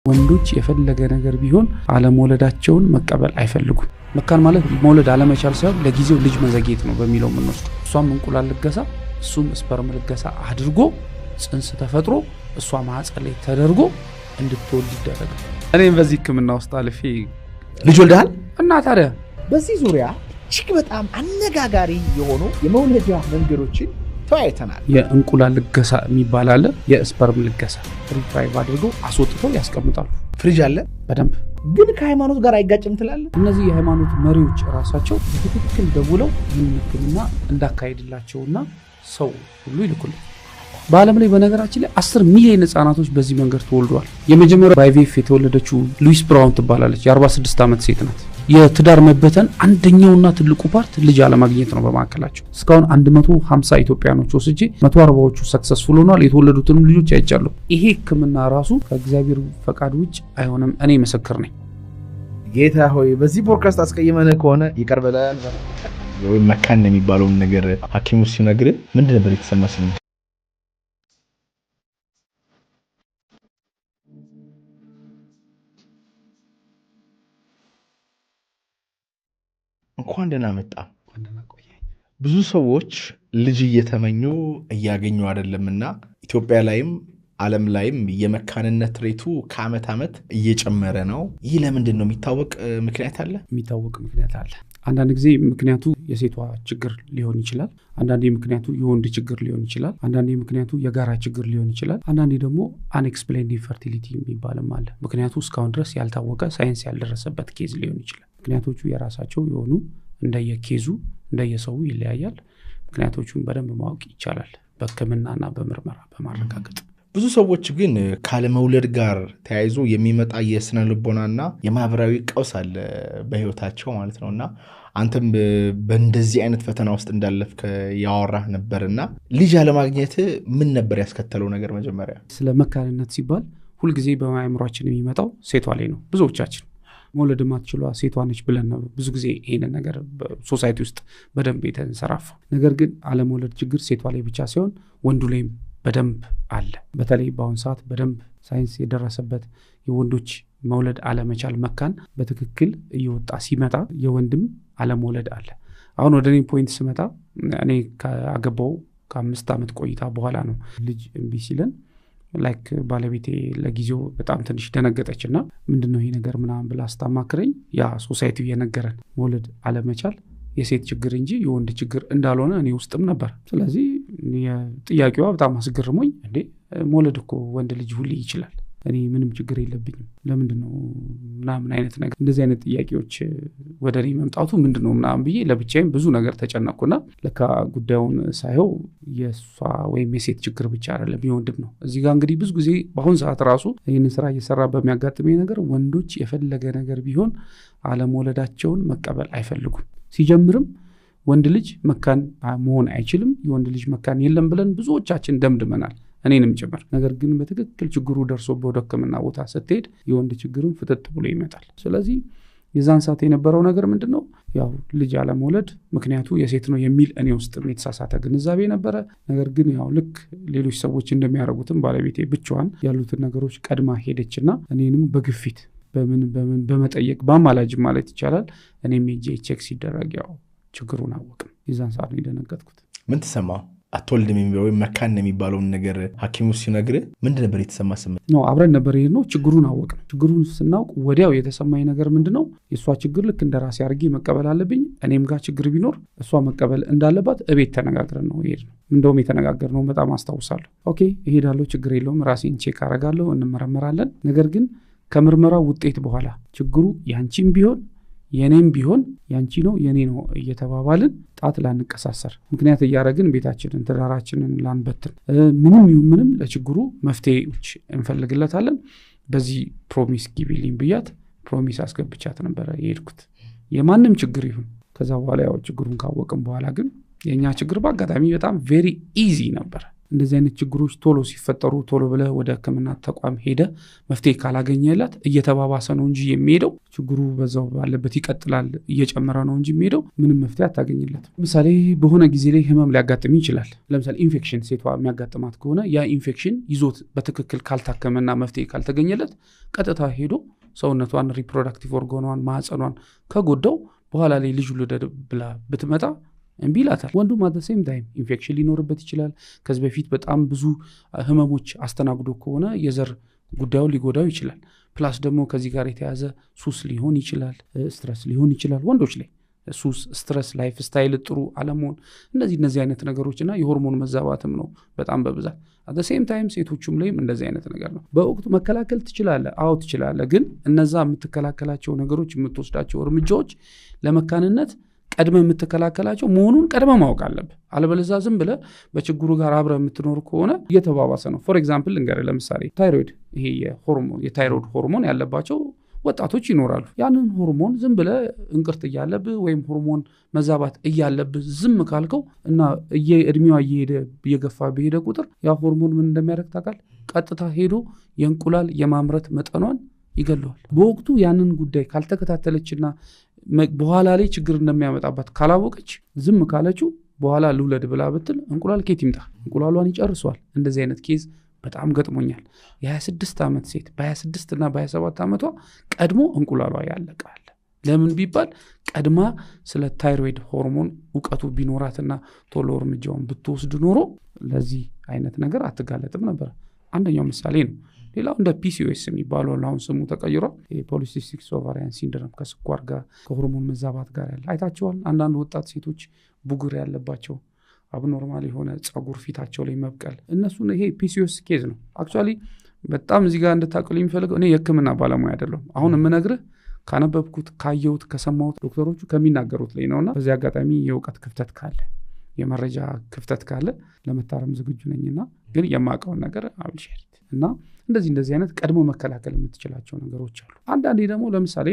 ወንዶች የፈለገ ነገር ቢሆን አለመውለዳቸውን መቀበል አይፈልጉም። መካን ማለት መውለድ አለመቻል ሳይሆን ለጊዜው ልጅ መዘግየት ነው በሚለው ምንወስድ እሷም እንቁላል ልገሳ እሱም ስፐርም ልገሳ አድርጎ ጽንስ ተፈጥሮ እሷ ማህፀን ላይ ተደርጎ እንድትወልድ ይደረጋል። እኔም በዚህ ህክምና ውስጥ አልፌ ልጅ ወልደሃል እና ታዲያ በዚህ ዙሪያ እጅግ በጣም አነጋጋሪ የሆኑ የመውለጃ መንገዶችን ተወያይተናል። የእንቁላል ልገሳ የሚባል አለ፣ የስፐርም ልገሳ ሪትራይቭ አድርገው አስወጥተው ያስቀምጣሉ። ፍሪጅ አለ በደንብ ግን ከሃይማኖት ጋር አይጋጭም ትላለህ? እነዚህ የሃይማኖት መሪዎች ራሳቸው በትክክል ደውለው ምን ህክምና እንዳካሄድላቸውና ሰው ሁሉ ይልኩሉ። በዓለም ላይ በነገራችን ላይ 10 ሚሊዮን ህጻናቶች በዚህ መንገድ ተወልደዋል። የመጀመሪያው በአይቪኤፍ የተወለደችው ሉዊስ ብራውን ትባላለች። የ46 ዓመት ሴት ናት። የትዳር መበተን አንደኛውና ትልቁ ፓርት ልጅ አለማግኘት ነው። በማከላቸው እስካሁን 150 ኢትዮጵያኖች ወስጄ 140ዎቹ ሰክሰስፉል ሆነዋል። የተወለዱትንም ልጆች አይቻለሁ። ይሄ ህክምና ራሱ ከእግዚአብሔር ፈቃድ ውጭ አይሆንም። እኔ ምስክር ነኝ። ጌታ ሆይ በዚህ ፖድካስት አስቀይመን ከሆነ ይቅር በለን። ወይ መካን የሚባለው ነገር ሐኪሙ ሲነግር ምንድን ነበር የተሰማኝ? እንኳን ደህና መጣ። ብዙ ሰዎች ልጅ እየተመኙ እያገኙ አይደለምና ኢትዮጵያ ላይም ዓለም ላይም የመካንነት ሬቱ ከዓመት ዓመት እየጨመረ ነው። ይህ ለምንድን ነው? የሚታወቅ ምክንያት አለ? የሚታወቅ ምክንያት አለ። አንዳንድ ጊዜ ምክንያቱ የሴቷ ችግር ሊሆን ይችላል። አንዳንዴ ምክንያቱ የወንድ ችግር ሊሆን ይችላል። አንዳንዴ ምክንያቱ የጋራ ችግር ሊሆን ይችላል። አንዳንዴ ደግሞ አንኤክስፕሌንድ ኢንፈርቲሊቲ የሚባልም አለ። ምክንያቱ እስካሁን ድረስ ያልታወቀ ሳይንስ ያልደረሰበት ኬዝ ሊሆን ይችላል። ምክንያቶቹ የራሳቸው የሆኑ እንደየኬዙ እንደየሰው ይለያያል። ምክንያቶቹን በደንብ ማወቅ ይቻላል በህክምናና በምርመራ በማረጋገጥ። ብዙ ሰዎች ግን ካለመውለድ ጋር ተያይዞ የሚመጣ የስነ ልቦናና የማህበራዊ ቀውስ አለ በህይወታቸው ማለት ነውና አንተም በእንደዚህ አይነት ፈተና ውስጥ እንዳለፍክ ያወራህ ነበርና ልጅ አለማግኘት ምን ነበር ያስከተለው ነገር? መጀመሪያ ስለ መካንነት ሲባል ሁሉ ጊዜ በአእምሯችን የሚመጣው ሴቷ ላይ ነው። ብዙዎቻችን መውለድ ማትችሏ ሴቷ ነች ብለን ነው ብዙ ጊዜ ይሄን ነገር በሶሳይቲ ውስጥ በደንብ የተንሰራፋ። ነገር ግን አለመውለድ ችግር ሴቷ ላይ ብቻ ሳይሆን ወንዱ ላይም በደንብ አለ። በተለይ በአሁን ሰዓት በደንብ ሳይንስ የደረሰበት የወንዶች መውለድ አለመቻል መካን በትክክል እየወጣ ሲመጣ የወንድም አለመውለድ አለ። አሁን ወደ እኔ ፖይንት ስመጣ እኔ ካገባው ከ5 ዓመት ቆይታ በኋላ ነው ልጅ እምቢ ሲለን ላይክ ባለቤቴ ለጊዜው በጣም ትንሽ ደነገጠችና ምንድነው ይሄ ነገር ምናምን ብላ አስተማክረኝ። ያ ሶሳይቲው የነገረን መውለድ አለመቻል የሴት ችግር እንጂ የወንድ ችግር እንዳልሆነ እኔ ውስጥም ነበር። ስለዚህ ጥያቄዋ በጣም አስገርሞኝ እንዴ መውለድ እኮ ወንድ ልጅ ሁሉ ይችላል፣ እኔ ምንም ችግር የለብኝም፣ ለምንድነው ምናምን አይነት ነገር እንደዚህ አይነት ጥያቄዎች ወደ እኔ መምጣቱ ምንድነው ምናምን ብዬ ለብቻዬም ብዙ ነገር ተጨነቅኩና ለካ ጉዳዩን ሳይው የሷ ወይም የሴት ችግር ብቻ አይደለም የወንድም ነው። እዚህ ጋር እንግዲህ ብዙ ጊዜ በአሁን ሰዓት ራሱ ይህንን ስራ እየሰራ በሚያጋጥመኝ ነገር ወንዶች የፈለገ ነገር ቢሆን አለመውለዳቸውን መቀበል አይፈልጉም። ሲጀምርም ወንድ ልጅ መካን መሆን አይችልም፣ የወንድ ልጅ መካን የለም ብለን ብዙዎቻችን ደምድመናል፣ እኔንም ጭምር። ነገር ግን በትክክል ችግሩ ደርሶ በህክምና ቦታ ስትሄድ የወንድ ችግሩን ፍጥጥ ብሎ ይመጣል። ስለዚህ የዛን ሰዓት የነበረው ነገር ምንድነው? ያው ልጅ አለመውለድ ምክንያቱ የሴት ነው የሚል እኔ ውስጥ የተሳሳተ ግንዛቤ ነበረ። ነገር ግን ያው ልክ ሌሎች ሰዎች እንደሚያደርጉትም ባለቤቴ ብቻዋን ያሉትን ነገሮች ቀድማ ሄደችና እኔንም በግፊት በመጠየቅ በአማላጅ ማለት ይቻላል እኔም ቼክ ሲደረግ ያው ችግሩን አወቅን። የዛን ሰዓት ነው የደነገጥኩት። ምን ተሰማው? አትወልድም የሚባለው መካን የሚባለውን ነገር ሐኪሙ ሲነግር ምንድን ነበር የተሰማ ስሜት? ነው አብረን ነበር ይሄን ችግሩን አወቅን። ችግሩን ስናውቅ ወዲያው የተሰማኝ ነገር ምንድነው? የሷ ችግር ልክ እንደራሴ አርጌ መቀበል አለብኝ። እኔም ጋር ችግር ቢኖር እሷ መቀበል እንዳለባት እቤት ተነጋግረን ነው ይሄድ ነው። እንደውም የተነጋገርነው በጣም አስታውሳለሁ። ኦኬ እሄዳለሁ፣ ችግር የለውም፣ ራሴን ቼክ አረጋለሁ፣ እንመረመራለን። ነገር ግን ከምርመራው ውጤት በኋላ ችግሩ ያንቺም ቢሆን የኔም ቢሆን ያንቺ ነው የኔ ነው እየተባባልን ጣት ላንቀሳሰር ምክንያት እያረግን ቤታችንን ትዳራችንን ላንበትን ምንም ለችግሩ መፍትሄዎች እንፈልግለታለን። በዚህ ፕሮሚስ ጊቢልኝ ብያት ፕሮሚስ አስገብቻት ነበር የሄድኩት የማንም ችግር ይሁን። ከዛ በኋላ ያው ችግሩን ካወቅን በኋላ ግን የኛ ችግር በአጋጣሚ በጣም ቬሪ ኢዚ ነበር። እንደዚህ አይነት ችግሮች ቶሎ ሲፈጠሩ ቶሎ ብለህ ወደ ሕክምና ተቋም ሄደ መፍትሄ ካላገኘለት እየተባባሰ ነው እንጂ የሚሄደው ችግሩ በዛው ባለበት ይቀጥላል እየጨመረ ነው እንጂ የሚሄደው ምንም መፍትሄ አታገኝለትም። ለምሳሌ በሆነ ጊዜ ላይ ህመም ሊያጋጥም ይችላል። ለምሳሌ ኢንፌክሽን ሴቷ የሚያጋጥማት ከሆነ ያ ኢንፌክሽን ይዞት በትክክል ካልታከመና መፍትሄ ካልተገኘለት ቀጥታ ሄዶ ሰውነቷን ሪፕሮዳክቲቭ ኦርጋኗን ማህፀኗን ከጎዳው በኋላ ላይ ልጅ ልደድ ብላ ብትመጣ እምቢ ይላታል። ወንዱም አት ዘ ሴም ታይም ኢንፌክሽን ሊኖርበት ይችላል። ከዚህ በፊት በጣም ብዙ ህመሞች አስተናግዶ ከሆነ የዘር ጉዳዩን ሊጎዳው ይችላል። ፕላስ ደግሞ ከዚህ ጋር የተያዘ ሱስ ሊሆን ይችላል፣ ስትረስ ሊሆን ይችላል። ወንዶች ላይ ሱስ፣ ስትረስ፣ ላይፍ ስታይል ጥሩ አለመሆን እነዚህ አይነት ነገሮችና የሆርሞን መዛባትም ነው በጣም በብዛት። አት ዘ ሴም ታይም ሴቶቹም ላይም እንደዚህ አይነት ነገር ነው። በወቅቱ መከላከል ትችላለህ? አዎ ትችላለህ። ግን እነዛ የምትከላከላቸው ነገሮች የምትወስዳቸው እርምጃዎች ለመካንነት ቀድመ የምትከላከላቸው መሆኑን ቀድመ ማወቅ አለብህ። አለበለዚያ ዝም ብለህ በችግሩ ጋር አብረ የምትኖር ከሆነ እየተባባሰ ነው። ፎር ኤግዛምፕል ልንገርህ፣ ለምሳሌ ታይሮይድ፣ ይሄ የታይሮይድ ሆርሞን ያለባቸው ወጣቶች ይኖራሉ። ያንን ሆርሞን ዝም ብለህ እንቅርት እያለብህ ወይም ሆርሞን መዛባት እያለብህ ዝም ካልከው እና እድሜዋ እየገፋ በሄደ ቁጥር ያ ሆርሞን ምን እንደሚያደርግ ታውቃለህ? ቀጥታ ሄዶ የእንቁላል የማምረት መጠኗን ይገለዋል። በወቅቱ ያንን ጉዳይ ካልተከታተለችና በኋላ ላይ ችግር እንደሚያመጣባት ካላወቀች ዝም ካለችው በኋላ ልውለድ ብላ ብትል እንቁላል ከየት ይምጣ? እንቁላሏን ይጨርሷል። እንደዚህ አይነት ኬዝ በጣም ገጥሞኛል። የ26 ዓመት ሴት በ26 እና በ27 ዓመቷ ቀድሞ እንቁላሏ ያለቃል። ለምን ቢባል ቀድማ ስለ ታይሮይድ ሆርሞን እውቀቱ ቢኖራትና ቶሎ እርምጃውን ብትወስድ ኖሮ ለዚህ አይነት ነገር አትጋለጥም ነበር። አንደኛው ምሳሌ ነው። ሌላው እንደ PCOS የሚባለው አሁን ስሙ ተቀይሯል። የፖሊሲስቲክ ኦቫሪያን ሲንድሮም ከስኳር ጋር ከሆርሞን መዛባት ጋር ያለ አይታቸዋል። አንዳንድ ወጣት ሴቶች ቡግር ያለባቸው አብኖርማል የሆነ ጸጉር ፊታቸው ላይ መብቀል እነሱን ይሄ PCOS ኬዝ ነው። አክቹዋሊ በጣም እዚህ ጋር እንድታውቁ የሚፈልገው እኔ የሕክምና ባለሙያ አይደለሁም። አሁን የምነግርህ ካነበብኩት ካየሁት ከሰማሁት ዶክተሮቹ ከሚናገሩት ላይ ነውና በዚህ አጋጣሚ የእውቀት ክፍተት ካለ የመረጃ ክፍተት ካለ ለመታረም ዝግጁ ነኝና ግን የማውቀውን ነገር አብልሼት እና እንደዚህ አይነት ቀድሞ መከላከል የምትችላቸው ነገሮች አሉ። አንዳንዴ ደግሞ ለምሳሌ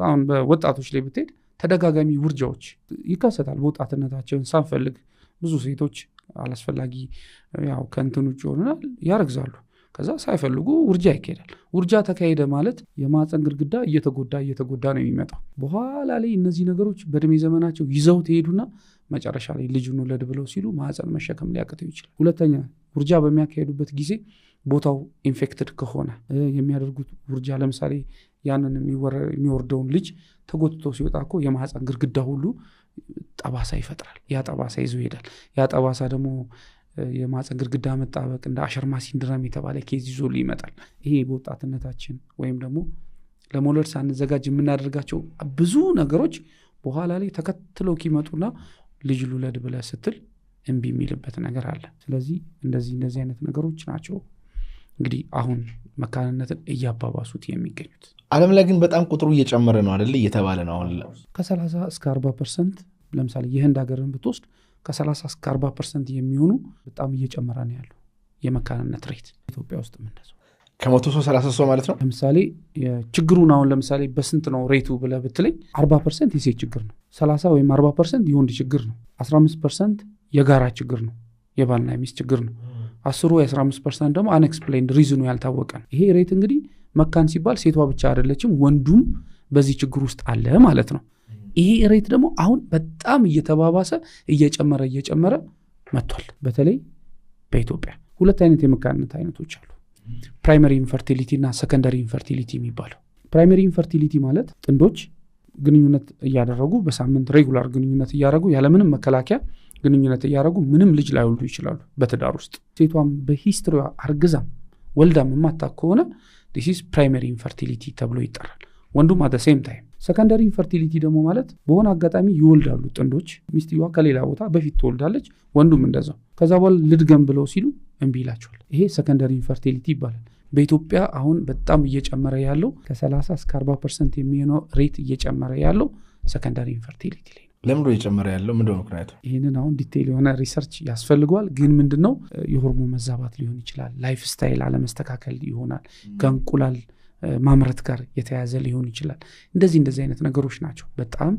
አሁን በወጣቶች ላይ ብትሄድ ተደጋጋሚ ውርጃዎች ይከሰታል። በወጣትነታቸውን ሳንፈልግ ብዙ ሴቶች አላስፈላጊ ያው ከንትን ውጭ ሆነናል ያረግዛሉ። ከዛ ሳይፈልጉ ውርጃ ይካሄዳል። ውርጃ ተካሄደ ማለት የማህፀን ግድግዳ እየተጎዳ ነው የሚመጣው። በኋላ ላይ እነዚህ ነገሮች በእድሜ ዘመናቸው ይዘው ትሄዱና መጨረሻ ላይ ልጅን ውለድ ብለው ሲሉ ማህፀን መሸከም ሊያቅተው ይችላል። ሁለተኛ ውርጃ በሚያካሄዱበት ጊዜ ቦታው ኢንፌክትድ ከሆነ የሚያደርጉት ውርጃ ለምሳሌ ያንን የሚወርደውን ልጅ ተጎትቶ ሲወጣ እኮ የማህፀን ግድግዳ ሁሉ ጠባሳ ይፈጥራል። ያ ጠባሳ ይዞ ይሄዳል። ያ ጠባሳ ደግሞ የማህፀን ግድግዳ መጣበቅ እንደ አሸርማ ሲንድሮም የተባለ ኬዝ ይዞ ይመጣል። ይሄ በወጣትነታችን ወይም ደግሞ ለመውለድ ሳንዘጋጅ የምናደርጋቸው ብዙ ነገሮች በኋላ ላይ ተከትለው ኪመጡና ልጅ ልውለድ ብለህ ስትል እምቢ የሚልበት ነገር አለ። ስለዚህ እንደዚህ አይነት ነገሮች ናቸው እንግዲህ አሁን መካንነትን እያባባሱት የሚገኙት። ዓለም ላይ ግን በጣም ቁጥሩ እየጨመረ ነው አይደል? እየተባለ ነው አሁን ከ30 እስከ 40% ለምሳሌ የህንድ ሀገርን ብትወስድ ከ30 እስከ 40% የሚሆኑ በጣም እየጨመረ ነው ያለው የመካንነት ሬት። ኢትዮጵያ ውስጥ እንደዛው ከ130 ማለት ነው። ለምሳሌ ችግሩን አሁን ለምሳሌ በስንት ነው ሬቱ ብለህ ብትለኝ 40% የሴት ችግር ነው፣ 30 ወይም 40% የወንድ ችግር ነው፣ 15% የጋራ ችግር ነው፣ የባልና የሚስት ችግር ነው፣ 10 ወይ 15% ደግሞ አንኤክስፕሌንድ ሪዝኑ ያልታወቀ ነው። ይሄ ሬት እንግዲህ መካን ሲባል ሴቷ ብቻ አይደለችም ወንዱም በዚህ ችግር ውስጥ አለ ማለት ነው። ይሄ ሬት ደግሞ አሁን በጣም እየተባባሰ እየጨመረ መጥቷል። በተለይ በኢትዮጵያ ሁለት አይነት የመካንነት አይነቶች አሉ። ፕራይመሪ ኢንፈርቲሊቲ እና ሰከንደሪ ኢንፈርቲሊቲ የሚባለው። ፕራይመሪ ኢንፈርቲሊቲ ማለት ጥንዶች ግንኙነት እያደረጉ በሳምንት ሬጉላር ግንኙነት እያደረጉ ያለምንም መከላከያ ግንኙነት እያደረጉ ምንም ልጅ ላይወልዱ ይችላሉ በትዳር ውስጥ። ሴቷም በሂስትሪዋ አርግዛም ወልዳም የማታውቅ ከሆነ this is primary infertility ተብሎ ይጠራል። ወንዱም at the same time። ሰከንደሪ ኢንፈርቲሊቲ ደግሞ ማለት በሆነ አጋጣሚ ይወልዳሉ ጥንዶች፣ ሚስትየዋ ከሌላ ቦታ በፊት ትወልዳለች፣ ወንዱም እንደዛው። ከዛ በኋላ ልድገም ብለው ሲሉ እምቢ ይላቸዋል። ይሄ ሰከንደሪ ኢንፈርቲሊቲ ይባላል። በኢትዮጵያ አሁን በጣም እየጨመረ ያለው ከ30 እስከ 40% የሚሆነው ሬት እየጨመረ ያለው ሰከንደሪ ኢንፈርቲሊቲ ላይ ነው። ለምን ነው እየጨመረ ያለው? ምንድነው ምክንያቱ? ይሄንን አሁን ዲቴይል የሆነ ሪሰርች ያስፈልገዋል። ግን ምንድነው የሆርሞን መዛባት ሊሆን ይችላል፣ ላይፍ ስታይል አለመስተካከል ይሆናል፣ ከእንቁላል ማምረት ጋር የተያዘ ሊሆን ይችላል። እንደዚህ አይነት ነገሮች ናቸው በጣም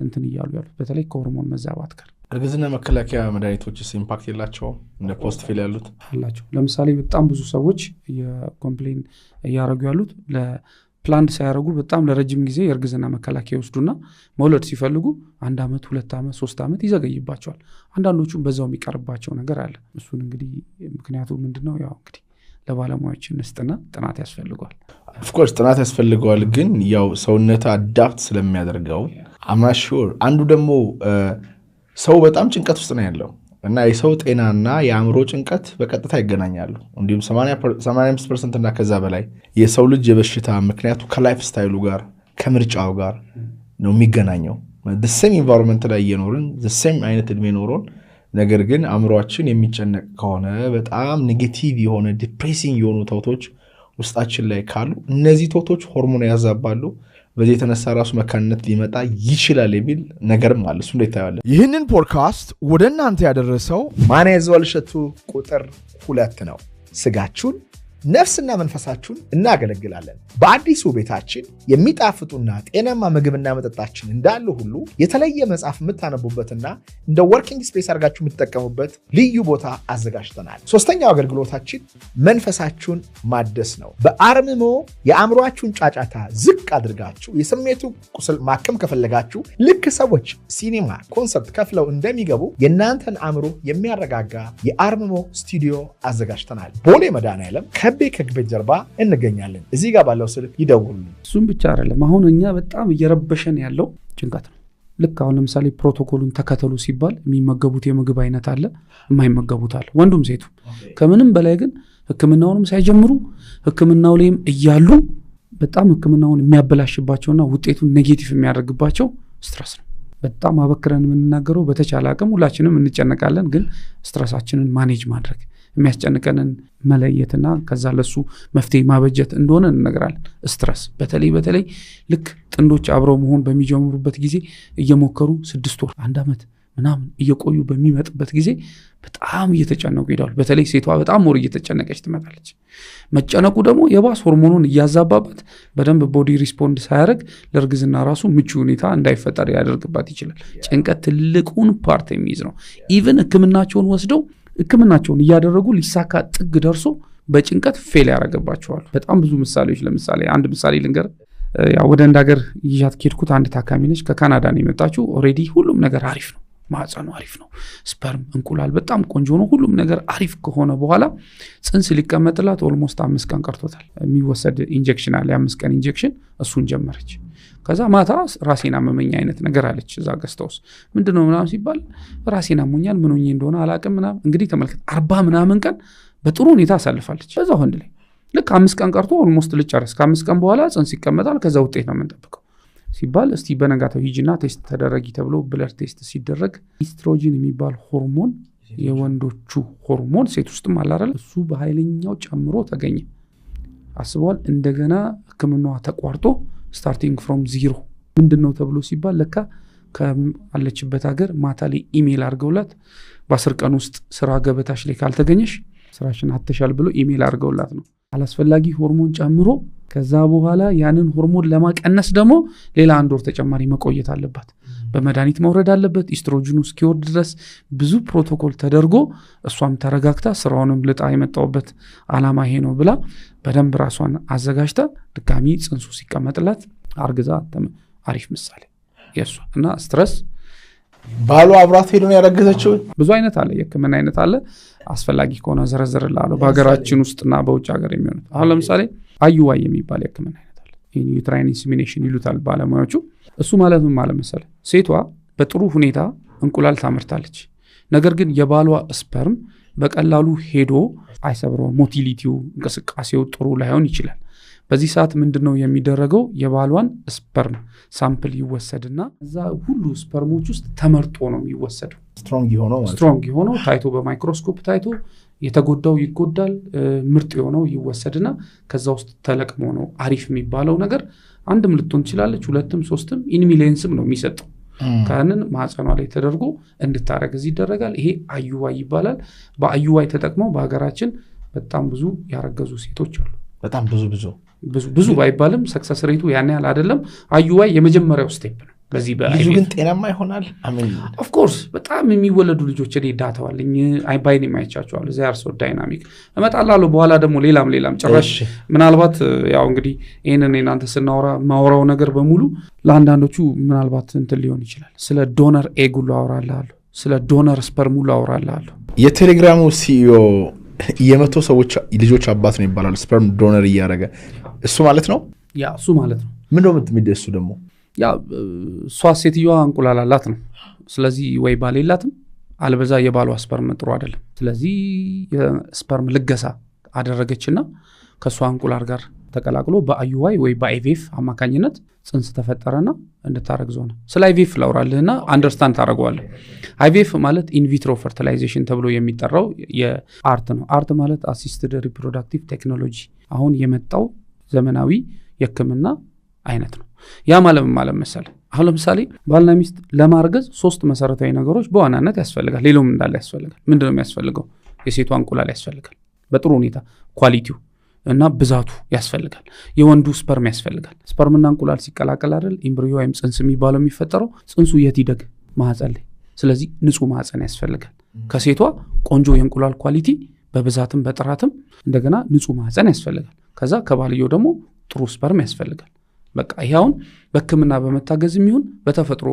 እንትን እያሉ ያሉት በተለይ ከሆርሞን መዛባት ጋር እርግዝና መከላከያ መድኃኒቶችስ ኢምፓክት የላቸውም እንደ ፖስት ፊል ያሉት? አላቸው። ለምሳሌ በጣም ብዙ ሰዎች የኮምፕሌን እያደረጉ ያሉት ለፕላንድ ሳያደርጉ በጣም ለረጅም ጊዜ የእርግዝና መከላከያ ይወስዱና መውለድ ሲፈልጉ 1 ዓመት 2 ዓመት 3 ዓመት ይዘገይባቸዋል። አንዳንዶቹም በዛው የሚቀርባቸው ነገር አለ። እሱን እንግዲህ ምክንያቱ ምንድነው? ያው እንግዲህ ለባለሙያዎች እንስጥና ጥናት ያስፈልገዋል። ኦፍኮርስ ጥናት ያስፈልገዋል፣ ግን ያው ሰውነት አዳፕት ስለሚያደርገው አማሹር አንዱ ደግሞ ሰው በጣም ጭንቀት ውስጥ ነው ያለው እና የሰው ጤናና የአእምሮ ጭንቀት በቀጥታ ይገናኛሉ። እንዲሁም 85% እና ከዛ በላይ የሰው ልጅ የበሽታ ምክንያቱ ከላይፍ ስታይሉ ጋር ከምርጫው ጋር ነው የሚገናኘው። the same environment ላይ እየኖርን the same አይነት እድሜ ኖሮን ነገር ግን አእምሮአችን የሚጨነቅ ከሆነ በጣም ኔጌቲቭ የሆነ ዲፕሬሲንግ የሆኑ ቶቶች ውስጣችን ላይ ካሉ እነዚህ ቶቶች ሆርሞን ያዛባሉ። በዚህ የተነሳ ራሱ መካንነት ሊመጣ ይችላል የሚል ነገርም አለ። እሱ እንዴት ታያለ? ይህንን ፖድካስት ወደ እናንተ ያደረሰው ማን ያዘዋል እሸቱ ቁጥር 2 ነው። ስጋችሁን ነፍስና መንፈሳችሁን እናገለግላለን። በአዲሱ ቤታችን የሚጣፍጡና ጤናማ ምግብና መጠጣችን እንዳሉ ሁሉ የተለየ መጽሐፍ የምታነቡበትና እንደ ወርኪንግ ስፔስ አድርጋችሁ የምትጠቀሙበት ልዩ ቦታ አዘጋጅተናል። ሶስተኛው አገልግሎታችን መንፈሳችሁን ማደስ ነው። በአርምሞ የአእምሮአችሁን ጫጫታ ዝቅ አድርጋችሁ የስሜቱ ቁስል ማከም ከፈለጋችሁ ልክ ሰዎች ሲኒማ፣ ኮንሰርት ከፍለው እንደሚገቡ የእናንተን አእምሮ የሚያረጋጋ የአርምሞ ስቱዲዮ አዘጋጅተናል። ቦሌ መድኃኔዓለም ከግቤት ጀርባ እንገኛለን። እዚህ ጋር ባለው ስልክ ይደውሉልን። እሱም ብቻ አይደለም፣ አሁን እኛ በጣም እየረበሸን ያለው ጭንቀት ነው። ልክ አሁን ለምሳሌ ፕሮቶኮሉን ተከተሉ ሲባል የሚመገቡት የምግብ አይነት አለ፣ የማይመገቡት አለ፣ ወንዱም ሴቱ። ከምንም በላይ ግን ሕክምናውንም ሳይጀምሩ ሕክምናው ላይም እያሉ በጣም ሕክምናውን የሚያበላሽባቸውና ውጤቱን ኔጌቲቭ የሚያደርግባቸው ስትረስ ነው። በጣም አበክረን የምንናገረው በተቻለ አቅም ሁላችንም እንጨነቃለን፣ ግን ስትረሳችንን ማኔጅ ማድረግ የሚያስጨንቀንን መለየትና ከዛ ለሱ መፍትሄ ማበጀት እንደሆነ እንነግራለን። ስትረስ በተለይ ልክ ጥንዶች አብረው መሆን በሚጀምሩበት ጊዜ እየሞከሩ 6 ወር 1 ዓመት ምናምን እየቆዩ በሚመጥበት ጊዜ በጣም እየተጨነቁ ይሄዳሉ። በተለይ ሴቷ በጣም ሞር እየተጨነቀች ትመጣለች። መጨነቁ ደግሞ የባስ ሆርሞኑን እያዛባባት በደንብ ቦዲ ሪስፖንድ ሳያደርግ ለእርግዝና ራሱ ምቹ ሁኔታ እንዳይፈጠር ያደርግባት ይችላል። ጭንቀት ትልቁን ፓርት የሚይዝ ነው። ኢቭን ሕክምናቸውን ወስደው ሕክምናቸውን እያደረጉ ሊሳካ ጥግ ደርሶ በጭንቀት ፌል ያደርግባቸዋል። በጣም ብዙ ምሳሌዎች፣ ለምሳሌ አንድ ምሳሌ ልንገር። ያው ወደ አንድ ሀገር ይዣት ኬድኩት። አንድ ታካሚ ነች፣ ከካናዳ ነው የመጣችው። ኦሬዲ ሁሉም ነገር አሪፍ ነው፣ ማህፀኑ አሪፍ ነው፣ ስፐርም እንቁላል በጣም ቆንጆ ነው። ሁሉም ነገር አሪፍ ከሆነ በኋላ ጽንስ ሊቀመጥላት ኦልሞስት 5 ቀን ቀርቶታል። የሚወሰድ ኢንጀክሽን አለ፣ 5 ቀን ኢንጀክሽን። እሱን ጀመረች። ከዛ ማታ ራሴን አመመኝ አይነት ነገር አለች። እዛ ገስተውስ ምንድነው ምናምን ሲባል ራሴን አሞኛል፣ ምን ሆኜ እንደሆነ አላቅም ምናምን። እንግዲህ ተመልከት 40 ምናምን ቀን በጥሩ ሁኔታ አሳልፋለች በዛው ወንድ ላይ። ልክ 5 ቀን ቀርቶ ኦልሞስት ልጨርስ፣ ከ5 ቀን በኋላ ጽንስ ይቀመጣል። ከዛ ውጤት ነው የምንጠብቀው ሲባል እስቲ በነጋታው ሂጂና ቴስት ተደረጊ ተብሎ ብለድ ቴስት ሲደረግ ኢስትሮጂን የሚባል ሆርሞን፣ የወንዶቹ ሆርሞን ሴት ውስጥም አለ አይደል፣ እሱ በኃይለኛው ጨምሮ ተገኘ። አስበዋል። እንደገና ሕክምናዋ ተቋርጦ ስታርቲንግ ፍሮም 0 ምንድነው ተብሎ ሲባል ለካ ካለችበት ሀገር ማታ ላይ ኢሜል አድርገውላት በ10 ቀን ውስጥ ስራ ገበታሽ ላይ ካልተገኘሽ ስራሽን አትሻል ብሎ ኢሜል አድርገውላት ነው። አላስፈላጊ ሆርሞን ጨምሮ ከዛ በኋላ ያንን ሆርሞን ለማቀነስ ደግሞ ሌላ 1 ወር ተጨማሪ መቆየት አለባት። በመድኃኒት መውረድ አለበት ኢስትሮጂኑ እስኪወርድ ድረስ ብዙ ፕሮቶኮል ተደርጎ እሷም ተረጋግታ ስራውንም ልጣ የመጣውበት አላማ ይሄ ነው ብላ በደንብ ራሷን አዘጋጅታ ድጋሚ ጽንሱ ሲቀመጥላት አርግዛ አሪፍ ምሳሌ የሷ እና ስትረስ ባሉ አብራት ሄዶ ነው ያረገዘችው። ብዙ አይነት አለ፣ የሕክምና አይነት አለ። አስፈላጊ ከሆነ ዘረዘርላለሁ። በሀገራችን ውስጥና በውጭ ሀገር የሚሆኑት አሁን ለምሳሌ IUI የሚባል የሕክምና አይነት አለ። ዩትራይን ኢንሲሚኔሽን ይሉታል ባለሙያዎቹ። እሱ ማለት ምን ማለት መሰለህ? ሴቷ በጥሩ ሁኔታ እንቁላል ታመርታለች። ነገር ግን የባሏ ስፐርም በቀላሉ ሄዶ አይሰብረው፣ ሞቲሊቲው እንቅስቃሴው ጥሩ ላይሆን ይችላል። በዚህ ሰዓት ምንድነው የሚደረገው? የባሏን ስፐርም ሳምፕል ይወሰድና እዛ ሁሉ ስፐርሞች ውስጥ ተመርጦ ነው የሚወሰደው። ስትሮንግ የሆነው ታይቶ በማይክሮስኮፕ ታይቶ የተጎዳው ይጎዳል፣ ምርጥ የሆነው ይወሰድና ከዛ ውስጥ ተለቅሞ ነው አሪፍ የሚባለው ነገር። አንድም ልትሆን ትችላለች፣ 2ም 3ም ኢንሚሊየንስም ነው የሚሰጠው። ካንን ማህፀኗ ላይ ተደርጎ እንድታረግዝ ይደረጋል። ይሄ IUI ይባላል። በIUI ተጠቅመው በሀገራችን በጣም ብዙ ያረገዙ ሴቶች አሉ። በጣም ብዙ ባይባልም ሰክሰስ ሬቱ ያን ያህል አይደለም። IUI የመጀመሪያው ስቴፕ ነው። በዚህ ልጁ ግን ጤናማ ይሆናል አሜን ኦፍ ኮርስ በጣም የሚወለዱ ልጆች እኔ ዳታዋልኝ አይባይኔ ማይቻቸዋል they are so dynamic እመጣላለሁ በኋላ ደግሞ ሌላም ጭራሽ ምናልባት ያው እንግዲህ ይሄንን እናንተ ስናወራ ማወራው ነገር በሙሉ ለአንዳንዶቹ ምናልባት እንትን ሊሆን ይችላል ስለ ዶነር ኤግ ሁሉ አወራላለሁ ስለ ዶነር ስፐርም ሁሉ አወራላለሁ የቴሌግራሙ ሲኢኦ የመቶ ሰዎች ልጆች አባት ነው ይባላል ስፐርም ዶነር እያደረገ እሱ ማለት ነው ያ እሱ ማለት ነው ምን ነው የምትሚደሱ ደግሞ ያ ሷሴትየዋ እንቁላል አላት ነው ስለዚህ ወይ ባል የላትም አልበዛ የባሏ ስፐርም ጥሩ አይደለም ስለዚህ የስፐርም ልገሳ አደረገችና ከሷ እንቁላል ጋር ተቀላቅሎ በአዩዋይ ወይ በአይቪኤፍ አማካኝነት ጽንስ ተፈጠረና እንድታረግዞ ነው ስለ አይቪኤፍ ላውራልህና አንደርስታንድ ታረጋዋለህ አይቪኤፍ ማለት ኢን ቪትሮ ፈርቲላይዜሽን ተብሎ የሚጠራው የአርት ነው አርት ማለት አሲስትድ ሪፕሮዳክቲቭ ቴክኖሎጂ አሁን የመጣው ዘመናዊ የህክምና አይነት ነው ያ ማለት መሰለ አሁን ለምሳሌ ባልና ሚስት ለማርገዝ 3 መሰረታዊ ነገሮች በዋናነት ያስፈልጋል ሌላም እንዳለ ያስፈልጋል ምንድነው የሚያስፈልገው የሴቷ እንቁላል ያስፈልጋል በጥሩ ሁኔታ ኳሊቲው እና ብዛቱ ያስፈልጋል የወንዱ ስፐርም ያስፈልጋል ስፐርምና እንቁላል ሲቀላቀል አይደል ኤምብሪዮ ወይም ጽንስ የሚባለው የሚፈጠረው ጽንሱ የት ይደግ ማህፀን ላይ ስለዚህ ንጹህ ማህፀን ያስፈልጋል ከሴቷ ቆንጆ የእንቁላል ኳሊቲ በብዛትም በጥራትም እንደገና ንጹህ ማህፀን ያስፈልጋል ከዛ ከባልየው ደግሞ ጥሩ ስፐርም ያስፈልጋል በቃ ይሄውን በህክምና በመታገዝ የሚሆን በተፈጥሮ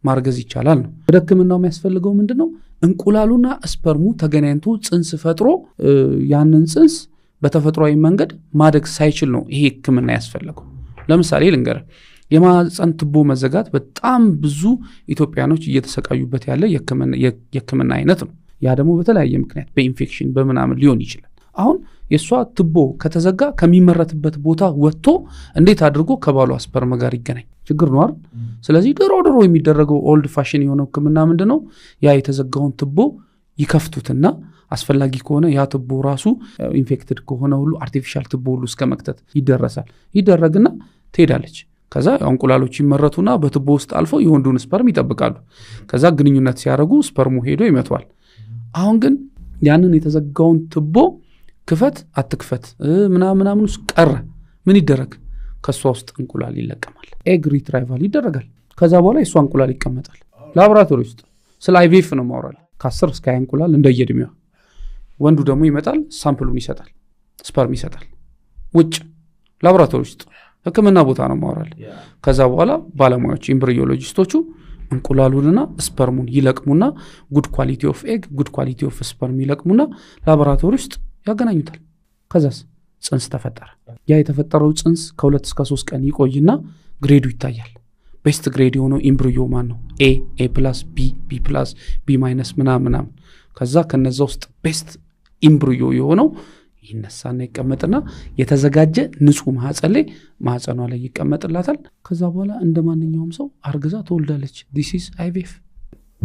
ማርገዝ ይቻላል ነው በህክምናው የሚያስፈልገው ምንድነው እንቁላሉና ስፐርሙ ተገናኝቶ ጽንስ ፈጥሮ ያንን ጽንስ በተፈጥሯዊ መንገድ ማደግ ሳይችል ነው ይሄ ህክምና ያስፈልገው ለምሳሌ ልንገር የማህፀን ትቦ መዘጋት በጣም ብዙ ኢትዮጵያኖች እየተሰቃዩበት ያለ የህክምና አይነት ነው ያ ደግሞ በተለያየ ምክንያት በኢንፌክሽን በመናምን ሊሆን ይችላል አሁን የሷ ትቦ ከተዘጋ ከሚመረትበት ቦታ ወጥቶ እንዴት አድርጎ ከባሏ ስፐርም ጋር ይገናኝ ችግር ነው አይደል ስለዚህ ድሮ የሚደረገው ኦልድ ፋሽን የሆነው ህክምና ምንድነው ያ የተዘጋውን ትቦ ይከፍቱትና አስፈላጊ ከሆነ ያ ትቦ ራሱ ኢንፌክትድ ከሆነ ሁሉ አርቲፊሻል ትቦ ሁሉ እስከመክተት ይደረግና ትሄዳለች ከዛ እንቁላሎች ይመረቱና በትቦ ውስጥ አልፈው የወንዱን ስፐርም ይጠብቃሉ ከዛ ግንኙነት ሲያደርጉ ስፐርሙ ሄዶ ይመቷል አሁን ግን ያንን የተዘጋውን ትቦ ክፈት አትክፈት ምናምን ውስጥ ቀረ ምን ይደረግ ከሷ ውስጥ እንቁላል ይለቀማል ኤግ ሪትራይቫል ይደረጋል ከዛ በኋላ የሷ እንቁላል ይቀመጣል ላቦራቶሪ ውስጥ ስለ አይቪኤፍ ነው ማውራል ከ10 እስከ 20 እንቁላል እንደየድሜው ወንዱ ደግሞ ይመጣል ሳምፕሉን ይሰጣል ስፐርም ይሰጣል ውጭ ላቦራቶሪ ውስጥ ህክምና ቦታ ነው ማውራል ከዛ በኋላ ባለሙያዎች ኤምብሪዮሎጂስቶቹ እንቁላሉንና ስፐርሙን ይለቅሙና ጉድ ኳሊቲ ኦፍ ኤግ ጉድ ኳሊቲ ኦፍ ስፐርም ይለቅሙና ላቦራቶሪ ውስጥ ያገናኙታል ከዛስ ጽንስ ተፈጠረ ያ የተፈጠረው ጽንስ ከ2 እስከ 3 ቀን ይቆይና ግሬዱ ይታያል ቤስት ግሬድ የሆነው ኤምብሪዮ ማን ነው ኤ ፕላስ ቢ ፕላስ ቢ ማይነስ ምናምን ከዛ ከነዛ ውስጥ ቤስት ኤምብሪዮ የሆነው ይነሳና ይቀመጥና የተዘጋጀ ንጹህ ማህፀን ላይ ማህፀኗ ላይ ይቀመጥላታል ከዛ በኋላ እንደማንኛውም ሰው አርግዛ ተወልዳለች this is IVF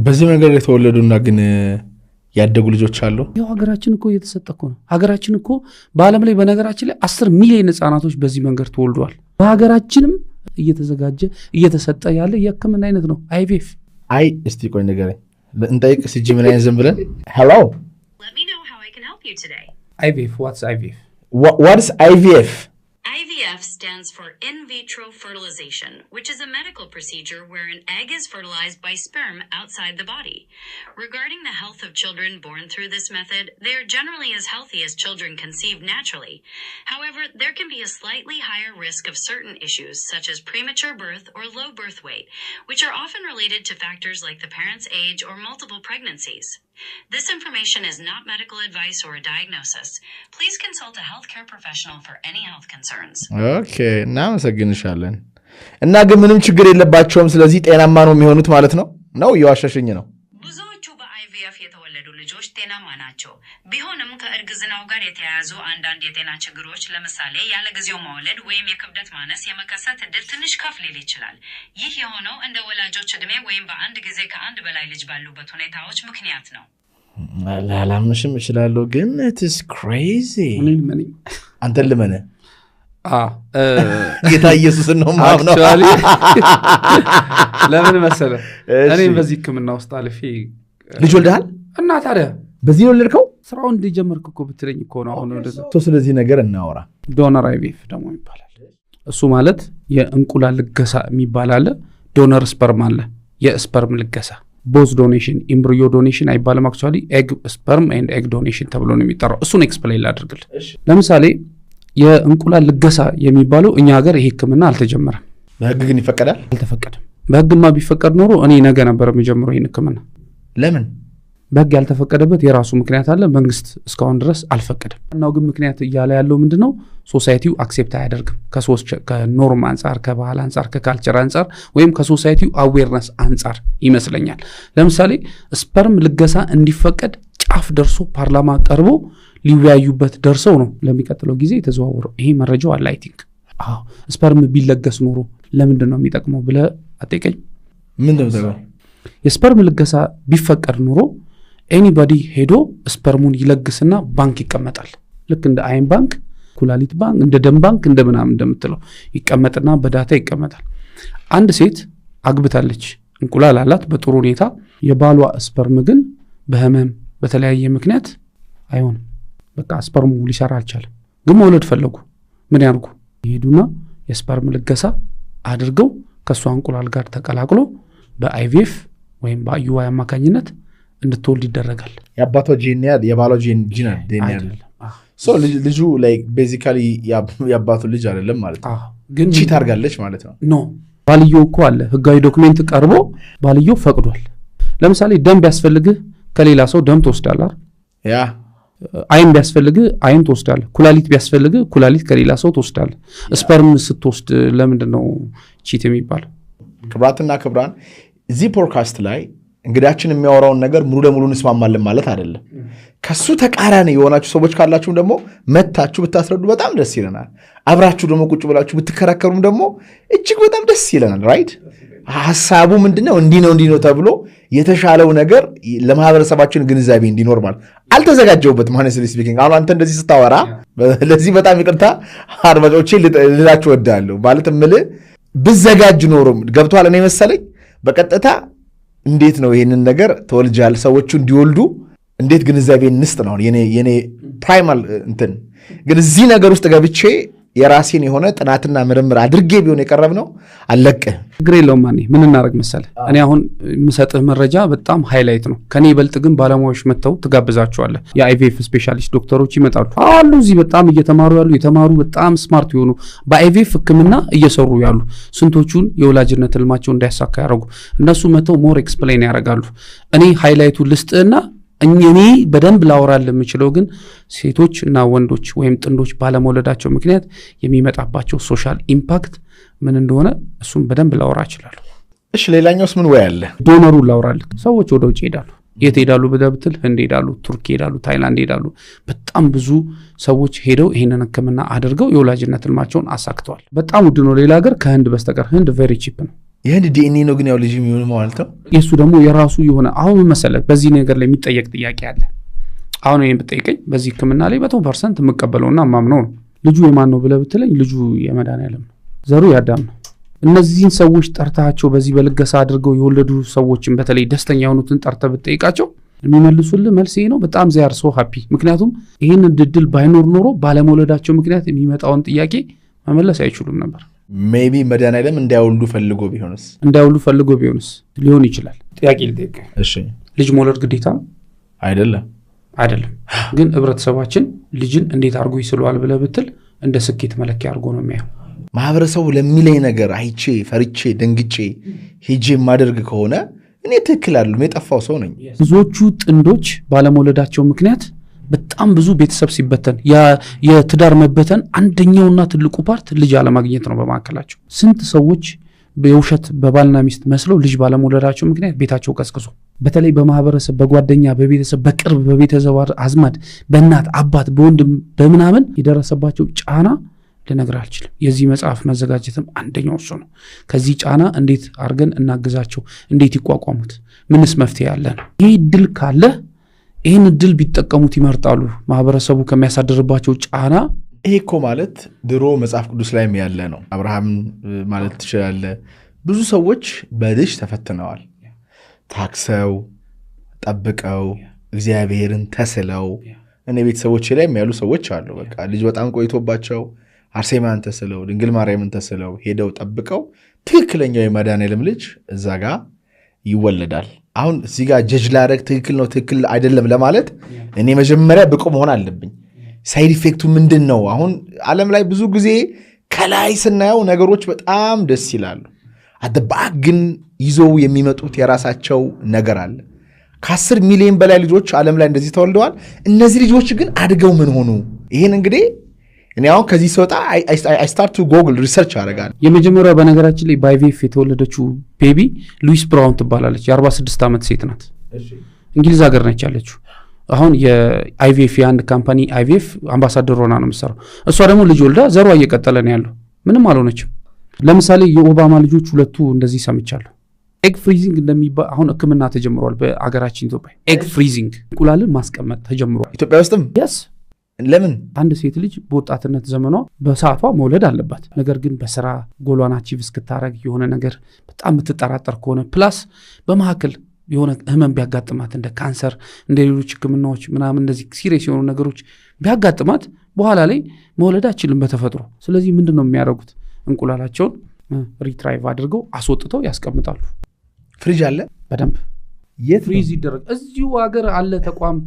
በዚህ መንገድ የተወለዱና ግን ያደጉ ልጆች አሉ ያው ሀገራችን እኮ እየተሰጠኩ ነው ሀገራችን እኮ በአለም ላይ በነገራችን ላይ 10 ሚሊዮን ህጻናቶች በዚህ መንገድ ተወልደዋል በሀገራችንም እየተዘጋጀ እየተሰጠ ያለ የህክምና አይነት ነው IVF እስቲ ቆይ ንገረኝ እንጠይቅ ሲጂ ምን አይነት ዝም ብለን hello let me know how I can help you today IVF what's IVF what is IVF IVF stands for in vitro fertilization, which is a medical procedure where an egg is fertilized by sperm outside the body. Regarding the health of children born through this method, they are generally as healthy as children conceived naturally. However, there can be a slightly higher risk of certain issues, such as premature birth or low birth weight, which are often related to factors like the parent's age or multiple pregnancies. This information is not medical advice or a diagnosis. Please consult a healthcare professional for any health concerns. Okay, እናመሰግንሻለን እና ግን ምንም ችግር የለባቸውም ስለዚህ ጤናማ ነው የሚሆኑት ማለት ነው ይዋሸሽኝ ነው ብዙዎቹ በአይቪኤፍ የተወለዱ ልጆች ጤናማ ናቸው ቢሆንም ከእርግዝናው ጋር የተያያዙ አንዳንድ የጤና ችግሮች ለምሳሌ ያለ ጊዜው መውለድ ወይም የክብደት ማነስ የመከሰት ዕድል ትንሽ ከፍ ሊል ይችላል ይህ የሆነው እንደ ወላጆች እድሜ ወይም በአንድ ጊዜ ከአንድ በላይ ልጅ ባሉበት ሁኔታዎች ምክንያት ነው አላምንሽም እችላለሁ ግን it is crazy አንተ ልመነ ጌታ ኢየሱስ ነው ማምነው ለምን መሰለ እኔ በዚህ ህክምና ውስጥ አልፌ ልጅ ወልደሃል እና ታዲያ በዚህ ወለድከው ስራውን እንደጀመርክ እኮ ብትለኝ እኮ ነው አሁን ወደዛ ስለዚህ ነገር እናወራ ዶነር IVF ደግሞ ይባላል እሱ ማለት የእንቁላል ልገሳ የሚባል አለ ዶነር ስፐርም አለ የስፐርም ልገሳ ቦዝ ዶኔሽን ኤምብሪዮ ዶኔሽን አይባልም አክቹአሊ ኤግ ስፐርም ኤንድ ኤግ ዶኔሽን ተብሎ ነው የሚጠራው እሱን ኤክስፕሌን ላድርግል ለምሳሌ የእንቁላል ልገሳ የሚባለው እኛ ሀገር ይሄ ህክምና አልተጀመረም በህግ ግን ይፈቀዳል አልተፈቀደም በህግማ ቢፈቀድ ኖሮ እኔ ነገ ነበር የሚጀምረው ይሄን ህክምና ለምን በህግ ያልተፈቀደበት የራሱ ምክንያት አለ መንግስት እስካሁን ድረስ አልፈቀደም እናው ግን ምክንያት እያለ ያለው ምንድነው ሶሳይቲው አክሴፕት አያደርግም ከኖርም አንፃር ከባህል አንፃር ከካልቸር አንፃር ወይም ከሶሳይቲው አዌርነስ አንፃር ይመስለኛል ለምሳሌ ስፐርም ልገሳ እንዲፈቀድ ጫፍ ደርሶ ፓርላማ ቀርቦ ሊወያዩበት ደርሰው ነው ለሚቀጥለው ጊዜ የተዘዋወረው ይሄ መረጃው አለ አይ ቲንክ ስፐርም ቢለገስ ኖሮ ለምንድነው የሚጠቅመው ብለ አጠይቀኝ ምንድነው ተባለ የስፐርም ልገሳ ቢፈቀድ ኖሮ ኤኒባዲ ሄዶ ስፐርሙን ይለግስና ባንክ ይቀመጣል ልክ እንደ አይን ባንክ ኩላሊት ባንክ እንደ ደም ባንክ እንደ ምናምን እንደምትለው ይቀመጥና በዳታ ይቀመጣል አንድ ሴት አግብታለች እንቁላል አላት በጥሩ ሁኔታ የባሏ ስፐርም ግን በህመም በተለያየ ምክንያት አይሆንም በቃ ስፐርሙ ሊሰራ አልቻለም ግን መውለድ ፈለጉ ምን ያርጉ ይሄዱና የስፐርም ልገሳ አድርገው ከሷ እንቁላል ጋር ተቀላቅሎ በአይቪኤፍ ወይም በአዩዋይ አማካኝነት እንድትወልድ ይደረጋል ያባቷ ጂኒያል የባሏ ጂኒያል ጂኒያል ሶ ልጁ ላይክ ቤዚካሊ ያባቱ ልጅ አይደለም ማለት ነው ግን ቺት አርጋለች ማለት ነው ኖ ባልየው እኮ አለ ህጋዊ ዶክመንት ቀርቦ ባልየው ፈቅዷል ለምሳሌ ደም ቢያስፈልግህ ከሌላ ሰው ደም ትወስዳለህ ያ አይን ቢያስፈልግህ አይን ትወስዳለህ ኩላሊት ቢያስፈልግህ ኩላሊት ከሌላ ሰው ትወስዳለህ ስፐርም ስትወስድ ለምንድነው ቺት የሚባለው ክብራትና ክብራን እዚህ ፖድካስት ላይ እንግዳችን የሚያወራውን ነገር ሙሉ ለሙሉ እንስማማለን ማለት አይደለም ከሱ ተቃራኒ የሆናችሁ ሰዎች ካላችሁ ደግሞ መታችሁ ብታስረዱ በጣም ደስ ይለናል አብራችሁ ደግሞ ቁጭ ብላችሁ ብትከራከሩም ደግሞ እጅግ በጣም ደስ ይለናል ራይት ሐሳቡ ምንድነው እንዲህ ነው ተብሎ የተሻለው ነገር ለማህበረሰባችን ግንዛቤ እንዲኖር ማለት አልተዘጋጀውበት honestly speaking አሁን አንተ እንደዚህ ስታወራ ለዚህ በጣም ይቅርታ አድማጮቼ ልላችሁ ወዳለሁ ማለት ብዘጋጅ ኖሮ ገብቷል እኔ መሰለኝ በቀጥታ እንዴት ነው ይሄንን ነገር ተወልጃል ሰዎቹ እንዲወልዱ እንዴት ግንዛቤ እንስጥ ነው የኔ ፕራይማል እንትን ግን እዚህ ነገር ውስጥ ገብቼ የራሴን የሆነ ጥናትና ምርምር አድርጌ ቢሆን የቀረብ ነው አለቀ ግሬለው ማን ምን እናረግ መሰለ እኔ አሁን ምሰጥህ መረጃ በጣም ሃይላይት ነው ከኔ ይበልጥ ግን ባለሙያዎች መተው ተጋብዛቸዋለህ የአይቪኤፍ ስፔሻሊስት ዶክተሮች ይመጣሉ አሉ እዚህ በጣም የተማሩ በጣም ስማርት የሆኑ በአይቪኤፍ ህክምና እየሰሩ ያሉ ስንቶቹን የወላጅነት ህልማቸው እንዳያሳካ ያረጉ እነሱ መተው ሞር ኤክስፕሌን ያረጋሉ እኔ ሃይላይቱ ልስጥና እኔ በደንብ ላወራል የምችለው ግን ሴቶች እና ወንዶች ወይም ጥንዶች ባለመውለዳቸው ምክንያት የሚመጣባቸው ሶሻል ኢምፓክት ምን እንደሆነ እሱን በደንብ ላወራ ይችላል እሺ ሌላኛውስ ምን ወይ አለ ዶነሩ ላወራል ሰዎች ወደ ውጭ ሄዳሉ የት ሄዳሉ በደብትል ህንድ ሄዳሉ ቱርክ ሄዳሉ ታይላንድ ሄዳሉ በጣም ብዙ ሰዎች ሄደው ይሄንን ህክምና አድርገው የወላጅነት ህልማቸውን አሳክተዋል በጣም ውድ ነው ሌላ ሀገር ከህንድ በስተቀር ህንድ ቬሪ ቺፕ ነው ይሄን ዲኤንኤ ነው ግን ያው ልጅ የሚሆን ማለት ነው የሱ ደግሞ የራሱ የሆነ አሁን መሰለ በዚህ ነገር ላይ የሚጠየቅ ጥያቄ አለ አሁን እኔን ብትጠይቀኝ በዚህ ህክምና ላይ 100% የምቀበለውና ማምነው ነው ልጁ የማን ነው ብለህ ብትለኝ ልጁ የመድኃኒዓለም ነው ዘሩ ያዳም ነው እነዚህን ሰዎች ጠርታቸው በዚህ በልገሳ አድርገው የወለዱ ሰዎችን በተለይ ደስተኛ የሆኑትን ጠርተህ ብትጠይቃቸው የሚመልሱልህ መልስ ይሄ ነው በጣም they are so happy ምክንያቱም ይሄን ድድል ባይኖር ኖሮ ባለመውለዳቸው ምክንያት የሚመጣውን ጥያቄ መመለስ አይችሉም ነበር ሜቢ መድኃኒዓለም እንዳይወልዱ ፈልጎ ቢሆንስ ሊሆን ይችላል ጥያቄ ልጠይቅ እሺ ልጅ መውለድ ግዴታ ነው አይደለም ግን ህብረተሰባችን ልጅን እንዴት አርጎ ይስለዋል ብለህ ብትል እንደ ስኬት መለኪያ አርጎ ነው የሚያየው ማህበረሰቡ ለሚለኝ ነገር አይቼ ፈርቼ ደንግጬ ሄጄ ማደርግ ከሆነ እኔ ትክክል አይደለም የጠፋው ሰው ነኝ ብዙዎቹ ጥንዶች ባለመውለዳቸው ምክንያት በጣም ብዙ ቤተሰብ ሲበተን የትዳር መበተን አንደኛውና ትልቁ ፓርት ልጅ አለማግኘት ነው በማከላቸው ስንት ሰዎች በውሸት በባልና ሚስት መስለው ልጅ ባለመውለዳቸው ምክንያት ቤታቸው ቀስቅሶ በተለይ በማህበረሰብ በጓደኛ በቤተሰብ በቅርብ በቤተሰብ አዝማድ በእናት አባት በወንድም በመናመን የደረሰባቸው ጫና ልነግርህ አልችልም የዚህ መጽሐፍ መዘጋጀትም አንደኛው እሱ ነው ከዚህ ጫና እንዴት አርገን እናግዛቸው እንዴት ይቋቋሙት ምንስ መፍትሄ ያለ ነው ይሄ ድል ካለ ይሄን ድል ቢጠቀሙት ይመርጣሉ ማህበረሰቡ ከሚያሳድርባቸው ጫና ይሄ እኮ ማለት ድሮ መጽሐፍ ቅዱስ ላይም ያለ ነው አብርሃም ማለት ትችላለህ ብዙ ሰዎች በልጅ ተፈትነዋል ታክሰው ጠብቀው እግዚአብሔርን ተስለው እኔ ቤተሰቦቼ ላይ ያሉ ሰዎች አሉ በቃ ልጅ በጣም ቆይቶባቸው አርሴማን ተስለው ድንግል ማርያምን ተስለው ሄደው ጠብቀው ትክክለኛው የመድኃኔዓለም ልጅ እዛ ጋር ይወለዳል። አሁን እዚህ ጋር ጀጅ ላደርግ ትክክል ነው ትክክል አይደለም ለማለት እኔ መጀመሪያ ብቁ መሆን አለብኝ። ሳይድ ኢፌክቱ ምንድን ነው? አሁን ዓለም ላይ ብዙ ጊዜ ከላይ ስናየው ነገሮች በጣም ደስ ይላሉ። አደባክ ግን ይዘው የሚመጡት የራሳቸው ነገር አለ። ከ10 ሚሊዮን በላይ ልጆች ዓለም ላይ እንደዚህ ተወልደዋል። እነዚህ ልጆች ግን አድገው ምን ሆኑ? ይሄን እንግዲህ እኔ አሁን ከዚህ ሲወጣ አይ ስታርት ቱ ጎግል ሪሰርች አደርጋለሁ። የመጀመሪያው በነገራችን ላይ በአይቪኤፍ የተወለደችው ቤቢ ሉዊስ ብራውን ትባላለች። የ46 ዓመት ሴት ናት። እንግሊዝ ሀገር ነች ያለችው። አሁን የአይቪኤፍ የአንድ ካምፓኒ አይቪኤፍ አምባሳደር ሆና ነው የምትሰራው። እሷ ደግሞ ልጅ ወልዳ ዘሯ እየቀጠለ ነው ያለው። ምንም አልሆነችም። ለምሳሌ የኦባማ ልጆች ሁለቱ እንደዚህ ሰምቻለሁ። ኤግ ፍሪዚንግ እንደሚባል አሁን ሕክምና ተጀምሯል በአገራችን ኢትዮጵያ። ኤግ ፍሪዚንግ እንቁላልን ማስቀመጥ ተጀምሯል ኢትዮጵያ ውስጥም። yes ለምን አንድ ሴት ልጅ በወጣትነት ዘመኗ በሰዓቷ መውለድ አለባት። ነገር ግን በስራ ጎሏን አቺቭ እስክታረግ የሆነ ነገር በጣም የምትጠራጠር ከሆነ ፕላስ በመካከል የሆነ ህመም ቢያጋጥማት እንደ ካንሰር እንደ ሌሎች ሕክምናዎች ምናምን እንደዚህ ሲሪየስ የሆኑ ነገሮች ቢያጋጥማት በኋላ ላይ መውለድ አትችልም በተፈጥሮ። ስለዚህ ምንድነው የሚያደርጉት? እንቁላላቸውን ሪትራይቭ አድርገው አስወጥተው ያስቀምጣሉ። ፍሪጅ አለ በደንብ የት ፍሪዝ ይደረግ እዚሁ ሀገር አለ ተቋም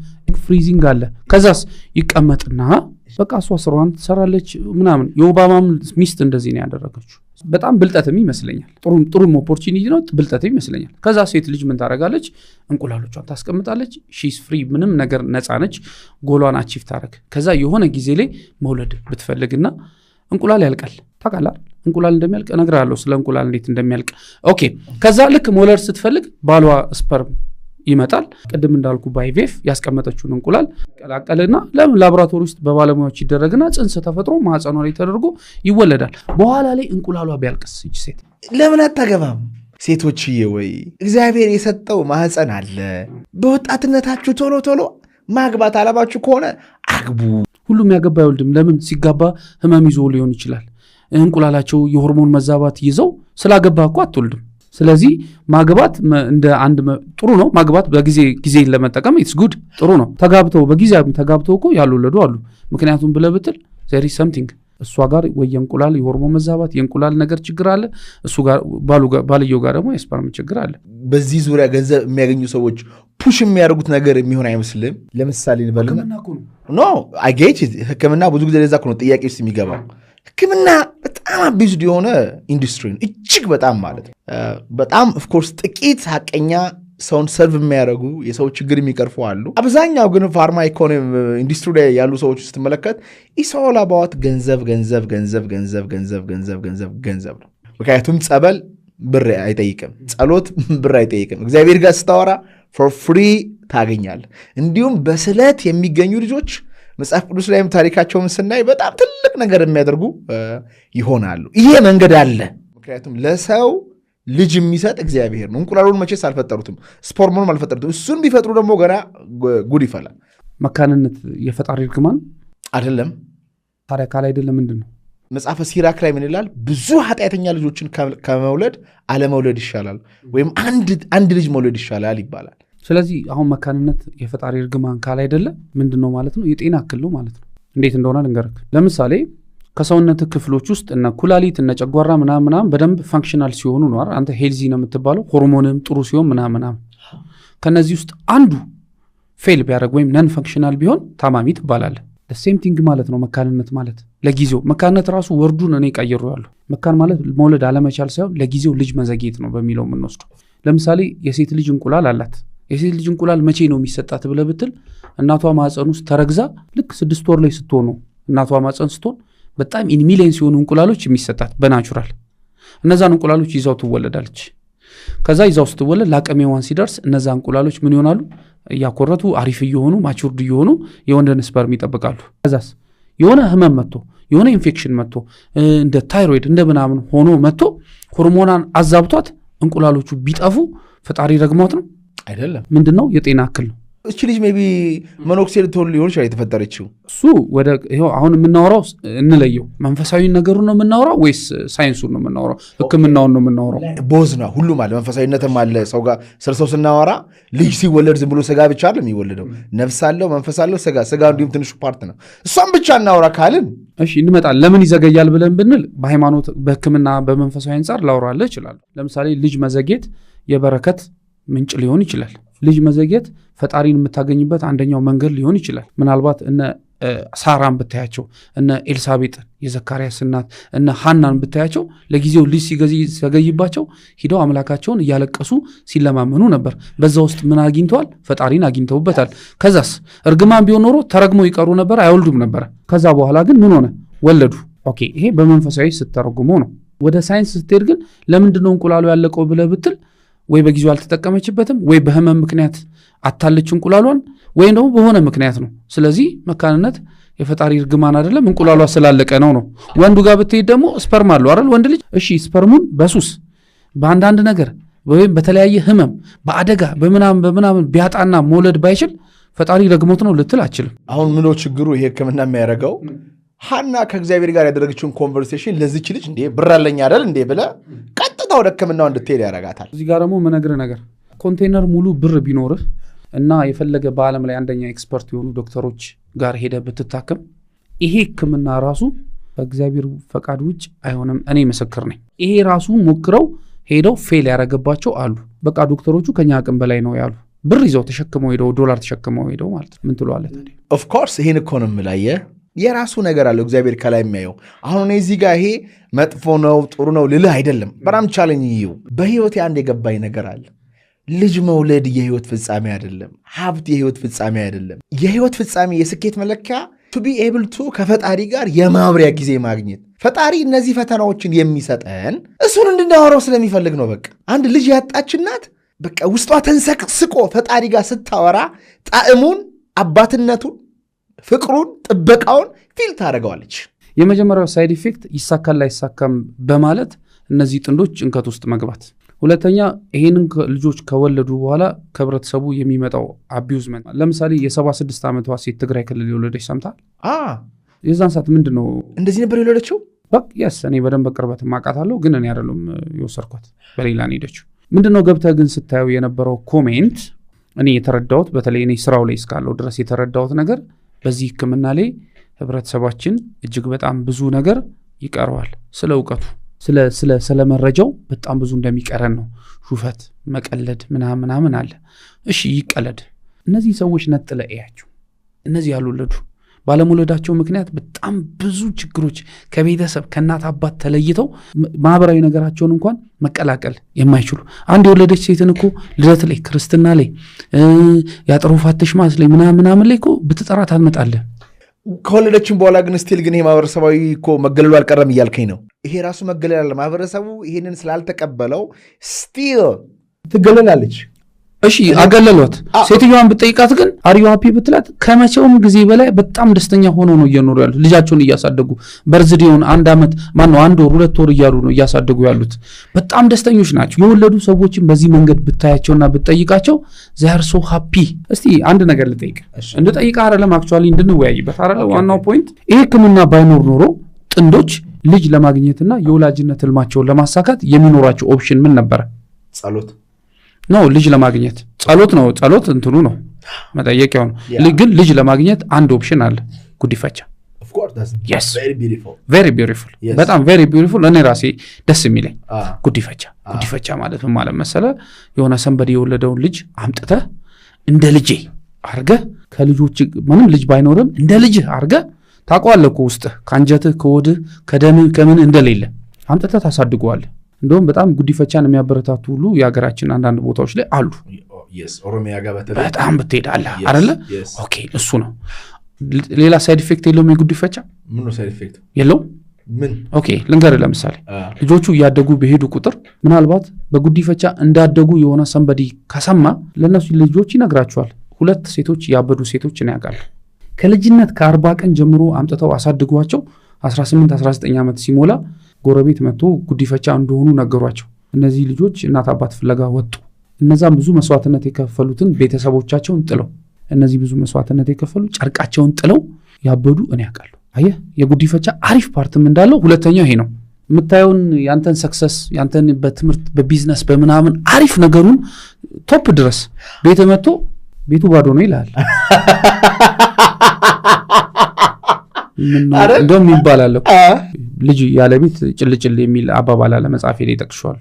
ፍሪዚንግ አለ። ከዛስ ይቀመጥና በቃ እሷ ስራዋን ትሰራለች ምናምን። የኦባማም ሚስት እንደዚህ ነው ያደረገችው። በጣም ብልጠትም ይመስለኛል። ጥሩም ኦፖርቹኒቲ ነው፣ ብልጠትም ይመስለኛል። ከዛ ሴት ልጅ ምን ታደርጋለች? እንቁላሎቿን ታስቀምጣለች። ሺስ ፍሪ ምንም ነገር ነፃ ነች። ጎሏን አቺቭ ታደርግ። ከዛ የሆነ ጊዜ ላይ መውለድ ብትፈልግና እንቁላል ያልቃል። ታውቃለህ እንቁላል እንደሚያልቅ እነግርሃለሁ፣ ስለ እንቁላል እንዴት እንደሚያልቅ። ኦኬ ከዛ ልክ መውለድ ስትፈልግ ባሏ ስፐርም ይመጣል። ቅድም እንዳልኩ በአይቪኤፍ ያስቀመጠችውን እንቁላል ቀላቀልና ለምን ላቦራቶሪ ውስጥ በባለሙያዎች ይደረግና ጽንስ ተፈጥሮ ማህፀኗ ላይ ተደርጎ ይወለዳል። በኋላ ላይ እንቁላሏ ቢያልቅስ እቺ ሴት ለምን አታገባም? ሴቶችዬ ወይ እግዚአብሔር የሰጠው ማህፀን አለ። በወጣትነታችሁ ቶሎ ቶሎ ማግባት አለባችሁ ከሆነ አግቡ። ሁሉም ያገባ አይወልድም። ለምን? ሲጋባ ህመም ይዞ ሊሆን ይችላል። እንቁላላቸው የሆርሞን መዛባት ይዘው ስላገባ እኮ አትወልድም። ስለዚህ ማግባት እንደ አንድ ጥሩ ነው። ማግባት በጊዜ ለመጠቀም ኢትስ ጉድ ጥሩ ነው። ተጋብተው እኮ ያልወለዱ አሉ። ምክንያቱም ብለብትል there is something እሷ ጋር ወይ የእንቁላል የሆርሞን መዛባት የእንቁላል ነገር ችግር አለ። እሱ ጋር ባልየው ጋር ደግሞ የስፐርም ችግር አለ። በዚህ ዙሪያ ገንዘብ የሚያገኙ ሰዎች ፑሽ የሚያደርጉት ነገር የሚሆን አይመስልም። ለምሳሌ እንበልና ኖ አይ ጌት ህክምና ብዙ ጊዜ ለዛ ነው ጥያቄ ውስጥ የሚገባው። ህክምና በጣም አቢዝድ የሆነ ኢንዱስትሪ ነው፣ እጅግ በጣም ማለት ነው። በጣም ኦፍኮርስ ጥቂት ሀቀኛ ሰውን ሰርቭ የሚያደርጉ የሰው ችግር የሚቀርፉ አሉ። አብዛኛው ግን ፋርማ ኢኮኖሚ ኢንዱስትሪ ላይ ያሉ ሰዎች ስትመለከት ኢሶላ ባውት ገንዘብ ነው። ምክንያቱም ጸበል ብር አይጠይቅም፣ ጸሎት ብር አይጠይቅም። እግዚአብሔር ጋር ስታወራ ፎር ፍሪ ታገኛለህ። እንዲሁም በስለት የሚገኙ ልጆች መጽሐፍ ቅዱስ ላይም ታሪካቸውን ስናይ በጣም ትልቅ ነገር የሚያደርጉ ይሆናሉ። ይሄ መንገድ አለ። ምክንያቱም ለሰው ልጅ የሚሰጥ እግዚአብሔር ነው። እንቁላሉን መቼስ አልፈጠሩትም፣ ስፐርሙንም አልፈጠሩትም። እሱን ቢፈጥሩ ደግሞ ገና ጉድ ይፈላል። መካንነት የፈጣሪ እርግማን አይደለም። ታዲያ ካል አይደለም ምንድን ነው? መጽሐፈ ሲራክ ላይ ምን ይላል? ብዙ ኃጢአተኛ ልጆችን ከመውለድ አለመውለድ ይሻላል፣ ወይም አንድ ልጅ መውለድ ይሻላል ይባላል። ስለዚህ አሁን መካንነት የፈጣሪ እርግማን ካል አይደለም ምንድን ነው ማለት ነው? የጤና እክል ነው ማለት ነው። እንዴት እንደሆነ ልንገርህ። ለምሳሌ ከሰውነት ክፍሎች ውስጥ እነ ኩላሊት እነ ጨጓራ ምናምን በደንብ ፈንክሽናል ሲሆኑ ነው አንተ ሄልዚ ነው የምትባለው። ሆርሞንም ጥሩ ሲሆን ምናምን ከነዚህ ውስጥ አንዱ ፌል ቢያደርግ ወይም ነን ፈንክሽናል ቢሆን ታማሚ ትባላለህ። ሴም ቲንግ ማለት ነው መካንነት ማለት። ለጊዜው መካንነት ራሱ ወርዱን እኔ ቀይሬዋለሁ። መካን ማለት መውለድ አለመቻል ሳይሆን ለጊዜው ልጅ መዘግየት ነው በሚለው የምንወስደው። ለምሳሌ የሴት ልጅ እንቁላል አላት። የሴት ልጅ እንቁላል መቼ ነው የሚሰጣት ብለህ ብትል እናቷ ማህፀን ውስጥ ተረግዛ ልክ 6 ወር ላይ ስትሆን ነው እናቷ ማህፀን ስትሆን በጣም ኢን ሚሊየንስ የሆኑ እንቁላሎች የሚሰጣት በናቹራል። እነዛን እንቁላሎች ይዛው ትወለዳለች። ከዛ ይዛው ስትወለድ ለአቅመ ሔዋን ሲደርስ እነዛ እንቁላሎች ምን ይሆናሉ? እያኮረቱ አሪፍ እየሆኑ ማቹርድ እየሆኑ የወንድን ስፐርም ይጠብቃሉ። ከዛስ የሆነ ህመም መጥቶ የሆነ ኢንፌክሽን መጥቶ እንደ ታይሮይድ እንደ ምናምን ሆኖ መጥቶ ሆርሞናን አዛብቷት እንቁላሎቹ ቢጠፉ ፈጣሪ ረግሞት ነው አይደለም። ምንድነው? የጤና እክል ነው። እቺ ልጅ ሜቢ መኖክሴ ልትሆን ሊሆን ይችላል የተፈጠረችው። እሱ ወደ ይሄው አሁን የምናወራው እንለየው መንፈሳዊ ነገሩን ነው የምናወራው ወይስ ሳይንሱን ነው የምናወራው ህክምናውን ነው የምናወራው? ቦዝና ሁሉም አለ መንፈሳዊነትም አለ። ሰው ጋር ስርሰው ስናወራ ልጅ ሲወለድ ዝም ብሎ ስጋ ብቻ አይደለም የሚወለደው ነፍስ አለው መንፈስ አለው ስጋ እንዲሁም ትንሹ ፓርት ነው። እሷም ብቻ እናወራ ካልን እሺ እንመጣለን። ለምን ይዘገያል ብለን ብንል በሃይማኖት በህክምና በመንፈሳዊ አንፃር ላወራለ ይችላል። ለምሳሌ ልጅ መዘግየት የበረከት ምንጭ ሊሆን ይችላል። ልጅ መዘግየት ፈጣሪን የምታገኝበት አንደኛው መንገድ ሊሆን ይችላል። ምናልባት እነ ሳራን ብታያቸው እነ ኤልሳቤጥ የዘካርያስ እናት እነ ሐናን ብታያቸው ለጊዜው ልጅ ሲዘገይባቸው ሂደው አምላካቸውን እያለቀሱ ሲለማመኑ ነበር። በዛ ውስጥ ምን አግኝተዋል? ፈጣሪን አግኝተውበታል። ከዛስ እርግማን ቢሆን ኖሮ ተረግመው ይቀሩ ነበር፣ አይወልዱም ነበር። ከዛ በኋላ ግን ምን ሆነ? ወለዱ። ኦኬ ይሄ በመንፈሳዊ ስተረጉመው ነው። ወደ ሳይንስ ስትሄድ ግን ለምንድነው እንቁላሉ ያለቀው ብለህ ብትል ወይ በጊዜው አልተጠቀመችበትም ወይ በህመም ምክንያት አታለች እንቁላሏን ወይ ነው በሆነ ምክንያት ነው። ስለዚህ መካንነት የፈጣሪ እርግማን አይደለም እንቁላሏ ስላለቀ ነው። ወንዱ ጋር ብትሄድ ደግሞ ስፐርም አለው አይደል ወንድ ልጅ። እሺ ስፐርሙን በሱስ በአንዳንድ ነገር ወይም በተለያየ ህመም በአደጋ በምናምን ቢያጣና መውለድ ባይችል ፈጣሪ ደግሞት ነው ልትል አችልም። አሁን ምንድነው ችግሩ? ይሄ ህክምና የሚያደርገው ሐና ከእግዚአብሔር ጋር ያደረገችውን ኮንቨርሴሽን ለዚች ልጅ እንዴ ብር አለኝ አይደል እንዴ ብለ ቀጥታ ወደ ህክምናው እንድትሄድ ያደርጋታል። እዚህ ጋር ደግሞ ምነግርህ ነገር ኮንቴነር ሙሉ ብር ቢኖርህ እና የፈለገ በዓለም ላይ አንደኛ ኤክስፐርት የሆኑ ዶክተሮች ጋር ሄደ ብትታከም ይሄ ህክምና ራሱ በእግዚአብሔር ፈቃድ ውጭ አይሆንም። እኔ ምስክር ነኝ። ይሄ ራሱ ሞክረው ሄደው ፌል ያደረገባቸው አሉ። በቃ ዶክተሮቹ ከኛ አቅም በላይ ነው ያሉ ብር ይዘው ተሸክመው ሄደው $1 ተሸክመው ሄደው ማለት ምን ትሏለህ ታዲያ? ኦፍ ኮርስ ይሄን እኮ ነው የምላየ የራሱ ነገር አለው እግዚአብሔር ከላይ የሚያየው። አሁን እኔ እዚህ ጋር ይሄ መጥፎ ነው ጥሩ ነው ልልህ አይደለም። በጣም ቻለኝ ይው በህይወት አንድ የገባኝ ነገር አለ። ልጅ መውለድ የህይወት ፍጻሜ አይደለም። ሀብት የህይወት ፍጻሜ አይደለም። የህይወት ፍጻሜ የስኬት መለኪያ to be able to ከፈጣሪ ጋር የማብሪያ ጊዜ ማግኘት። ፈጣሪ እነዚህ ፈተናዎችን የሚሰጠን እሱን እንድናወራው ስለሚፈልግ ነው። በቃ አንድ ልጅ ያጣች እናት በቃ ውስጧ ተንሰቅስቆ ፈጣሪ ጋር ስታወራ ጣዕሙን አባትነቱን ፍቅሩን ጥበቃውን ፊል ታደርገዋለች። የመጀመሪያው ሳይድ ኢፌክት ይሳካል ላይሳካም በማለት እነዚህ ጥንዶች ጭንቀት ውስጥ መግባት። ሁለተኛ ይሄንን ልጆች ከወለዱ በኋላ ከህብረተሰቡ የሚመጣው አቢዩዝመንት። ለምሳሌ የ76 ዓመቷ ሴት ትግራይ ክልል የወለደች ሰምታል? የዛን ሰዓት ምንድነው እንደዚህ ነበር የወለደችው? በቃ ያስ እኔ በደንብ በቅርበት ማቃታለሁ፣ ግን እኔ አይደለም የወሰድኳት በሌላ ነው ሄደችው። ምንድነው ገብተህ ግን ስታየው የነበረው ኮሜንት እኔ የተረዳሁት በተለይ እኔ ስራው ላይ እስካለው ድረስ የተረዳሁት ነገር በዚህ ህክምና ላይ ህብረተሰባችን እጅግ በጣም ብዙ ነገር ይቀረዋል። ስለ ዕውቀቱ ስለ መረጃው በጣም ብዙ እንደሚቀረን ነው። ሹፈት መቀለድ ምናምን አለ። እሺ ይቀለድ። እነዚህ ሰዎች ነጥለ እያቸው እነዚህ ያልወለዱ ባለመውለዳቸው ምክንያት በጣም ብዙ ችግሮች ከቤተሰብ ከእናት አባት ተለይተው ማህበራዊ ነገራቸውን እንኳን መቀላቀል የማይችሉ አንድ የወለደች ሴትን እኮ ልደት ላይ ክርስትና ላይ ያጥሩ ፋትሽ ማስ ላይ ምናምን ላይ እኮ ብትጠራት አልመጣለህ። ከወለደችን በኋላ ግን ስቲል ግን ይሄ ማህበረሰባዊ እኮ መገለሉ አልቀረም እያልከኝ ነው? ይሄ ራሱ መገለል አለ። ማህበረሰቡ ይሄንን ስላልተቀበለው ስቲል ትገለላለች። እሺ አገለሏት። ሴትዮዋን ብትጠይቃት ግን አሪዩ ሃፒ ብትላት ከመቼውም ጊዜ በላይ በጣም ደስተኛ ሆነው ነው እየኖሩ ያሉት። ልጃቸውን እያሳደጉ በርዝዴውን 1 ዓመት 1 ወር 2 ወር እያሉ ነው እያሳደጉ ያሉት። በጣም ደስተኞች ናቸው። የወለዱ ሰዎችን በዚህ መንገድ ብታያቸውና ብትጠይቃቸው they are so happy። እስቲ አንድ ነገር ልጠይቅ እንድጠይቅ አይደለም አክቹአሊ እንድንወያይበት አይደለም ዋናው ፖይንት። ይሄ ህክምና ባይኖር ኖሮ ጥንዶች ልጅ ለማግኘትና የወላጅነት ህልማቸውን ለማሳካት የሚኖራቸው ኦፕሽን ምን ነበር? ጸሎት ነው። ልጅ ለማግኘት ጸሎት እንትኑ ነው መጠየቂያው ነው። ግን ልጅ ለማግኘት አንድ ኦፕሽን አለ፣ ጉዲፈቻ። of course that's yes. very beautiful yes. በጣም very beautiful። እኔ ራሴ ደስ የሚለኝ ጉዲፈቻ ማለት ምን ማለት መሰለ? የሆነ ሰንበዲ የወለደውን ልጅ አምጥተህ እንደ ልጄ አርገህ ከልጆች ምንም ልጅ ባይኖርም እንደ ልጅ አርገህ ታቋለህ እኮ ውስጥ ካንጀትህ ከወድህ ከደምህ ከምን እንደሌለ አምጥተህ ታሳድገዋለህ። እንደውም በጣም ጉዲፈቻን የሚያበረታቱ ሁሉ የሀገራችን አንዳንድ ቦታዎች ላይ አሉ። ኦሮሚያ ጋር በጣም ብትሄዳለህ አይደለ? ኦኬ እሱ ነው። ሌላ ሳይድ ኢፌክት የለውም የጉዲፈቻ? ምን ነው ሳይድ ኢፌክት የለውም? ምን? ኦኬ ልንገርህ። ለምሳሌ ልጆቹ እያደጉ በሄዱ ቁጥር ምናልባት በጉዲፈቻ እንዳደጉ የሆነ ሰንበዲ ከሰማ ለነሱ ልጆች ይነግራቸዋል። 2 ሴቶች ያበዱ ሴቶች ነው ያውቃሉ። ከልጅነት ከ40 ቀን ጀምሮ አምጥተው አሳድጓቸው 18 19 ዓመት ሲሞላ ጎረቤት መጥቶ ጉዲፈቻ እንደሆኑ ነገሯቸው። እነዚህ ልጆች እናት አባት ፍለጋ ወጡ። እነዛም ብዙ መስዋዕትነት የከፈሉትን ቤተሰቦቻቸውን ጥለው እነዚህ ብዙ መስዋዕትነት የከፈሉ ጨርቃቸውን ጥለው ያበዱ እኔ ያውቃለሁ አየህ የጉዲፈቻ አሪፍ ፓርትም እንዳለው ሁለተኛው ይሄ ነው ምታዩን ያንተን ሰክሰስ ያንተን በትምህርት በቢዝነስ በመናምን አሪፍ ነገሩን ቶፕ ድረስ ቤተ መጥቶ ቤቱ ባዶ ነው ይላል እንደም ይባላል ልጅ ያለ ቤት ጭልጭል የሚል አባባል አለ መጽሐፌ ላይ ተጠቅሷል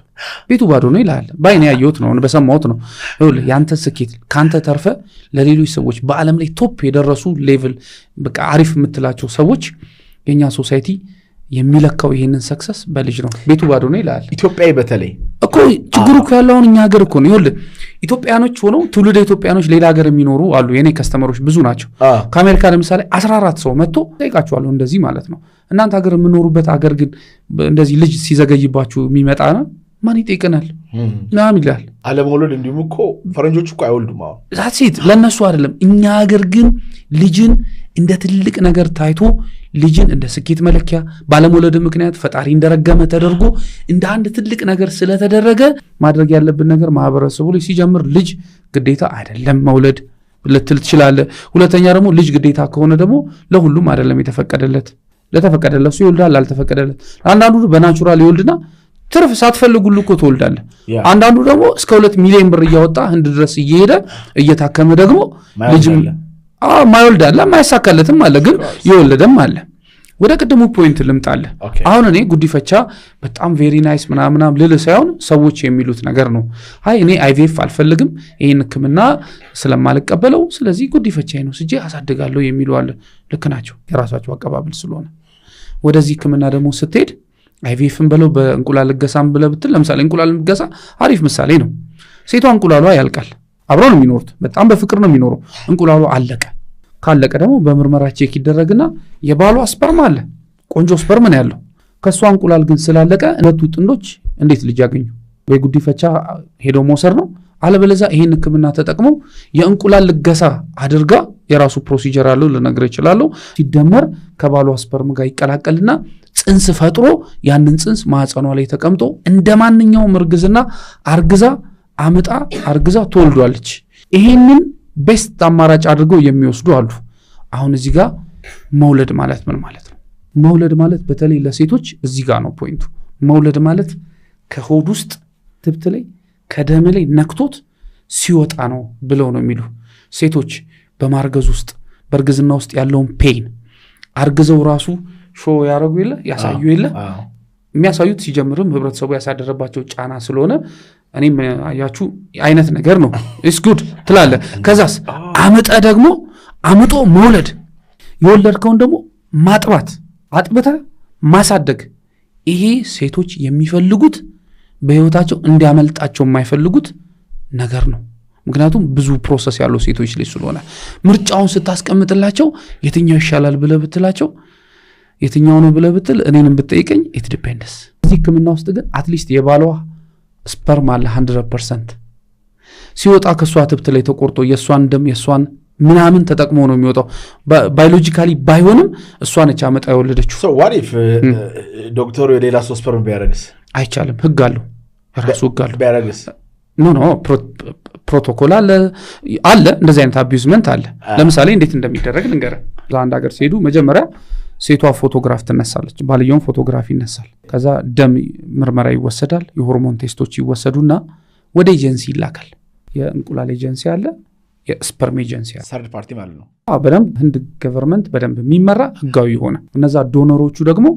ቤቱ ባዶ ነው ይላል ባይኔ ያየሁት ነው በሰማሁት ነው ይኸውልህ ያንተ ስኬት ካንተ ተርፈ ለሌሎች ሰዎች በአለም ላይ ቶፕ የደረሱ ሌቭል በቃ አሪፍ የምትላቸው ሰዎች የኛ ሶሳይቲ የሚለካው ይሄንን ሰክሰስ በልጅ ነው ቤቱ ባዶ ነው ይላል ኢትዮጵያዊ በተለይ እኮ ችግሩ እኮ ያለውን እኛ ሀገር እኮ ነው ይኸውልህ ኢትዮጵያኖች ሆነው ትውልደ ኢትዮጵያኖች ሌላ ሀገር የሚኖሩ አሉ የኔ ከስተመሮች ብዙ ናቸው ከአሜሪካ ለምሳሌ 14 ሰው መጥቶ ጠይቃቸዋለሁ እንደዚህ ማለት ነው እናንተ ሀገር የምኖሩበት ሀገር ግን እንደዚህ ልጅ ሲዘገይባችሁ የሚመጣ ነው ማን ይጠይቀናል ናም ይላል አለመውለድ እንዲሁም እኮ ፈረንጆች እኮ አይወልዱም አሁን ዛሲት ለነሱ አይደለም እኛ ሀገር ግን ልጅን እንደ ትልቅ ነገር ታይቶ ልጅን እንደ ስኬት መለኪያ ባለመውለድ ምክንያት ፈጣሪ እንደረገመ ተደርጎ እንደ አንድ ትልቅ ነገር ስለተደረገ ማድረግ ያለብን ነገር ማህበረሰቡ ላይ ሲጀምር ልጅ ግዴታ አይደለም መውለድ ልትል ትችላለህ ሁለተኛ ደግሞ ልጅ ግዴታ ከሆነ ደግሞ ለሁሉም አይደለም የተፈቀደለት ለተፈቀደለት ሰው ይወልዳል አልተፈቀደለት አንዳንዱ በናቹራል ይወልድና ትርፍ ሳትፈልጉሉ እኮ ተወልዳለህ አንዳንዱ ደግሞ እስከ 2 ሚሊዮን ብር እያወጣ ህንድ ድረስ እየሄደ እየታከመ ደግሞ ልጅ ማይወልድ አለ ማይሳካለትም አለ ግን ይወልደም አለ ወደ ቀደሙ ፖይንት ልምጣለ አሁን እኔ ጉዲፈቻ በጣም ቬሪ ናይስ ምናምናም ልል ሳይሆን ሰዎች የሚሉት ነገር ነው አይ እኔ አይቪኤፍ አልፈልግም ይሄን ህክምና ስለማልቀበለው ስለዚህ ጉዲፈቻ ነው ስጄ አሳድጋለሁ የሚሉ አለ ልክ ናቸው የራሳቸው አቀባበል ስለሆነ ወደዚህ ህክምና ደግሞ ስትሄድ አይቪኤፍን በለው በእንቁላል ልገሳም ብለብትል ለምሳሌ እንቁላል ልገሳ አሪፍ ምሳሌ ነው ሴቷ እንቁላሏ ያልቃል አብረው ነው የሚኖሩት በጣም በፍቅር ነው የሚኖረው እንቁላሏ አለቀ ካለቀ ደግሞ በመርመራ ቼክ ይደረግና የባሏ ስፐርም አለ ቆንጆ ስፐርም ነው ያለው ከሷ እንቁላል ግን ስላለቀ ሁለቱ ጥንዶች እንዴት ልጅ ያገኙ ወይ ጉዲፈቻ ሄዶ መውሰድ ነው አለበለዛ ይሄን ህክምና ተጠቅመው የእንቁላል ልገሳ አድርጋ የራሱ ፕሮሲጀር አለው ለነገር ይችላል ሲደመር ከባሏ ስፐርም ጋር ይቀላቀልና ጽንስ ፈጥሮ ያንን ጽንስ ማህፀኗ ላይ ተቀምጦ እንደማንኛውም እርግዝና አርግዛ አመጣ አርግዛ ተወልዷለች ይሄንን ቤስት አማራጭ አድርገው የሚወስዱ አሉ አሁን እዚህ ጋር መውለድ ማለት ምን ማለት ነው መውለድ ማለት በተለይ ለሴቶች እዚህ ጋር ነው ፖይንቱ መውለድ ማለት ከሆድ ውስጥ ትብት ላይ ከደም ላይ ነክቶት ሲወጣ ነው ብለው ነው የሚሉ ሴቶች በማርገዝ ውስጥ በርግዝና ውስጥ ያለውን ፔን አርግዘው ራሱ ሾ ያረጉ ይለ ያሳዩ ይለ የሚያሳዩት ሲጀምርም ህብረተሰቡ ያሳደረባቸው ጫና ስለሆነ እኔም አያችሁ አይነት ነገር ነው ኢስ ጉድ ትላለ ከዛስ አመጣ ደግሞ አመጦ መውለድ የወለድከውን ደግሞ ማጥባት አጥብታ ማሳደግ ይሄ ሴቶች የሚፈልጉት በህይወታቸው እንዲያመልጣቸው የማይፈልጉት ነገር ነው ምክንያቱም ብዙ ፕሮሰስ ያለው ሴቶች ላይ ስለሆነ ምርጫውን ስታስቀምጥላቸው የትኛው ይሻላል ብለህ ብትላቸው የትኛው ነው ብለህ ብትል እኔንም ብትጠይቀኝ ኢት ዲፔንድስ እዚህ ህክምና ውስጥ ግን አትሊስት የባሏ ስፐርም አለ 100% ሲወጣ ከሷ ትብት ላይ ተቆርጦ የሷን ደም የሷን ምናምን ተጠቅሞ ነው የሚወጣው ባዮሎጂካሊ ባይሆንም እሷ ነች አመጣ የወለደችው so what if ዶክተሩ የሌላ ሰው ስፐርም ቢያረግስ አይቻልም ህግ አለው ራሱ ህግ አለው ቢያረግስ ኖ ፕሮቶኮል አለ እንደዚህ አይነት አቢዩዝመንት አለ ለምሳሌ እንዴት እንደሚደረግ ልንገር ለአንድ ሀገር ሲሄዱ መጀመሪያ ሴቷ ፎቶግራፍ ትነሳለች ባልየውን ፎቶግራፊ ይነሳል ከዛ ደም ምርመራ ይወሰዳል የሆርሞን ቴስቶች ይወሰዱና ወደ ኤጀንሲ ይላካል የእንቁላል ኤጀንሲ አለ የስፐርም ኤጀንሲ አለ ሰርድ ፓርቲ ማለት ነው በደንብ ህንድ ገቨርንመንት በደንብ የሚመራ ህጋዊ ሆነ እነዛ ዶነሮቹ ደግሞ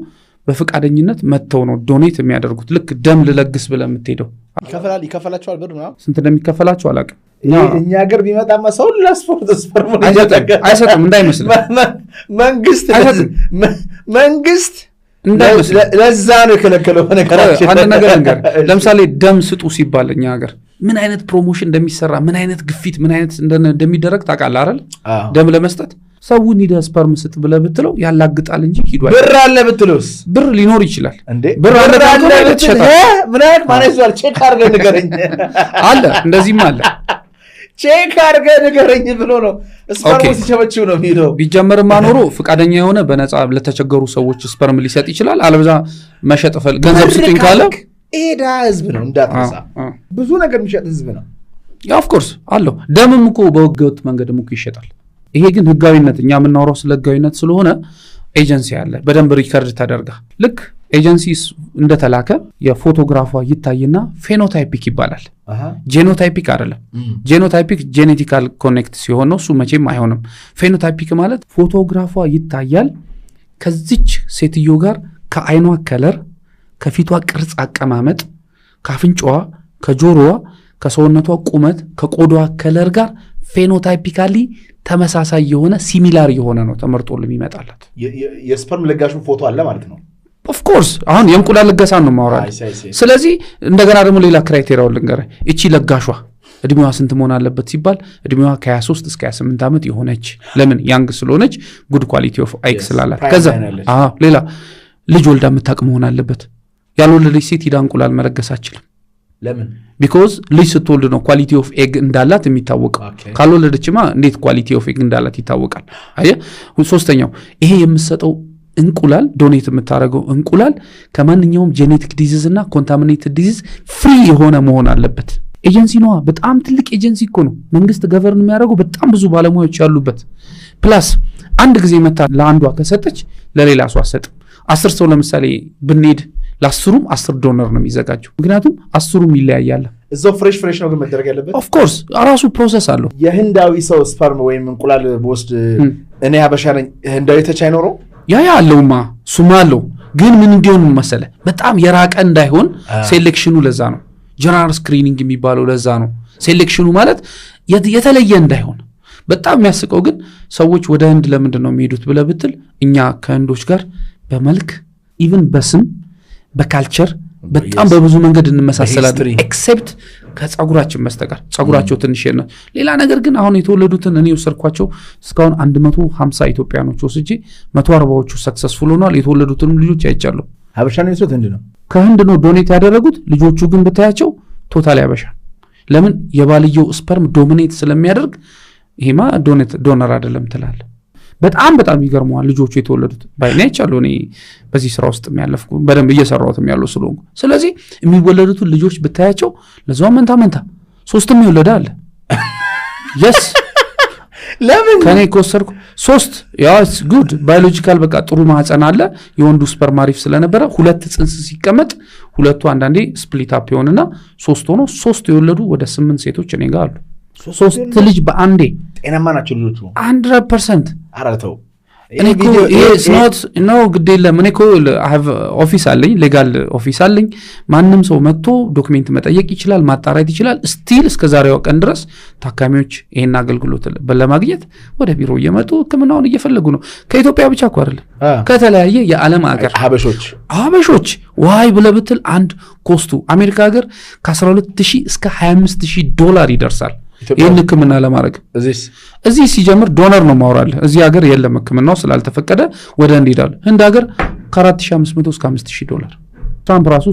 በፍቃደኝነት መተው ነው ዶኔት የሚያደርጉት ልክ ደም ልለግስ ብለ የምትሄደው ይከፈላቸዋል ብር ነው ስንት እንደሚከፈላቸው አላውቅም እኛ ሀገር ቢመጣማ ሰው ለስፖርት ስፐርም አይሰጥም እንዳይመስል መንግስት ለዛ ነው የከለከለው በነገራችን አንድ ነገር እንገር ለምሳሌ ደም ስጡ ሲባል እኛ ሀገር ምን አይነት ፕሮሞሽን እንደሚሰራ ምን አይነት ግፊት ምን አይነት እንደሚደረግ ታውቃለህ አይደል ደም ለመስጠት ሰውን ሂደ ስፐርም ስጥ ብለህ ብትለው ያላግጣል እንጂ ሂዷል ብር አለ ብትለውስ ብር ሊኖር ይችላል እንዴ ብር አለ ምን አይነት ማነሷል ቼክ አድርገህ ንገረኝ አለ እንደዚህም አለ ቼክ አድርገህ ንገረኝ ብሎ ነው ስፐርም ሲቸበችው ነው የሚለው ቢጀመርማ ኖሮ ፍቃደኛ የሆነ በነፃ ለተቸገሩ ሰዎች ስፐርም ሊሰጥ ይችላል አለበዛ መሸጥ ገንዘብ ስጡኝ ካለ ኤዳ ህዝብ ነው እንዳትረሳ ብዙ ነገር የሚሸጥ ህዝብ ነው ያ ኦፍ ኮርስ አለው ደምም እኮ በህገወጥ መንገድም እኮ ይሸጣል ይሄ ግን ህጋዊነት እኛ የምናወራው ስለ ህጋዊነት ስለሆነ ኤጀንሲ አለ በደንብ ሪከርድ ተደርጋ ልክ ኤጀንሲስ እንደተላከ የፎቶግራፏ ይታይና ፌኖታይፒክ ይባላል ጄኖታይፒክ አይደለም ጄኖታይፒክ ጄኔቲካል ኮኔክት ሲሆን ነው እሱ መቼም አይሆንም ፌኖታይፒክ ማለት ፎቶግራፏ ይታያል ከዚች ሴትዮ ጋር ከአይኗ ከለር ከፊቷ ቅርጽ አቀማመጥ ከአፍንጫዋ ከጆሮዋ ከሰውነቷ ቁመት ከቆዳዋ ከለር ጋር ፌኖታይፒካሊ ተመሳሳይ የሆነ ሲሚላር የሆነ ነው ተመርጦልም ይመጣላት የስፐርም ለጋሹ ፎቶ አለ ማለት ነው ኦፍ ኮርስ አሁን የእንቁላል ለጋሳን ነው ማውራት ስለዚህ እንደገና ደግሞ ሌላ ክራይቴሪያው ልንገር እቺ ለጋሿ እድሜዋ ስንት መሆን አለበት ሲባል እድሜዋ ከ23 እስከ 28 ዓመት የሆነች ለምን ያንግ ስለሆነች ጉድ ኳሊቲ ኦፍ አይክ ስላላት ከዛ ሌላ ልጅ ወልዳ የምታቅ መሆን አለበት ያልወለደች ሴት ሂዳ እንቁላል መለገስ አትችልም ለምን because ልጅ ስትወልድ ነው ኳሊቲ ኦፍ ኤግ እንዳላት የሚታወቀው ካልወለደችማ እንዴት ኳሊቲ ኦፍ ኤግ እንዳላት ይታወቃል አየ ሶስተኛው ይሄ የምሰጠው እንቁላል ዶኔት የምታረገው እንቁላል ከማንኛውም ጄኔቲክ ዲዚዝ እና ኮንታሚኔትድ ዲዚዝ ፍሪ የሆነ መሆን አለበት ኤጀንሲ ነው በጣም ትልቅ ኤጀንሲ እኮ ነው መንግስት ገቨርን የሚያደርገው በጣም ብዙ ባለሙያዎች ያሉበት ፕላስ አንድ ጊዜ መታ ለአንዷ ከሰጠች ለሌላ ሰው አሰጥም 10 ሰው ለምሳሌ ብንሄድ ለአስሩም 10 ዶነር ነው የሚዘጋጀው ምክንያቱም 10ሩም ይለያያል እዛው ፍሬሽ ነው ግን መደረግ ያለበት ኦፍ ኮርስ ራሱ ፕሮሰስ አለው የህንዳዊ ሰው ስፐርም ወይም እንቁላል በወስድ እኔ ሀበሻ ነኝ ህንዳዊ ተቻይኖረው ያ አለውማ ሱማለው ግን ምን እንዲሆን መሰለ በጣም የራቀ እንዳይሆን ሴሌክሽኑ ለዛ ነው ጀነራል ስክሪኒንግ የሚባለው ለዛ ነው ሴሌክሽኑ ማለት የተለየ እንዳይሆን በጣም የሚያስቀው ግን ሰዎች ወደ ህንድ ለምንድን ነው የሚሄዱት ብለ ብትል እኛ ከህንዶች ጋር በመልክ ኢቭን በስም በካልቸር በጣም በብዙ መንገድ እንመሳሰላለን ኤክሴፕት ከጸጉራችን መስተቀር ጸጉራቸው ትንሽ ነው ሌላ ነገር ግን አሁን የተወለዱትን እኔ ወሰርኳቸው እስካሁን 150 ኢትዮጵያኖች ወስጄ 140ዎቹ ሰክሰስፉል ሆነዋል የተወለዱትንም ልጆች አይቻለሁ ሀበሻ ነው የሰጡት እንዴ ነው ከህንድ ነው ዶኔት ያደረጉት ልጆቹ ግን ብታያቸው ቶታሊ ሀበሻ ለምን የባልየው ስፐርም ዶሚኔት ስለሚያደርግ ይሄማ ዶነር አይደለም ትላል በጣም ይገርማል ልጆቹ የተወለዱት ባይናይቻለሁ እኔ በዚህ ስራ ውስጥ የሚያለፍኩ በደንብ እየሰራሁትም ያለው ስለሆንኩ ስለዚህ የሚወለዱት ልጆች ብታያቸው ለዛው መንታ ሶስትም ይወለዳል yes ለምን ከኔ ኮሰርኩ ሶስት ያስ ጉድ ባዮሎጂካል በቃ ጥሩ ማህፀን አለ የወንዱ ስፐርም አሪፍ ስለነበረ ሁለት ጽንስ ሲቀመጥ ሁለቱ አንዳንዴ ስፕሊት አፕ ይሆንና ሶስት ሆኖ ሶስት የወለዱ ወደ 8 ሴቶች እኔ ጋር አሉ ሶስት ልጅ በአንዴ ጤናማ ናቸው ልጆቹ 100% አራተው እኔ እኮ it's not no ግዴለ እኔ እኮ I have ኦፊስ አለኝ ሌጋል ኦፊስ አለኝ ማንንም ሰው መጥቶ ዶክመንት መጠየቅ ይችላል ማጣራት ይችላል ስቲል እስከ ዛሬው ቀን ድረስ ታካሚዎች ይሄን አገልግሎት ለማግኘት ወደ ቢሮ እየመጡ ህክምናውን እየፈለጉ ነው ከኢትዮጵያ ብቻ እኮ አይደለም ከተለያየ የዓለም ሀገር ሀበሾች ዋይ ብለብትል አንድ ኮስቱ አሜሪካ ሀገር ከ12000 እስከ $25000 ይደርሳል ይሄን ህክምና ለማድረግ እዚህ ሲጀምር ዶነር ነው ማውራል እዚህ ሀገር የለም ህክምናው ስላልተፈቀደ ወደ እንዲዳል ህንድ ሀገር ከ4500 እስከ $5000 ትራምፕ ራሱ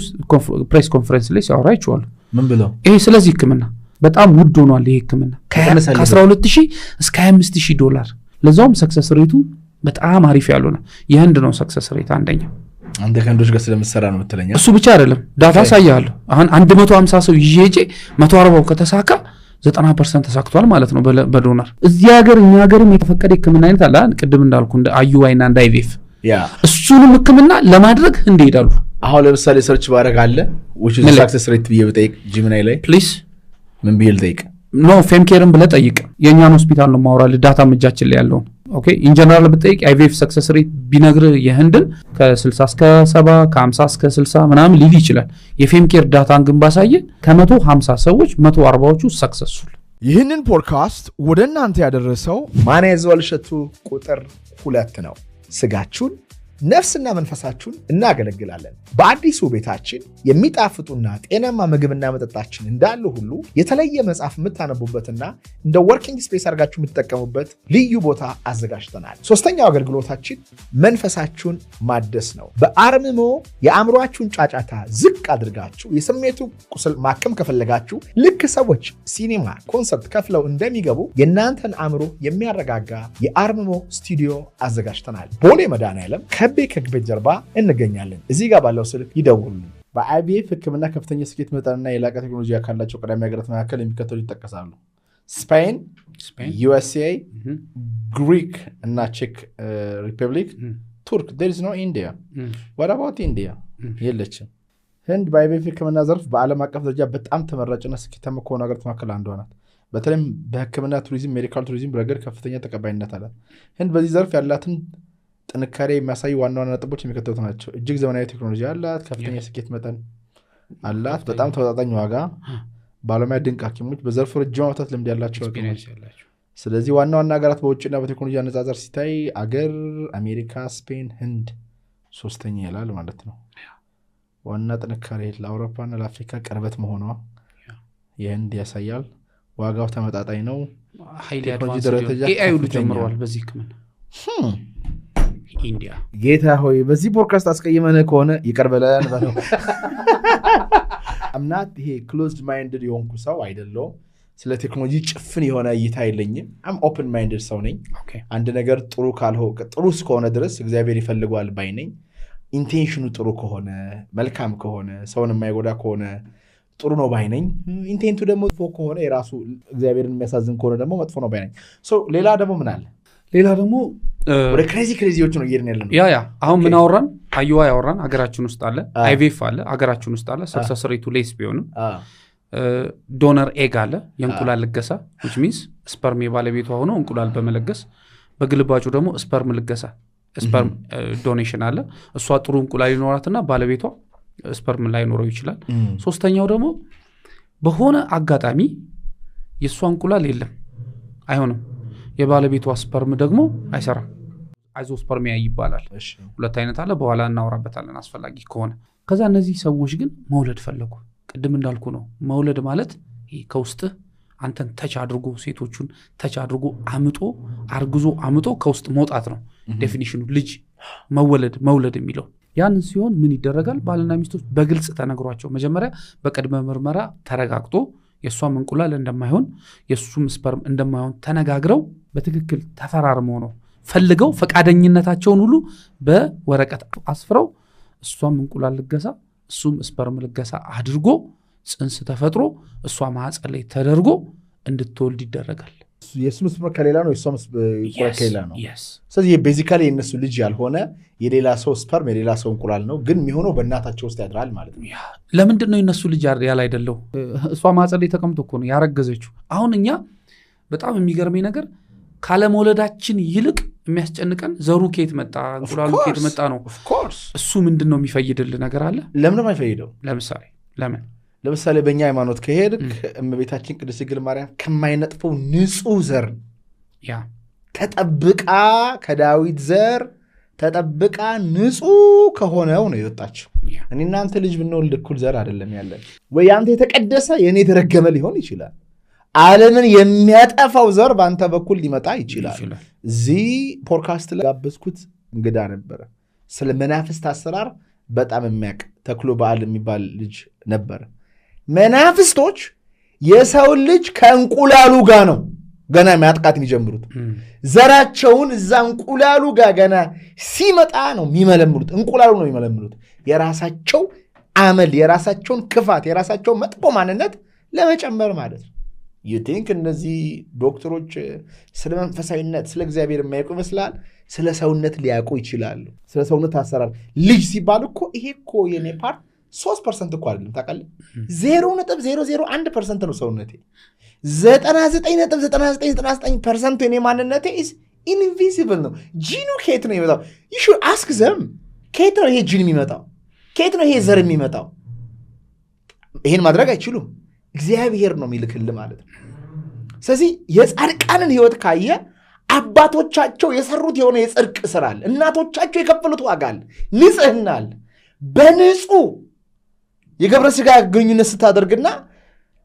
ፕሬስ ኮንፈረንስ ላይ ሲያወራ ይችላል ምን ብለው ይሄ ስለዚህ ህክምና በጣም ውድ ሆኗል ይሄ ህክምና ከ12000 እስከ $25000 ለዛውም ሰክሰስ ሬቱ በጣም አሪፍ ያለው ነው የህንድ ነው ሰክሰስ ሬት አንደኛ አንተ ከንዶች ጋር ስለምሰራ ነው የምትለኛ እሱ ብቻ አይደለም ዳታ ሳያለሁ አሁን 150 ሰው ይዤ 140 ከተሳካ 90% ተሳክቷል ማለት ነው በዶነር እዚህ ሀገር እኛ ሀገርም የተፈቀደ ህክምና አይነት አለ ቅድም እንዳልኩ እንደ IUI እና እንደ IVF እሱንም ህክምና ለማድረግ እንዴዳሉ አሁን ለምሳሌ ሰርች ባረግ አለ which is success rate በጠይቅ ጂሚናይ ላይ ፕሊዝ ምን ቢል ጠይቅ ኖ ፌምኬርን ብለ ጠይቅ የኛን ሆስፒታል ነው ማውራል ዳታ መጃችን ላይ ያለው ኦኬ ኢን ጀነራል በጠይቅ IVF ሰክሰስ ሬት ቢነግር የህንድን ከ60 እስከ 70 ከ50 እስከ 60 ምናምን ሊል ይችላል የፌምኬር ዳታን ግን ባሳየ ከ150 ሰዎች 140ዎቹ ሰክሰስፉል ይህንን ፖድካስት ወደ እናንተ ያደረሰው ማን ያዘዋል ሸቱ ቁጥር 2 ነው ስጋችሁን ነፍስና መንፈሳችሁን እናገለግላለን በአዲሱ ቤታችን የሚጣፍጡና ጤናማ ምግብና መጠጣችን እንዳለ ሁሉ የተለየ መጽሐፍ የምታነቡበትና እንደ ወርኪንግ ስፔስ አድርጋችሁ የምትጠቀሙበት ልዩ ቦታ አዘጋጅተናል ሶስተኛው አገልግሎታችን መንፈሳችሁን ማደስ ነው በአርምሞ የአእምሮአችሁን ጫጫታ ዝቅ አድርጋችሁ የስሜቱ ቁስል ማከም ከፈለጋችሁ ልክ ሰዎች ሲኒማ ኮንሰርት ከፍለው እንደሚገቡ የእናንተን አእምሮ የሚያረጋጋ የአርምሞ ስቱዲዮ አዘጋጅተናል ቦሌ መድኃኔዓለም ከቤ ከግቤት ጀርባ እንገኛለን እዚህ ጋር ባለው ስልክ ይደውሉልን በአይቪኤፍ ህክምና ከፍተኛ ስኬት መጠንና የላቀ ቴክኖሎጂ ያካላቸው ቀዳሚ ሀገራት መካከል የሚከተሉት ይጠቀሳሉ። ስፔን፣ ዩኤስኤ፣ ግሪክ እና ቼክ ሪፐብሊክ፣ ቱርክ። there is no India. what about India? የለችም። ህንድ በአይቪኤፍ ህክምና ዘርፍ በዓለም አቀፍ ደረጃ በጣም ተመራጭና ስኬታማ ከሆኑ ሀገራት መካከል አንዷ ናት። በተለይም በህክምና ቱሪዝም፣ ሜዲካል ቱሪዝም ረገድ ከፍተኛ ተቀባይነት አላት። ህንድ በዚህ ዘርፍ ያላትን ጥንካሬ የሚያሳዩ ዋና ዋና ነጥቦች የሚከተሉት ናቸው። እጅግ ዘመናዊ ቴክኖሎጂ አላት፣ ከፍተኛ ስኬት መጠን አላት፣ በጣም ተወጣጣኝ ዋጋ፣ ባለሙያ ድንቅ ሐኪሞች፣ በዘርፉ ረጅም ዓመታት ልምድ ያላቸው ሐኪሞች። ስለዚህ ዋና ዋና ሀገራት በውጭና በቴክኖሎጂ አነጻጸር ሲታይ አገር አሜሪካ፣ ስፔን፣ ህንድ ሶስተኛ ይላል ማለት ነው። ዋና ጥንካሬ ለአውሮፓና ለአፍሪካ ቅርበት መሆኗ የህንድ ያሳያል። ዋጋው ተመጣጣኝ ነው። ቴክኖሎጂ ደረጃ ኤአይ ሁሉ ጀምሯል በዚህ ህክምና። ኢንዲያ ጌታ ሆይ በዚህ ፖድካስት አስቀይመን ከሆነ ይቀርበለን ባለው አምናት ይሄ ክሎዝድ ማይንድድ የሆንኩ ሰው አይደለሁም። ስለ ቴክኖሎጂ ጭፍን የሆነ እይታ የለኝም። አም ኦፕን ማይንድድ ሰው ነኝ። አንድ ነገር ጥሩ ጥሩ እስከሆነ ድረስ እግዚአብሔር ይፈልገዋል ባይ ነኝ። ኢንቴንሽኑ ጥሩ ከሆነ መልካም ከሆነ ሰውን የማይጎዳ ከሆነ ጥሩ ነው ባይ ነኝ። ኢንቴንቱ ደግሞ መጥፎ ከሆነ የራሱ እግዚአብሔርን የሚያሳዝን ከሆነ ደግሞ መጥፎ ነው ባይ ነኝ። ሌላ ደግሞ ምን አለ? ሌላ ደግሞ ወደ ክሬዚዎች ነው እየሄድን ያለነው። ያ አሁን ምን አወራን? አዩዋ ያወራን ሀገራችን ውስጥ አለ። አይቪኤፍ አለ ሀገራችን ውስጥ አለ። ሰክሰስ ሬቱ ሌስ ቢሆንም ዶነር ኤግ አለ፣ የእንቁላል ልገሳ which means ስፐርም የባለቤቷ ሆኖ እንቁላል በመለገስ በግልባጩ ደግሞ ስፐርም ልገሳ ስፐርም ዶኔሽን አለ። እሷ ጥሩ እንቁላል ይኖራትና ባለቤቷ ስፐርም ላይኖረው ይችላል። ሶስተኛው ደግሞ በሆነ አጋጣሚ የሷ እንቁላል የለም አይሆንም፣ የባለቤቷ ስፐርም ደግሞ አይሰራም። አይዞስፐርሚያ ይባላል። ሁለት አይነት አለ፣ በኋላ እናወራበታለን አስፈላጊ ከሆነ። ከዛ እነዚህ ሰዎች ግን መውለድ ፈለጉ። ቅድም እንዳልኩ ነው መውለድ ማለት ይሄ ከውስጥ አንተን ተች አድርጎ ሴቶቹን ተች አድርጎ አርግዞ አምጦ ከውስጥ መውጣት ነው ዴፊኒሽኑ። ልጅ መውለድ የሚለው ያንን ሲሆን ምን ይደረጋል? ባልና ሚስቶች በግልጽ ተነግሯቸው መጀመሪያ በቅድመ ምርመራ ተረጋግጦ የሷም እንቁላል እንደማይሆን የሱም ስፐርም እንደማይሆን ተነጋግረው በትክክል ተፈራርመው ነው ፈልገው ፈቃደኝነታቸውን ሁሉ በወረቀት አስፍረው እሷም እንቁላል ልገሳ እሱም ስፐርም ልገሳ አድርጎ ጽንስ ተፈጥሮ እሷ ማህፀን ላይ ተደርጎ እንድትወልድ ይደረጋል። የሱም ስፐርም ከሌላ ነው፣ የሷም እንቁላል ከሌላ ነው። ስለዚህ ቤዚካሊ የነሱ ልጅ ያልሆነ የሌላ ሰው ስፐርም የሌላ ሰው እንቁላል ነው፣ ግን የሚሆነው በእናታቸው ውስጥ ያድራል ማለት ነው። ለምንድን ነው የነሱ ልጅ ያል አይደለው? እሷ ማህፀን ላይ ተቀምጦ እኮ ነው ያረገዘችው። አሁን እኛ በጣም የሚገርመኝ ነገር ካለመውለዳችን ይልቅ የሚያስጨንቀን ዘሩ ከየት መጣ እንቁላሉ ከየት መጣ ነው። እሱ ምንድነው የሚፈይድልህ ነገር አለ? ለምን የማይፈይደው? ለምሳሌ በእኛ ሃይማኖት ከሄድክ እመቤታችን ቅድስት ድንግል ማርያም ከማይነጥፈው ንጹህ ዘር ተጠብቃ ከዳዊት ዘር ተጠብቃ ንጹህ ከሆነው ነው የወጣችው። እኔ እናንተ ልጅ ብንወልድ እኩል ዘር አይደለም ያለን። ወይ አንተ የተቀደሰ የኔ የተረገመ ሊሆን ይችላል። ዓለምን የሚያጠፋው ዘር በአንተ በኩል ሊመጣ ይችላል። እዚህ ፖድካስት ላይ ጋበዝኩት እንግዳ ነበረ። ስለ መናፍስት አሰራር በጣም የሚያውቅ ተክሎ በዓል የሚባል ልጅ ነበረ። መናፍስቶች የሰው ልጅ ከእንቁላሉ ጋር ነው ገና ማጥቃት የሚጀምሩት። ዘራቸውን እዛ እንቁላሉ ጋር ገና ሲመጣ ነው የሚመለምሉት። እንቁላሉ ነው የሚመለምሉት። የራሳቸው አመል፣ የራሳቸውን ክፋት፣ የራሳቸውን መጥፎ ማንነት ለመጨመር ማለት ነው። ዩቲንክ እነዚህ ዶክተሮች ስለ መንፈሳዊነት ስለ እግዚአብሔር የማያውቁ ይመስላል። ስለ ሰውነት ሊያውቁ ይችላሉ። ስለ ሰውነት አሰራር ልጅ ሲባል እኮ ይሄ እኮ የኔ ፓርት 3% እኮ አይደለም ታውቃለህ። 0.001% ነው ሰውነቴ። 99.9999% የኔ ማንነቴ is invisible ነው። ጂኑ ከየት ነው የሚመጣው? you should ask them። ከየት ነው ይሄ ጂን የሚመጣው? ከየት ነው ይሄ ዘር የሚመጣው? ይሄን ማድረግ አይችሉም። እግዚአብሔር ነው የሚልክልህ ማለት ነው። ስለዚህ የጻድቃንን ህይወት ካየ አባቶቻቸው የሰሩት የሆነ የጽድቅ ስራ አለ። እናቶቻቸው የከፈሉት ዋጋ አለ። ንጽህና አለ። በንጹህ የግብረ ሥጋ ግንኙነት ስታደርግና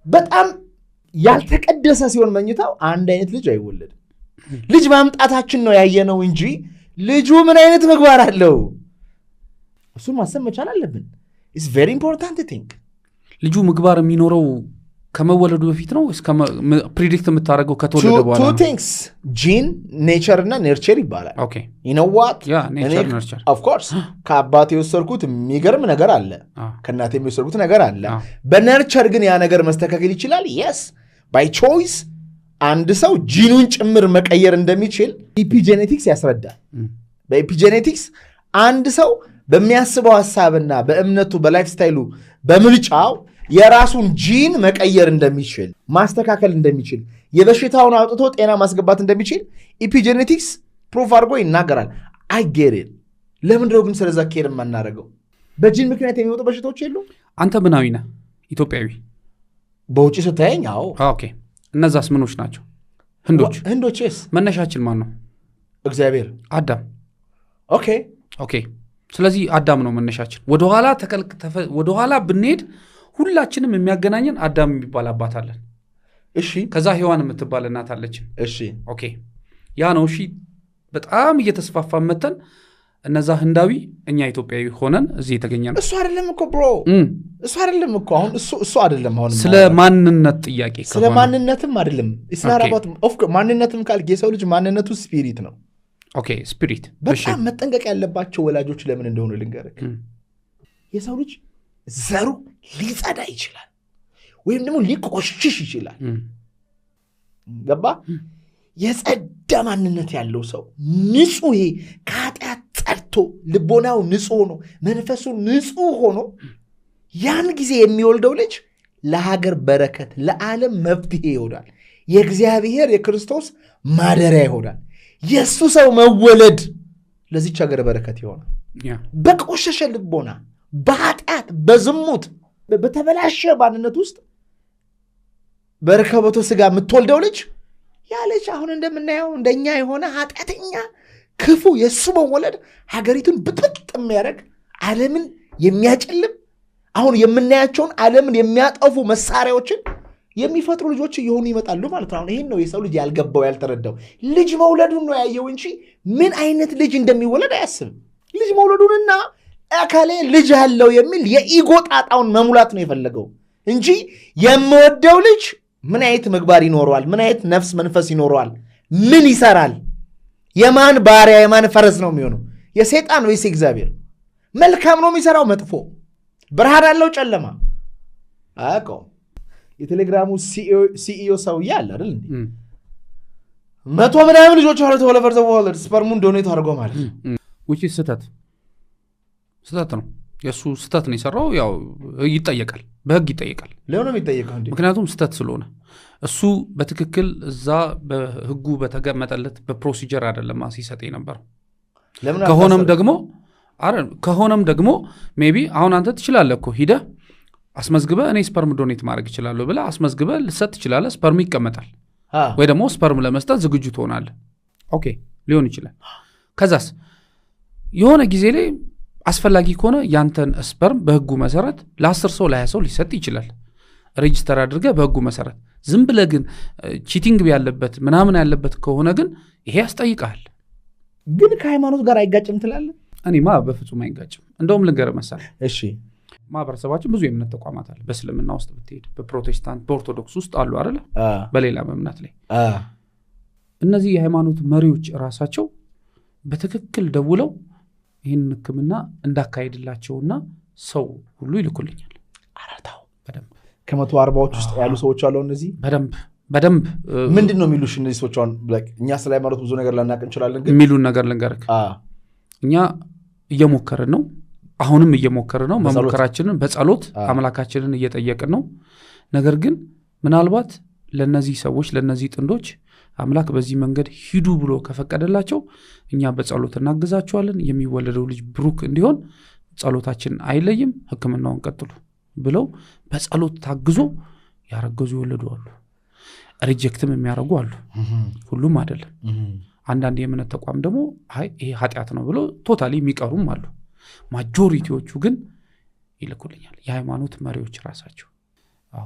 በጣም ያልተቀደሰ ሲሆን መኝታው አንድ አይነት ልጅ አይወለድም። ልጅ ማምጣታችን ነው ያየነው እንጂ ልጁ ምን አይነት ምግባር አለው እሱን ማሰብ መቻል አለብን። it's very important thing። ልጁ ምግባር የሚኖረው ከመወለዱ በፊት ነው እስከ ፕሪዲክት የምታደርገው ከተወለደ በኋላ two things gene nature እና nurture ይባላል ኦኬ you know what nature nurture of course ከአባቴ የወሰድኩት የሚገርም ነገር አለ ከእናቴ የወሰድኩት ነገር አለ በነርቸር ግን ያ ነገር መስተካከል ይችላል yes by choice አንድ ሰው ጂኑን ጭምር መቀየር እንደሚችል epigenetics ያስረዳል በepigenetics አንድ ሰው በሚያስበው ሐሳብና በእምነቱ በላይፍ ስታይሉ በምርጫው የራሱን ጂን መቀየር እንደሚችል ማስተካከል እንደሚችል የበሽታውን አውጥቶ ጤና ማስገባት እንደሚችል epigenetics ፕሩፍ አድርጎ ይናገራል I get it ለምን ነው ግን ስለዛ ኬር ማናረገው በጂን ምክንያት የሚወጡ በሽታዎች የሉ አንተ ምናዊ ነህ ኢትዮጵያዊ በውጪ ስታየኝ አዎ ኦኬ እነዛስ ምኖች ናቸው ህንዶችስ መነሻችን ማን ነው እግዚአብሔር አዳም ኦኬ ስለዚህ አዳም ነው መነሻችን ወደኋላ ብንሄድ ሁላችንም የሚያገናኘን አዳም የሚባል አባት አለን እሺ ከዛ ሔዋን የምትባል እናት አለችን እሺ ኦኬ ያ ነው እሺ በጣም እየተስፋፋ መተን እነዛ ህንዳዊ እኛ ኢትዮጵያዊ ሆነን እዚህ የተገኘነው እሱ አይደለም እኮ ብሮ እሱ አይደለም እኮ አሁን እሱ አይደለም አሁን ስለ ማንነት ጥያቄ ስለ ማንነትም አይደለም እስናራባት ኦፍ ማንነትም ካልክ የሰው ልጅ ማንነቱ ስፒሪት ነው ኦኬ ስፒሪት በጣም መጠንቀቅ ያለባቸው ወላጆች ለምን እንደሆነ ልንገርክ የሰው ልጅ ዘሩ ሊጸዳ ይችላል ወይም ደግሞ ሊቆሽሽ ይችላል ገባ የጸዳ ማንነት ያለው ሰው ንጹህ ከኃጢአት ጸድቶ ልቦናው ንጹህ ሆኖ መንፈሱ ንጹህ ሆኖ ያን ጊዜ የሚወልደው ልጅ ለሀገር በረከት ለዓለም መፍትሄ ይሆናል የእግዚአብሔር የክርስቶስ ማደሪያ ይሆናል የሱ ሰው መወለድ ለዚች ሀገር በረከት ይሆናል በቆሸሸ ልቦና በኃጢአት በዝሙት በተበላሸ ማንነት ውስጥ በረከበቶ ስጋ የምትወልደው ልጅ ያ ልጅ አሁን እንደምናየው እንደኛ የሆነ ኃጢአተኛ ክፉ የሱ መወለድ ሀገሪቱን ብጥብጥ የሚያደርግ ዓለምን የሚያጨልም አሁን የምናያቸውን ዓለምን የሚያጠፉ መሳሪያዎችን የሚፈጥሩ ልጆች እየሆኑ ይመጣሉ ማለት ነው ይሄን ነው የሰው ልጅ ያልገባው ያልተረዳው ልጅ መውለዱን ነው ያየው እንጂ ምን አይነት ልጅ እንደሚወለድ አያስብም ልጅ መውለዱንና አካሌ ልጅ አለው የሚል የኢጎ ጣጣውን መሙላት ነው የፈለገው እንጂ የምወደው ልጅ ምን አይነት ምግባር ይኖረዋል ምን አይነት ነፍስ መንፈስ ይኖረዋል ምን ይሰራል የማን ባሪያ የማን ፈረስ ነው የሚሆነው የሰይጣን ወይስ እግዚአብሔር መልካም ነው የሚሰራው መጥፎ ብርሃን አለው ጨለማ አቆ የቴሌግራሙ ሲኢኦ ሰውዬ አለ አይደል እንዴ 100 ምናምን ልጆች አሉ ተወለፈርተው ስፐርሙን ዶኔት አድርጎ ማለት which is ስህተት ነው የሱ ስህተት ነው የሰራው ያው ይጠየቃል በህግ ይጠየቃል ለምን ነው የሚጠየቀው እንዴ ምክንያቱም ስህተት ስለሆነ እሱ በትክክል እዛ በህጉ በተገመጠለት በፕሮሲጀር አይደለም ሲሰጥ ነበር ከሆነም ደግሞ ሜቢ አሁን አንተ ትችላለህ እኮ ሂደ አስመዝግበ እኔ ስፐርም ዶኔት ማድረግ ይችላልው ብለ አስመዝግበ ልሰጥ ይችላል ስፐርም ይቀመጣል ወይ ደግሞ ስፐርም ለመስጠት ዝግጁ ትሆናለህ ኦኬ ሊሆን ይችላል ከዛስ የሆነ ጊዜ ላይ አስፈላጊ ከሆነ ያንተን ስፐርም በህጉ መሰረት ለ10 ሰው ለ20 ሰው ሊሰጥ ይችላል ሬጂስተር አድርገ በህጉ መሰረት ዝም ብለ ግን ቺቲንግ ያለበት ምናምን ያለበት ከሆነ ግን ይሄ ያስጠይቃል ግን ከሃይማኖት ጋር አይጋጭም ትላለህ እኔማ በፍጹም አይጋጭም እንደውም ልንገር መሰለ እሺ ማህበረሰባችን ብዙ የእምነት ተቋማት አለ በእስልምና ውስጥ ብትሄድ በፕሮቴስታንት በኦርቶዶክስ ውስጥ አሉ አይደል በሌላ እምነት ላይ እነዚህ የሃይማኖት መሪዎች ራሳቸው በትክክል ደውለው ይሄን ህክምና እንዳካሄድላቸውና ሰው ሁሉ ይልኩልኛል አራታው በደንብ ከ140ዎች ውስጥ ያሉ ሰዎች አሉ እነዚህ በደንብ ምንድነው የሚሉሽ እነዚህ ሰዎች አሁን እኛ ስለ ሃይማኖት ብዙ ነገር ላናቅ እንችላለን ግን የሚሉን ነገር ልንገርክ እኛ እየሞከርን ነው አሁንም እየሞከርን ነው መሞከራችንን በጸሎት አምላካችንን እየጠየቅን ነው ነገር ግን ምናልባት ለነዚህ ሰዎች ለነዚህ ጥንዶች አምላክ በዚህ መንገድ ሂዱ ብሎ ከፈቀደላቸው እኛ በጸሎት እናግዛቸዋለን የሚወለደው ልጅ ብሩክ እንዲሆን ጸሎታችን አይለይም ህክምናውን ቀጥሉ ብለው በጸሎት ታግዞ ያረገዙ ይወለዱ አሉ ሪጀክትም የሚያረጉ አሉ ሁሉም አይደለም አንዳንድ የእምነት ተቋም ደግሞ አይ ይሄ ኃጢአት ነው ብሎ ቶታሊ የሚቀሩም አሉ ማጆሪቲዎቹ ግን ይልኩልኛል የሃይማኖት መሪዎች ራሳቸው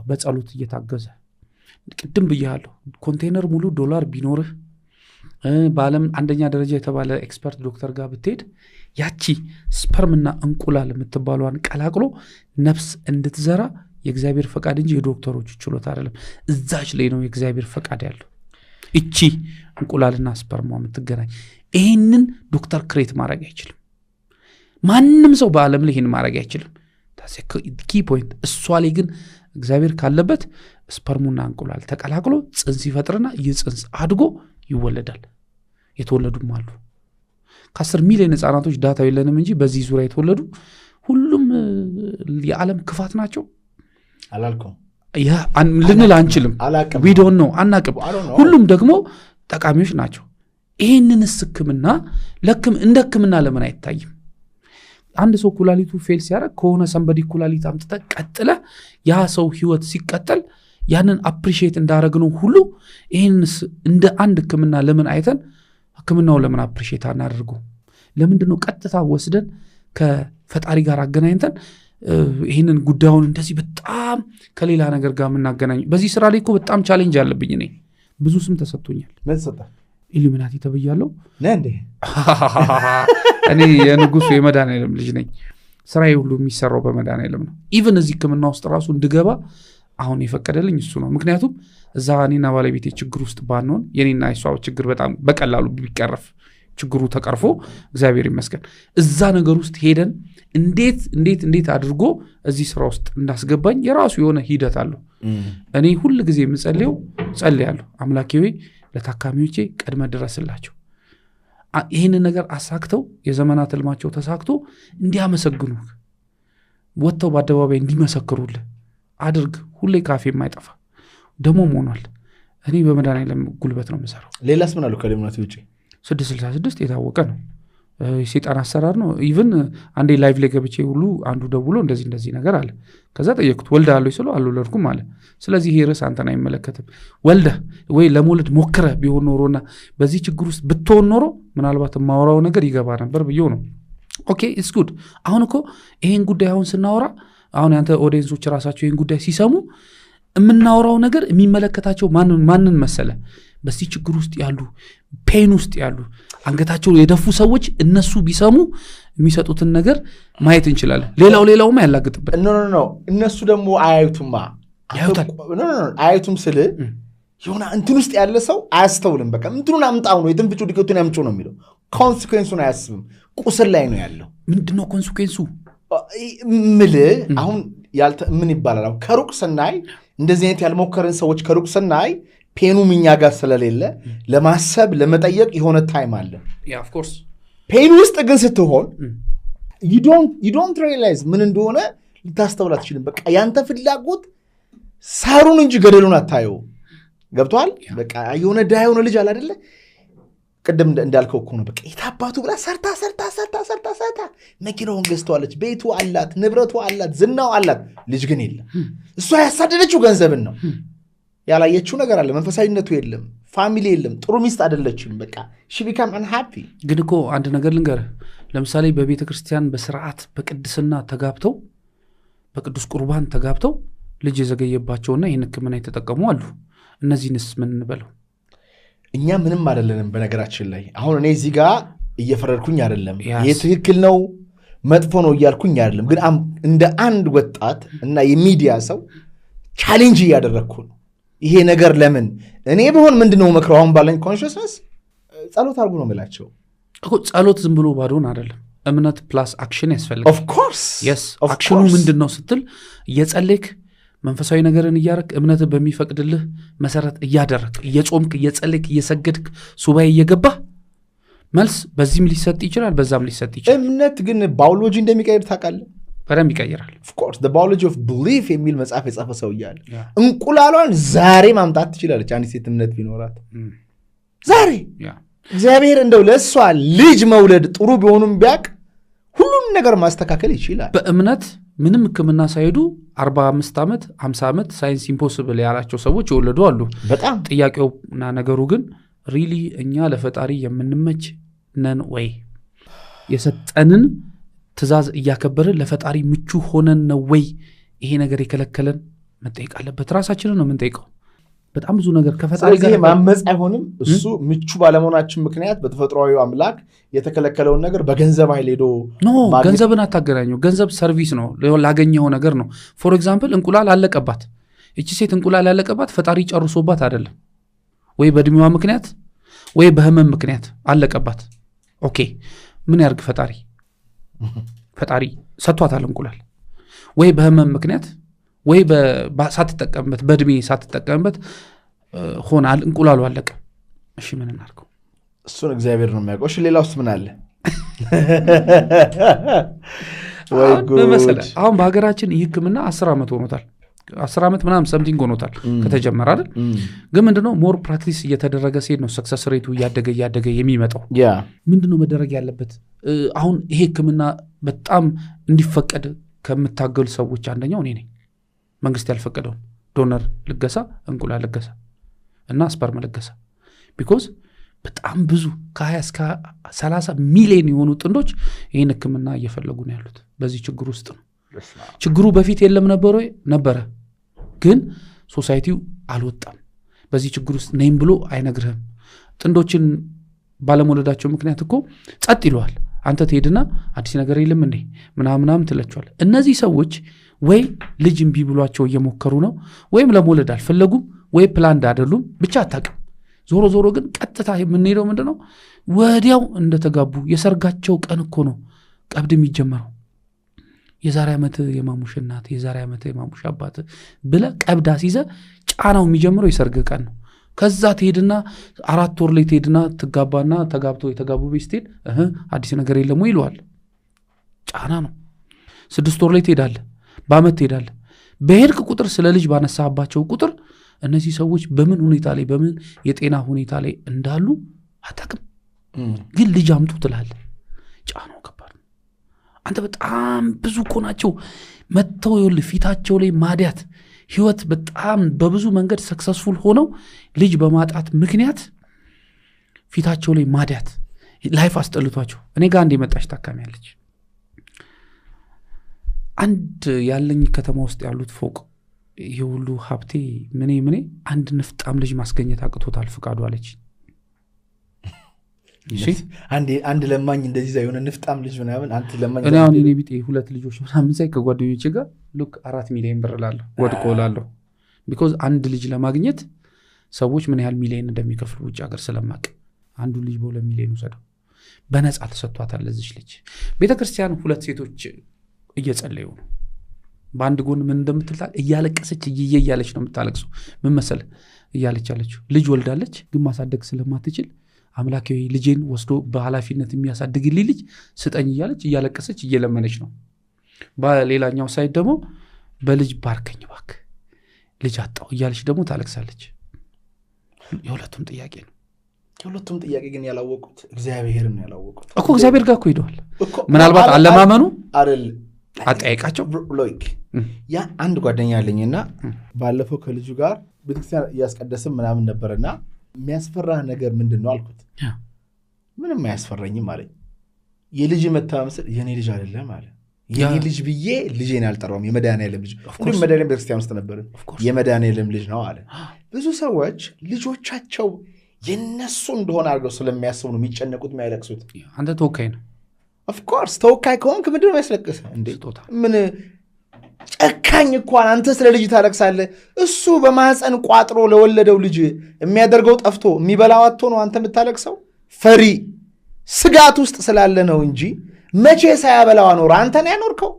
በጸሎት እየታገዘ ቅድም ብያለሁ ኮንቴነር ሙሉ ዶላር ቢኖርህ በዓለም አንደኛ ደረጃ የተባለ ኤክስፐርት ዶክተር ጋር ብትሄድ ያቺ ስፐርምና እንቁላል የምትባሏን ቀላቅሎ ነፍስ እንድትዘራ የእግዚአብሔር ፈቃድ እንጂ የዶክተሮቹ ችሎታ አይደለም እዛች ላይ ነው የእግዚአብሔር ፈቃድ ያለው እቺ እንቁላልና ስፐርማ የምትገናኝ ይሄንን ዶክተር ክሬት ማድረግ አይችልም ማንንም ሰው በአለም ላይ ይሄን ማድረግ አይችልም ታሴ ኪ ፖይንት እሷ ላይ ግን እግዚአብሔር ካለበት ስፐርሙና እንቁላል ተቀላቅሎ ጽንስ ይፈጥርና ይጽንስ አድጎ ይወለዳል የተወለዱም አሉ ከ10 ሚሊዮን ህፃናቶች ዳታው የለንም እንጂ በዚህ ዙሪያ የተወለዱ ሁሉም የዓለም ክፋት ናቸው አላልኩም ያ ልንል አንችልም we don't know አናቅም ሁሉም ደግሞ ጠቃሚዎች ናቸው ይሄንንስ ህክምና እንደ ህክምና ለምን አይታይም አንድ ሰው ኩላሊቱ ፌል ሲያደርግ ከሆነ ሰንበዲ ኩላሊት አምጥተ ቀጥለ ያ ሰው ህይወት ሲቀጥል ያንን አፕሪሺየት እንዳረግነው ሁሉ ይሄንስ እንደ አንድ ህክምና ለምን አይተን ህክምናው ለምን አፕሪሺየት አናደርጉ ለምንድነው ቀጥታ ወስደን ከፈጣሪ ጋር አገናኝተን ይሄንን ጉዳዩን እንደዚህ በጣም ከሌላ ነገር ጋር ምናገናኝ በዚህ ስራ ላይ እኮ በጣም ቻሌንጅ አለብኝ እኔ ብዙ ስም ተሰጥቶኛል ምን ሰጣ ኢሉሚናቲ ተብያለሁ ነንዴ እኔ የንጉሱ የመድኃኒዓለም ልጅ ነኝ ስራዬ ሁሉ የሚሰራው በመድኃኒዓለም ነው ኢቭን እዚህ ህክምና ውስጥ ራሱ እንድገባ አሁን የፈቀደልኝ እሱ ነው ምክንያቱም እዛ እኔና ባለቤቴ ችግር ውስጥ ባንሆን የኔና እሷ ችግር በጣም በቀላሉ ቢቀርፍ ችግሩ ተቀርፎ እግዚአብሔር ይመስገን እዛ ነገር ውስጥ ሄደን እንዴት አድርጎ እዚህ ስራ ውስጥ እንዳስገባኝ የራሱ የሆነ ሂደት አለው እኔ ሁሉ ጊዜ የምጸልየው ጸልያለሁ አምላኬ ሆይ ለታካሚዎቼ ቀድመ ድረስላቸው ይሄንን ነገር አሳክተው የዘመናት ህልማቸው ተሳክቶ እንዲያመሰግኑ ወጥተው በአደባባይ እንዲመሰክሩልህ አድርግ ሁሌ ካፌ የማይጠፋ ደሞ ሆኗል እኔ በመድኃኒዓለም ጉልበት ነው የምሰራው ሌላስ ምን አሉ ከኢሉሚናቲ ውጪ 666 የታወቀ ነው የሰይጣን አሰራር ነው ኢቭን አንዴ ላይቭ ላይ ገብቼ ሁሉ አንዱ ደውሎ እንደዚህ ነገር አለ ከዛ ጠየቅኩት ወልደ አለው ይስለው አልወለድኩም አለ ስለዚህ ይሄ ርዕስ አንተን አይመለከትም ወልደ ወይ ለመውለድ ሞክረ ቢሆን ኖሮና በዚህ ችግር ውስጥ ብትሆን ኖሮ ምናልባት ማወራው ነገር ይገባ ነበር ብየው ነው ኦኬ ኢትስ ጉድ አሁን እኮ ይሄን ጉዳይ አሁን ስናወራ አሁን ያንተ ኦዲየንሶች ራሳቸው ይሄን ጉዳይ ሲሰሙ የምናወራው ነገር የሚመለከታቸው ማንን መሰለ በዚህ ችግር ውስጥ ያሉ ፔን ውስጥ ያሉ አንገታቸው የደፉ ሰዎች እነሱ ቢሰሙ የሚሰጡትን ነገር ማየት እንችላለን ሌላውማ ያላግጥበት ኖ እነሱ ደግሞ አያዩቱማ አያዩቱም ስለ የሆነ እንትን ውስጥ ያለ ሰው አያስተውልም በቃ እንትኑን አምጣው ነው የትንፍጩ ዲከቱን ያምጩ ነው የሚለው ኮንሲኩዌንሱን አያስብም ቁስል ላይ ነው ያለው ምንድነው ኮንሲኩዌንሱ አሁን ምን ይባላል አሁን ከሩቅ ስናይ እንደዚህ አይነት ያልሞከረን ሰዎች ከሩቅ ስናይ ፔኑ ምኛ ጋር ስለሌለ ለማሰብ ለመጠየቅ የሆነ ታይም አለ ያ ኦፍ ኮርስ ፔኑ ውስጥ ግን ስትሆን you don't realize ምን እንደሆነ ልታስተውል አትችልም በቃ ያንተ ፍላጎት ሳሩን እንጂ ገደሉን አታየው ገብቷል በቃ የሆነ ዳይሆነ ልጅ አለ አይደለ ቀደም እንዳልከው እኮ ነው በቃ የታባቱ ብላ ሰርታ መኪናውን ገዝተዋለች ቤቱ አላት ንብረቱ አላት ዝናው አላት ልጅ ግን የለም እሷ ያሳደደችው ገንዘብን ነው ያላየችው ነገር አለ መንፈሳዊነቱ የለም ፋሚሊ የለም ጥሩ ሚስት አይደለችም በቃ she become unhappy ግን እኮ አንድ ነገር ልንገር ለምሳሌ በቤተ ክርስቲያን በስርዓት በቅድስና ተጋብተው በቅዱስ ቁርባን ተጋብተው ልጅ የዘገየባቸውና ይሄን ህክምና የተጠቀሙ አሉ እነዚህንስ ምን እንበለው እኛ ምንም አይደለንም በነገራችን ላይ አሁን እኔ እዚህ ጋር እየፈረድኩኝ አይደለም ይሄ ትክክል ነው መጥፎ ነው እያልኩኝ አይደለም ግን እንደ አንድ ወጣት እና የሚዲያ ሰው ቻሌንጅ እያደረኩ ነው ይሄ ነገር ለምን እኔ በሆን ምንድነው መክረው አሁን ባለኝ ኮንሽስነስ ጸሎት አድርጉ ነው የምላቸው እኮ ጸሎት ዝም ብሎ ባዶን አይደለም እምነት ፕላስ አክሽን ያስፈልጋል ኦፍ ኮርስ yes አክሽኑ ምንድነው ስትል እየጸለይክ መንፈሳዊ ነገርን እያረክ እምነት በሚፈቅድልህ መሰረት እያደረክ እየጾምክ እየጸለይክ እየሰገድክ ሱባኤ እየገባህ መልስ በዚህም ሊሰጥ ይችላል በዛም ሊሰጥ ይችላል እምነት ግን ባዮሎጂ እንደሚቀይር ታውቃለህ በደም ይቀይራል of course the biology of belief የሚል መጽሐፍ የጻፈ ሰው ይያል እንቁላሏን ዛሬ ማምጣት ትችላለች አንዲት ሴት እምነት ቢኖራት ዛሬ እግዚአብሔር እንደው ለሷ ልጅ መውለድ ጥሩ ቢሆንም ቢያቅ ሁሉን ነገር ማስተካከል ይችላል በእምነት ምንም ህክምና ሳይሄዱ 45 ዓመት 50 ዓመት ሳይንስ ኢምፖሲብል ያላቸው ሰዎች ይወለዱ አሉ በጣም ጥያቄውና ነገሩ ግን ሪሊ እኛ ለፈጣሪ የምንመች ነን ወይ የሰጠንን ትዛዝ እያከበርን ለፈጣሪ ምቹ ሆነን ነው ወይ ይሄ ነገር የከለከለን መጠየቅ አለበት ራሳችንን ነው የምንጠይቀው በጣም ብዙ ነገር ከፈጣሪ ጋር ማመጽ አይሆንም እሱ ምቹ ባለመሆናችን ምክንያት በተፈጥሯዊ አምላክ የተከለከለውን ነገር በገንዘብ ኃይል ሄዶ ገንዘብን አታገናኘው ገንዘብ ሰርቪስ ነው ላገኘው ነገር ነው ፎር ኤግዛምፕል እንቁላል አለቀባት እቺ ሴት እንቁላል ያለቀባት ፈጣሪ ጨርሶባት አይደለም ወይ በእድሜዋ ምክንያት ወይ በህመም ምክንያት አለቀባት ኦኬ ምን ያርግ ፈጣሪ ሰጥቷታል እንቁላል ወይ በህመም ምክንያት ወይ ሳትጠቀምበት በእድሜ ሳትጠቀምበት ሆናል እንቁላሉ አለቀ እሺ ምን እናርገው እሱን እግዚአብሔር ነው የሚያውቀው እሺ ሌላውስ ምን አለ ወይ ጉድ አሁን በሀገራችን ይህክምና 10 ዓመት ሆኖታል 10 ዓመት ምናምን ሰምቲንግ ሆኖታል ከተጀመረ አይደል ግን ምንድነው ሞር ፕራክቲስ እየተደረገ ሲሄድ ነው ሰክሰስ ሬቱ ያደገ የሚመጣው ምንድነው መደረግ ያለበት አሁን ይሄ ህክምና በጣም እንዲፈቀድ ከምታገሉ ሰዎች አንደኛው እኔ ነኝ መንግስት ያልፈቀደው ዶነር ልገሳ እንቁላል ልገሳ እና ስፐርም ልገሳ ቢኮዝ በጣም ብዙ ከ20 እስከ 30 ሚሊዮን የሆኑ ጥንዶች ይሄን ህክምና እየፈለጉ ነው ያሉት በዚህ ችግር ውስጥ ነው ችግሩ በፊት የለም ነበረ ግን ሶሳይቲው አልወጣም በዚህ ችግር ውስጥ ነኝ ብሎ አይነግርህም ጥንዶችን ባለመውለዳቸው ምክንያት እኮ ጸጥ ይሏል አንተ ትሄድና አዲስ ነገር የለም እንዴ ምናምናም ትለቻል እነዚህ ሰዎች ወይ ልጅ እምቢ ብሏቸው እየሞከሩ ነው ወይም ለመውለድ አልፈለጉም ወይ ፕላን አይደሉም ብቻ አታውቅም ዞሮ ግን ቀጥታ የምንሄደው ምንድነው ወዲያው እንደተጋቡ የሰርጋቸው ቀን እኮ ነው ቀብድ የሚጀመረው የዛሬ ዓመት የማሙሽ እናት የዛሬ ዓመት የማሙሽ አባት ብለ ቀብዳ ሲዘ ጫናው የሚጀምረው የሰርግ ቀን ነው ከዛ ትሄድና 4 ወር ላይ ትሄድና ትጋባና ተጋብቶ የተጋቡ ቤስቴል አዲስ ነገር የለም ወይ ይሏል ጫና ነው 6 ወር ላይ ትሄዳለ በአመት ትሄዳለ በሄድክ ቁጥር ስለ ልጅ ባነሳባቸው ቁጥር እነዚህ ሰዎች በምን ሁኔታ ላይ በምን የጤና ሁኔታ ላይ እንዳሉ አታውቅም ግን ልጅ አምጡ ትላለ ጫናው ከባድ ነው አንተ በጣም ብዙ ኮናቸው መተው ይወል ፊታቸው ላይ ማዲያት ህይወት በጣም በብዙ መንገድ ሰክሰስፉል ሆነው ልጅ በማጣት ምክንያት ፊታቸው ላይ ማዲያት ላይፍ አስጠልቷቸው እኔ ጋር አንድ የመጣች ታካሚያለች አንድ ያለኝ ከተማ ውስጥ ያሉት ፎቅ የሁሉ ሀብቴ ምን አንድ ንፍጣም ልጅ ማስገኘት አቅቶታል ፍቃዱ አለች እሺ አንድ ለማኝ እንደዚህ የሆነ ንፍጣም ልጅ ምናምን አንተ ለማኝ እኔ አሁን እኔ ቢጤ 2 ልጆች ምናምን ሳይ ከጓደኞቼ ጋር ሉክ 4 ሚሊዮን ብር ላለው ወድቆላለሁ because አንድ ልጅ ለማግኘት ሰዎች ምን ያህል ሚሊዮን እንደሚከፍሉ ውጭ ሀገር ስለማቅ አንዱ ልጅ በ2 ሚሊዮን ወሰደው በነፃ ተሰጥቷታል ለዚህ ልጅ ቤተክርስቲያን 2 ሴቶች እየጸለዩ ነው በአንድ ጎን ምን እንደምትልታል እያለቀሰች እያለች ነው የምታለቅሰው ምን መሰለ እያለች አለችው ልጅ ወልዳለች ግን ማሳደግ ስለማትችል አምላካዊ ልጄን ወስዶ በኃላፊነት የሚያሳድግልኝ ልጅ ስጠኝ እያለቀሰች እየለመነች ነው በሌላኛው ሳይድ ደግሞ በልጅ ባርከኝ ባክ ልጅ አጣው እያለች ደግሞ ታለቅሳለች የሁለቱም ጥያቄ ነው የሁለቱም ጥያቄ ግን ያላወቁት እግዚአብሔርን ነው ያላወቁት እኮ እግዚአብሔር ጋር እኮ ሄደዋል ምናልባት አለማመኑ አይደል አጣይቃቸው ሎይክ ያ አንድ ጓደኛ አለኝና ባለፈው ከልጁ ጋር ቤተክርስቲያን ያስቀደስም ምናምን ነበርና የሚያስፈራ ነገር ምንድነው አልኩት ምንም አያስፈራኝም አለኝ የልጅ መታመሰል የኔ ልጅ አይደለም አለ የኔ ልጅ ብዬ ልጄን አልጠራውም የመድኃኒዓለም ልጅ ሁሉ መድኃኒዓለም ቤተክርስቲያን ውስጥ ነበር የመድኃኒዓለም ልጅ ነው አለ ብዙ ሰዎች ልጆቻቸው የነሱ እንደሆነ አድርገው ስለሚያስቡ ነው የሚጨነቁት የሚያለቅሱት አንተ ተወካይ ነው of course ተወካይ ከሆንክ ምንድነው ያስለቅሰ እንዴ ምን ጨካኝ እንኳን አንተ ስለ ልጅ ታለቅሳለህ እሱ በማህፀን ቋጥሮ ለወለደው ልጅ የሚያደርገው ጠፍቶ የሚበላው አጥቶ ነው አንተ የምታለቅሰው ፈሪ ስጋት ውስጥ ስላለ ነው እንጂ መቼ ሳያበላው አኖር አንተ ነው ያኖርከው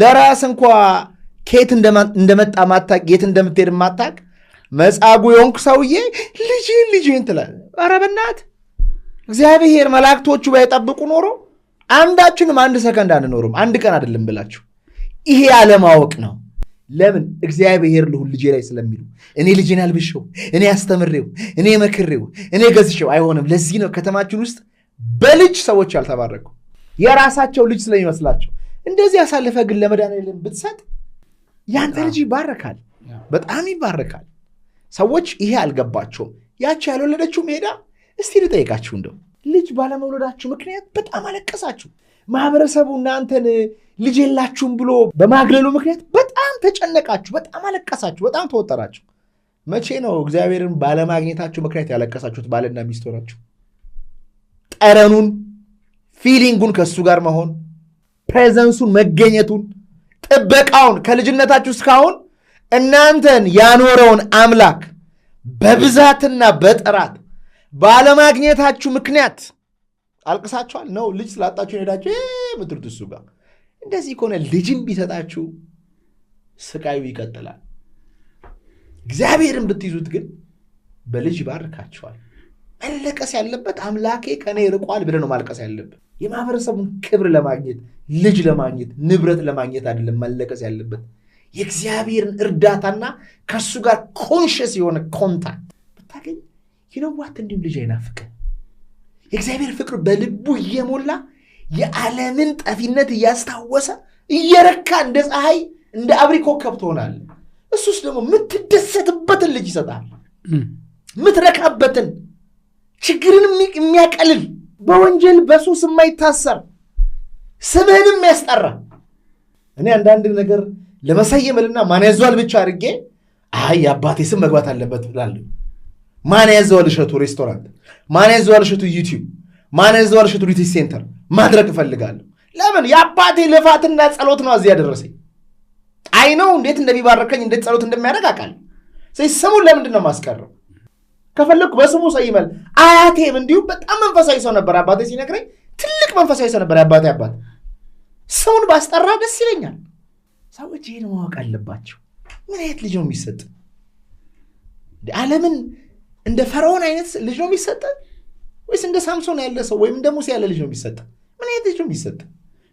ለራስ እንኳን ኬት እንደመጣ ማታቅ የት እንደምትሄድ ማታቅ መጻጉ የሆንክ ሰውዬ ልጅን ትላለህ ኧረ በእናትህ እግዚአብሔር መላእክቶቹ ባይጠብቁ ኖሮ አንዳችንም አንድ ሰከንድ አንኖርም አንድ ቀን አይደለም ብላችሁ ይሄ ያለማወቅ ነው ለምን እግዚአብሔር ለሁሉ ልጅ ላይ ስለሚሉ እኔ ልጅን አልብሽው እኔ አስተምሬው እኔ መክሬው እኔ ገዝሽው አይሆንም ለዚህ ነው ከተማችን ውስጥ በልጅ ሰዎች ያልተባረኩ የራሳቸው ልጅ ስለሚመስላቸው እንደዚህ ያሳለፈ ግን ለመድኃኒዓለም ብትሰጥ ያንተ ልጅ ይባረካል በጣም ይባረካል ሰዎች ይሄ አልገባቸው ያቺ ያልወለደችው ሄዳ እስቲ ልጠይቃችሁ እንደው ልጅ ባለመውለዳችሁ ምክንያት በጣም አለቀሳችሁ ማህበረሰቡ እናንተን ልጅ የላችሁም ብሎ በማግለሉ ምክንያት በጣም ተጨነቃችሁ በጣም አለቀሳችሁ በጣም ተወጠራችሁ መቼ ነው እግዚአብሔርን ባለማግኘታችሁ ምክንያት ያለቀሳችሁት? ባልና ሚስት ሆናችሁ ጠረኑን ፊሊንጉን ከሱ ጋር መሆን ፕሬዘንሱን መገኘቱን ጥበቃውን ከልጅነታችሁ እስካሁን እናንተን ያኖረውን አምላክ በብዛትና በጥራት ባለማግኘታችሁ ምክንያት አልቅሳችኋል ነው? ልጅ ስላጣችሁ ሄዳችሁ ምትሉት እሱ ጋር እንደዚህ ከሆነ ልጅም ቢሰጣችሁ ስቃዩ ይቀጥላል። እግዚአብሔርን ብትይዙት ግን በልጅ ይባርካችኋል። መለቀስ ያለበት አምላኬ ከኔ ርቋል ብለህ ነው ማልቀስ ያለበት። የማህበረሰቡን ክብር ለማግኘት ልጅ ለማግኘት ንብረት ለማግኘት አይደለም መለቀስ ያለበት። የእግዚአብሔርን እርዳታና ከሱ ጋር ኮንሽስ የሆነ ኮንታክት ብታገኝ ይነዋት እንዲሁም ልጅ አይናፍቅህ። የእግዚአብሔር ፍቅር በልቡ እየሞላ የዓለምን ጠፊነት እያስታወሰ እየረካ እንደ ፀሐይ እንደ አብሪ ኮከብ ትሆናለህ። እሱስ ደግሞ የምትደሰትበትን ልጅ ይሰጣል። የምትረካበትን ችግርን የሚያቀልል በወንጀል በሱስ የማይታሰር ስምህንም ያስጠራ። እኔ አንዳንድ ነገር ለመሰየምልና ማን ያዘዋል ብቻ አድርጌ የአባቴ ስም መግባት አለበት ብላለሁ። ማን ያዘዋል እሸቱ ሬስቶራንት፣ ማን ያዘዋል እሸቱ ዩቲዩብ፣ ማን ያዘዋል እሸቱ ሪትሪት ሴንተር ማድረግ እፈልጋለሁ። ለምን? የአባቴ ልፋትና ጸሎት ነው እዚህ ያደረሰኝ። አይነው እንዴት እንደሚባርከኝ እንዴት ጸሎት እንደሚያደርግ አውቃለሁ። ስለዚህ ስሙን ለምንድን ነው ማስቀረው? ከፈለኩ በስሙ ሰይመል። አያቴም እንዲሁም በጣም መንፈሳዊ ሰው ነበር። አባቴ ሲነግረኝ ትልቅ መንፈሳዊ ሰው ነበር የአባቴ አባት። ሰውን ባስጠራ ደስ ይለኛል። ሰዎች ይህን ማወቅ አለባቸው። ምን አይነት ልጅ ነው የሚሰጥ? ዓለምን እንደ ፈርዖን አይነት ልጅ ነው የሚሰጥ ወይስ እንደ ሳምሶን ያለ ሰው ወይም እንደ ሙሴ ያለ ልጅ ነው የሚሰጥ? ምን አይነት ልጅ ነው የሚሰጥ?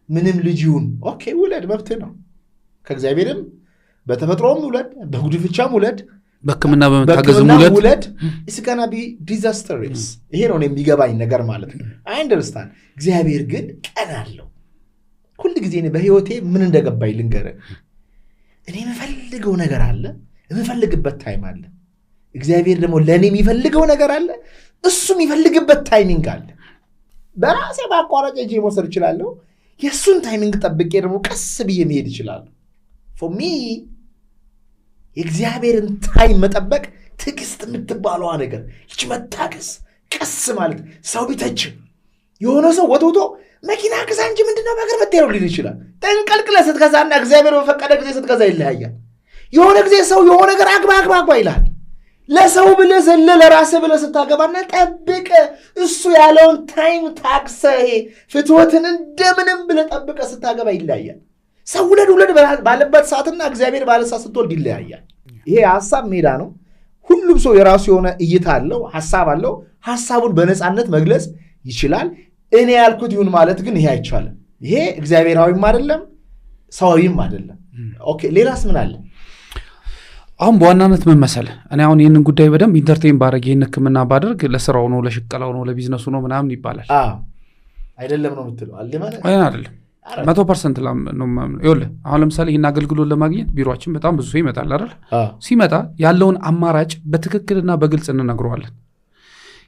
ምንም ልጅ ይሁን ኦኬ፣ ውለድ፣ መብትህ ነው። ከእግዚአብሔርም በተፈጥሮም ውለድ፣ በጉድፍቻም ውለድ፣ በሕክምና በመታገዝም ውለድ። it's gonna be disastrous። ይሄ ነው የሚገባኝ ነገር ማለት ነው። I understand። እግዚአብሔር ግን ቀን አለው። ሁሉ ጊዜ እኔ በህይወቴ ምን እንደገባኝ ልንገርህ። እኔ የምፈልገው ነገር አለ፣ የምፈልግበት ታይም አለ። እግዚአብሔር ደግሞ ለእኔ የሚፈልገው ነገር አለ፣ እሱ የሚፈልግበት ታይሚንግ አለ። በራሴ ማቋረጫ እጄ መውሰድ እችላለሁ። የእሱን ታይሚንግ ጠብቄ ደግሞ ቀስ ብዬ መሄድ እችላለሁ። for me የእግዚአብሔርን ታይም መጠበቅ ትዕግስት የምትባለዋ ነገር ይች መታገስ ቀስ ማለት ሰው ቢተች የሆነ ሰው ወጥቶ መኪና ግዛ እንጂ ምንድነው በእግር መተየው ሊል ይችላል። ጠንቀልቅለ ስትገዛና እግዚአብሔር በፈቀደ ጊዜ ስትገዛ ይለያያል። የሆነ ጊዜ ሰው የሆነ ነገር አግባ ይላል። ለሰው ብለህ ዘለ ለራስህ ብለህ ስታገባና ጠብቀ እሱ ያለውን ታይም ታክሰ ፍትወትን እንደምንም ብለህ ጠብቀ ስታገባ ይለያያል። ሰው ውለድ ባለበት ሰዓትና እግዚአብሔር ባለሰዓት ስትወልድ ይለያያል። ይሄ ሐሳብ ሜዳ ነው። ሁሉም ሰው የራሱ የሆነ እይታ አለው፣ ሐሳብ አለው። ሐሳቡን በነፃነት መግለጽ ይችላል። እኔ ያልኩት ይሁን ማለት ግን ይሄ አይቻልም። ይሄ እግዚአብሔራዊም አይደለም ሰዋዊም አይደለም። ኦኬ፣ ሌላስ ምን አለ? አሁን በዋናነት ምን መሰለህ፣ እኔ አሁን ይህንን ጉዳይ በደንብ ኢንተርቴን ባደረግ ይህን ሕክምና ባደርግ ለስራው ነው ለሽቀላው ነው ለቢዝነሱ ነው ምናምን ይባላል። አይደለም ነው የምትለው? አይደለም 100% ነው። ይኸውልህ አሁን ለምሳሌ ይህን አገልግሎት ለማግኘት ቢሮችን በጣም ብዙ ሰው ይመጣል አይደል? ሲመጣ ያለውን አማራጭ በትክክልና በግልጽ እንነግረዋለን።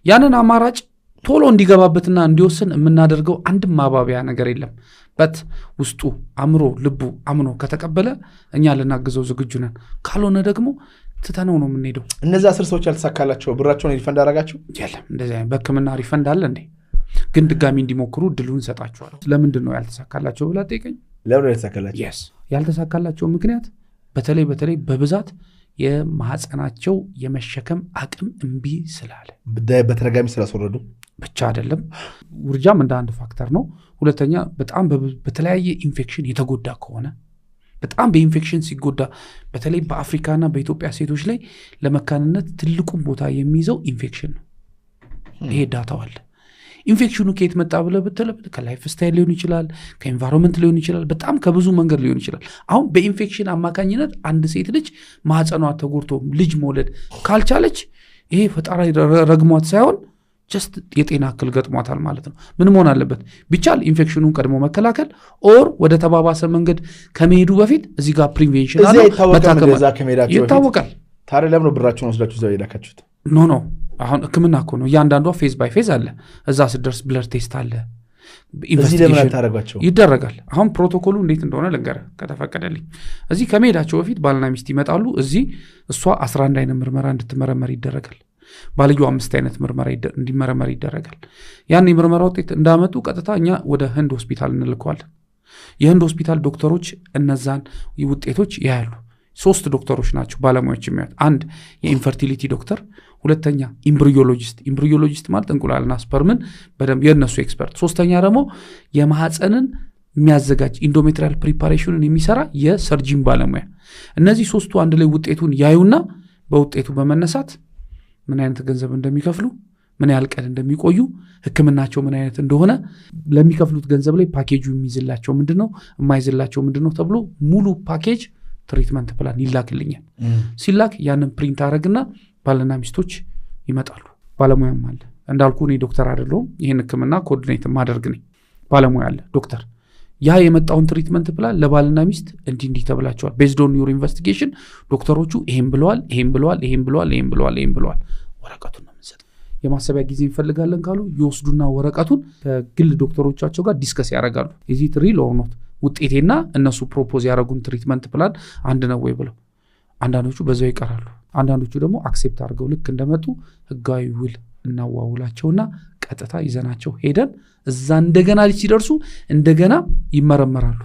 ያንን አማራጭ ቶሎ እንዲገባበትና እንዲወስን የምናደርገው አንድም ማባቢያ ነገር የለም። በት ውስጡ አምሮ ልቡ አምኖ ከተቀበለ እኛ ልናግዘው ዝግጁ ነን። ካልሆነ ደግሞ ትተነው ነው የምንሄደው። እነዛ 10 ሰዎች ያልተሳካላቸው ብራቸውን ሪፈንድ አደረጋቸው? የለም እንደዚህ አይነት በሕክምና ሪፈንድ አለ እንዴ? ግን ድጋሚ እንዲሞክሩ እድሉን እንሰጣቸዋል። ለምንድን ነው ያልተሳካላቸው ብላ ጠይቀኝ። ለምን ያልተሳካላቸው? ያልተሳካላቸው ምክንያት በተለይ በብዛት የማህፀናቸው የመሸከም አቅም እምቢ ስላለ በተደጋጋሚ ስላስወረዱ ብቻ አይደለም። ውርጃም እንደ አንድ ፋክተር ነው። ሁለተኛ በጣም በተለያየ ኢንፌክሽን የተጎዳ ከሆነ በጣም በኢንፌክሽን ሲጎዳ በተለይ በአፍሪካና በኢትዮጵያ ሴቶች ላይ ለመካንነት ትልቁን ቦታ የሚይዘው ኢንፌክሽን ነው። ይሄ ዳታው አለ። ኢንፌክሽኑ ከየት መጣ ብለህ ብትለው ከላይፍ ስታይል ሊሆን ይችላል፣ ከኤንቫይሮንመንት ሊሆን ይችላል፣ በጣም ከብዙ መንገድ ሊሆን ይችላል። አሁን በኢንፌክሽን አማካኝነት አንድ ሴት ልጅ ማህፀኗ ተጎድቶ ልጅ መውለድ ካልቻለች ይሄ ፈጣሪ ረግሟት ሳይሆን ጀስት የጤና እክል ገጥሟታል ማለት ነው። ምን መሆን አለበት? ቢቻል ኢንፌክሽኑን ቀድሞ መከላከል ኦር ወደ ተባባሰ መንገድ ከመሄዱ በፊት እዚህ ጋር ፕሪቬንሽን አለ ይታወቃል። ታዲያ ለምን ነው ብራችሁን ወስዳችሁ እዛው የላካችሁት? ኖ አሁን ሕክምና እኮ ነው። እያንዳንዷ ፌዝ ባይ ፌዝ አለ። እዛ ስደርስ ብለድ ቴስት አለ፣ ኢንቨስቲጌሽን ይደረጋል አሁን ፕሮቶኮሉ እንዴት እንደሆነ ልንገርህ ከተፈቀደልኝ እዚህ ከመሄዳቸው በፊት ባልና ሚስት ይመጣሉ እዚህ እሷ 11 አይነት ምርመራ እንድትመረመር ይደረጋል ባልየው 5 አይነት ምርመራ እንዲመረመር ይደረጋል ያን የምርመራ ውጤት እንዳመጡ ቀጥታ እኛ ወደ ህንድ ሆስፒታል እንልከዋለን የህንድ ሆስፒታል ዶክተሮች እነዛን ውጤቶች ያያሉ 3 ዶክተሮች ናቸው ባለሙያዎች የሚያዩት አንድ የኢንፈርቲሊቲ ዶክተር ሁለተኛ ኢምብሪዮሎጂስት ማለት እንቁላልና ስፐርምን በደም የነሱ ኤክስፐርት ሶስተኛ ደግሞ የማህፀንን የሚያዘጋጅ ኢንዶሜትሪያል ፕሪፓሬሽንን የሚሰራ የሰርጂን ባለሙያ እነዚህ 3ቱ አንድ ላይ ውጤቱን ያዩና በውጤቱ በመነሳት ምን አይነት ገንዘብ እንደሚከፍሉ ምን ያህል ቀን እንደሚቆዩ ህክምናቸው ምን አይነት እንደሆነ ለሚከፍሉት ገንዘብ ላይ ፓኬጁ የሚይዝላቸው ምንድነው የማይዝላቸው ምንድነው ተብሎ ሙሉ ፓኬጅ ትሪትመንት ፕላን ይላክልኛል ሲላክ ያንን ፕሪንት አረግና ባልና ሚስቶች ይመጣሉ ባለሙያም አለ እንዳልኩ እኔ ዶክተር አይደለሁም ይሄን ህክምና ኮኦርዲኔት ማድረግ ነኝ ባለሙያ አለ ዶክተር ያ የመጣውን ትሪትመንት ፕላን ለባልና ሚስት እንዲህ ተብላቸዋል ቤዝድ ኦን ዩር ኢንቨስቲጌሽን ዶክተሮቹ ይሄን ብለዋል ወረቀቱን ነው የምንሰጠው የማሰቢያ ጊዜ እንፈልጋለን ካሉ ይወስዱና ወረቀቱን ከግል ዶክተሮቻቸው ጋር ዲስከስ ያደርጋሉ is it real or not ውጤቴና እነሱ ፕሮፖዝ ያደረጉን ትሪትመንት ፕላን አንድ ነው ወይ ብለው አንዳንዶቹ በዛው ይቀራሉ አንዳንዶቹ ደግሞ አክሴፕት አድርገው ልክ እንደመጡ ህጋዊ ውል እናዋውላቸውና ቀጥታ ይዘናቸው ሄደን እዛ እንደገና ሲደርሱ እንደገና ይመረመራሉ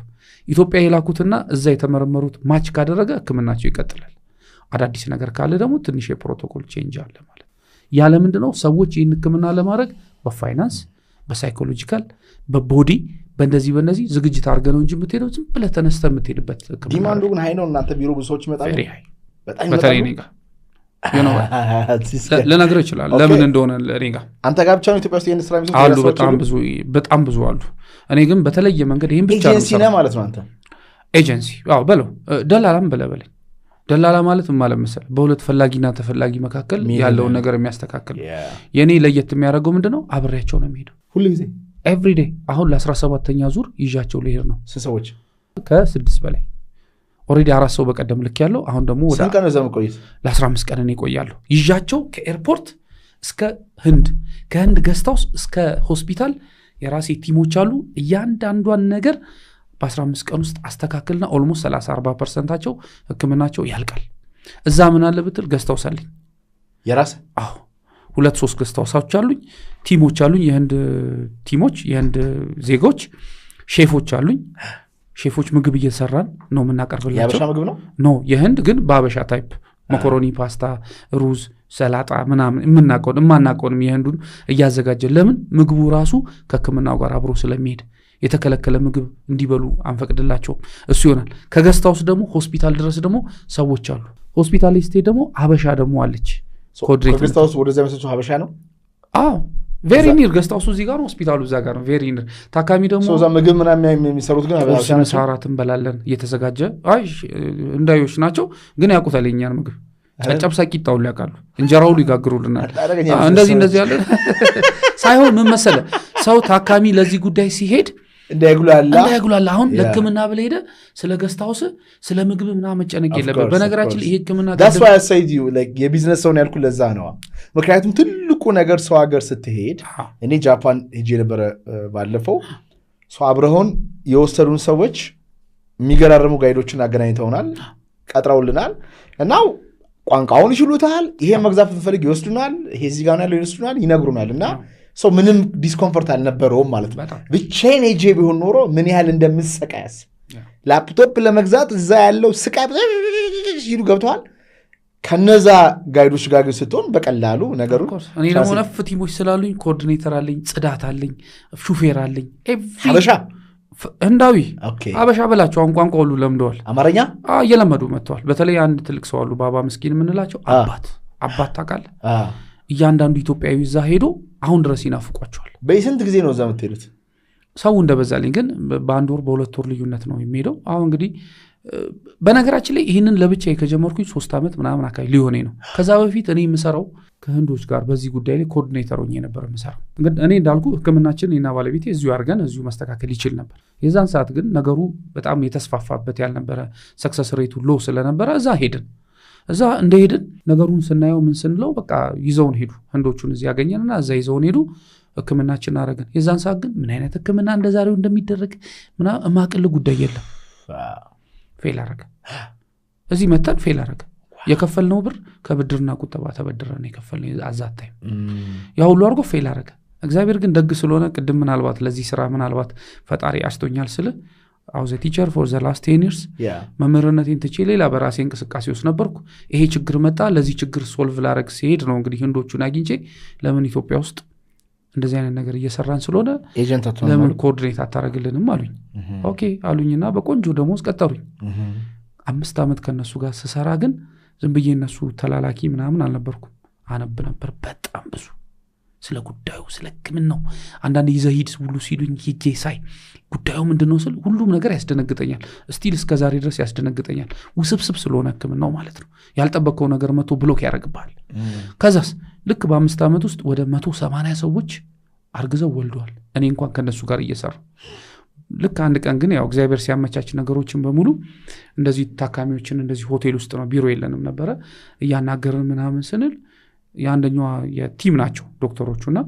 ኢትዮጵያ የላኩትና እዛ የተመረመሩት ማች ካደረገ ህክምናቸው ይቀጥላል አዳዲስ ነገር ካለ ደግሞ ትንሽ የፕሮቶኮል ቼንጅ አለ ማለት ያለ ምንድነው ሰዎች ይህን ህክምና ለማድረግ በፋይናንስ በሳይኮሎጂካል በቦዲ በእንደዚህ ዝግጅት አድርገው እንጂ የምትሄደው ዝም ብለህ ተነስተህ የምትሄድበት ህክምና ዲማንዱ ግን ሃይ ነው እናንተ ቢሮ ብዙ ሰዎች ይመጣሉ በጣም በተለይ እኔ ጋር ለነገር ይችላል ለምን እንደሆነ እኔ ጋር አንተ ጋር ብቻ ነው ኢትዮጵያ ውስጥ የኢንዱስትሪ ሚኒስትር አሉ በጣም ብዙ አሉ እኔ ግን በተለየ መንገድ ይሄን ብቻ ነው ኤጀንሲ ነው ማለት ነው አንተ ኤጀንሲ በለው ደላላም በለበለኝ ደላላ ማለት ምን ማለት መሰለህ በሁለት ፈላጊና ተፈላጊ መካከል ያለውን ነገር የሚያስተካክል የኔ ለየት የሚያደርገው ምንድነው አብሬያቸው ነው የሚሄደው ሁሉ ጊዜ ኤቭሪ ዴይ አሁን ለ17ኛ ዙር ይዣቸው ልሄድ ነው ሰዎች ከ6 በላይ ኦሬዲ 4 ሰው በቀደም ልክ ያለው አሁን ደግሞ ወደ ስንት ቀን ዘመን ቆይት ለ15 ቀን እኔ ቆያለሁ ይዣቸው ከኤርፖርት እስከ ህንድ ከህንድ ገስታውስ እስከ ሆስፒታል የራሴ ቲሞች አሉ እያንዳንዷን ነገር በ15 ቀን ውስጥ አስተካክልና ኦልሞስት 30-40% ህክምናቸው ያልቃል እዛ ምን አለ ብትል ገስታውስ አለኝ የራስ 2-3 ገስታውሳዎች አሉኝ ቲሞች አሉኝ የህንድ ቲሞች የህንድ ዜጎች ሼፎች አሉኝ ሼፎች ምግብ እየሰራን ነው የምናቀርብላቸው ያበሻ ምግብ ነው ኖ የህንድ ግን ባበሻ ታይፕ መኮሮኒ ፓስታ ሩዝ ሰላጣ ምናምን የማናቀውንም የህንዱን እያዘጋጀን ለምን ምግቡ ራሱ ከህክምናው ጋር አብሮ ስለሚሄድ የተከለከለ ምግብ እንዲበሉ አንፈቅድላቸው እሱ ይሆናል ከገስታውስ ደግሞ ሆስፒታል ድረስ ደግሞ ሰዎች አሉ ሆስፒታል ስቴ ደግሞ ሀበሻ ደግሞ አለች ከገስታውስ ወደዛ መሰለኝ ሀበሻ ነው ቬሪ ኒር ገስታውሱ እዚህ ጋር ነው ሆስፒታሉ እዛ ጋር ነው ቬሪ ኒር ታካሚ ደግሞ ሶዛ ምግብ ምናምን የሚሰሩት ግን ሀበሻ ነው ሰዓራትን በላለን እየተዘጋጀ እንዳዮች ናቸው ግን ያውቁታል የኛን ምግብ ጨጨብሳ ቂጣው ያውቃሉ እንጀራው ይጋግሩልናል እንደዚህ ያለ ሳይሆን ምን መሰለ ሰው ታካሚ ለዚህ ጉዳይ ሲሄድ እንዳይጉላላ አሁን ለህክምና ብለ ሄደ ስለ ገስታውስ ስለ ምግብ ምናምን መጨነቅ የለበት በነገራችን ይሄ ህክምና that's why I said you like የቢዝነስ ሰው ነው ያልኩ ለዛ ነው ምክንያቱም ትልቁ ነገር ሰው ሀገር ስትሄድ እኔ ጃፓን ሄጄ ነበር ባለፈው ሰው አብረውን የወሰዱን ሰዎች የሚገራረሙ ጋይዶችን አገናኝተውናል ቀጥረውልናል እና ቋንቋውን ይችሉታል ይሄ መግዛት ፈልግ ይወስዱናል ይሄ እዚህ ጋር ያለው ይወስዱናል ይነግሩናል እና ሰው ምንም ዲስኮምፎርት አልነበረውም ማለት ነው ብቻዬን ሄጄ ቢሆን ኖሮ ምን ያህል እንደምሰቃያስ ላፕቶፕ ለመግዛት እዛ ያለው ስቃይ ይሉ ገብተዋል ከነዛ ጋይዶች ጋር ግን ስትሆን በቀላሉ ነገሩ እኔ ደግሞ ነፍ ቲሞች ስላሉኝ ኮኦርዲኔተር አለኝ ጽዳት አለኝ ሹፌር አለኝ ሀበሻ ህንዳዊ ሀበሻ በላቸው አሁን ቋንቋ ሁሉ ለምደዋል አማርኛ እየለመዱ መጥተዋል በተለይ አንድ ትልቅ ሰው አሉ ባባ ምስኪን የምንላቸው አባት ታውቃለህ እያንዳንዱ ኢትዮጵያዊ እዛ ሄዶ አሁን ድረስ ይናፍቋቸዋል በስንት ጊዜ ነው እዛ የምትሄዱት ሰው እንደበዛልኝ ግን በአንድ ወር በሁለት ወር ልዩነት ነው የሚሄደው አሁን እንግዲህ በነገራችን ላይ ይህንን ለብቻ ከጀመርኩኝ 3 ዓመት ምናምን አካባቢ ሊሆኔ ነው ከዛ በፊት እኔ የምሰራው ከህንዶች ጋር በዚህ ጉዳይ ላይ ኮኦርዲኔተር ሆኜ ነበር የምሰራው ግን እኔ እንዳልኩ ህክምናችን እና ባለቤቴ እዚሁ አድርገን እዚሁ ማስተካከል ይችል ነበር የዛን ሰዓት ግን ነገሩ በጣም የተስፋፋበት ያልነበረ ሰክሰስ ሬቱ ሎ ስለነበረ እዛ ሄድን እዛ እንደሄድን ነገሩን ስናየው ምን ስንለው በቃ ይዘውን ሄዱ ህንዶቹን እዚህ ያገኘንና እዛ ይዘውን ሄዱ ህክምናችን አረጋን የዛን ሰዓት ግን ምን አይነት ህክምና እንደዛሬው እንደሚደረግ ማቅል ጉዳይ የለም ፌል አረጋ እዚህ መጣን ፌል አረጋ የከፈልነው ብር ከብድርና ቁጠባ ተበድረን የከፈልነው አዛታይ ያ ሁሉ አርጎ ፌል አረጋ እግዚአብሔር ግን ደግ ስለሆነ ቅድም ምናልባት ለዚህ ስራ ምናልባት ፈጣሪ አስቶኛል ስለ I was a teacher for the last 10 years መምህርነቴን ትቼ ሌላ በራሴ እንቅስቃሴ ውስጥ ነበርኩ ይሄ ችግር መጣ ለዚህ ችግር ሶልቭ ላረግ ሲሄድ ነው እንግዲህ ህንዶቹን አግኝቼ ለምን ኢትዮጵያ ውስጥ እንደዚህ አይነት ነገር እየሰራን ስለሆነ ለምን ኮኦርዲኔት አታረግልንም አሉኝ ኦኬ አሉኝና በቆንጆ ደሞዝ ቀጠሩኝ 5 አመት ከነሱ ጋር ስሰራ ግን ዝም ብዬ እነሱ ተላላኪ ምናምን አልነበርኩም አነብ ነበር በጣም ብዙ ስለ ጉዳዩ ስለ ህክምናው አንዳንድ ይዘሂድ ሁሉ ሲሉኝ ሄጄ ሳይ ጉዳዩ ምንድነው ስል ሁሉም ነገር ያስደነግጠኛል ስቲል እስከዛሬ ድረስ ያስደነግጠኛል ውስብስብ ስለሆነ ህክምናው ማለት ነው ያልጠበቀው ነገር መቶ ብሎክ ያረጋግባል ከዛስ ልክ በ5 አመት ውስጥ ወደ 180 ሰዎች አርግዘው ወልደዋል እኔ እንኳን ከነሱ ጋር እየሰራሁ ልክ አንድ ቀን ግን ያው እግዚአብሔር ሲያመቻች ነገሮችን በሙሉ እንደዚህ ታካሚዎችን እንደዚህ ሆቴል ውስጥ ነው ቢሮ የለንም ነበር ያናገርን ምናምን ስንል ያንደኛው የቲም ናቸው ዶክተሮቹና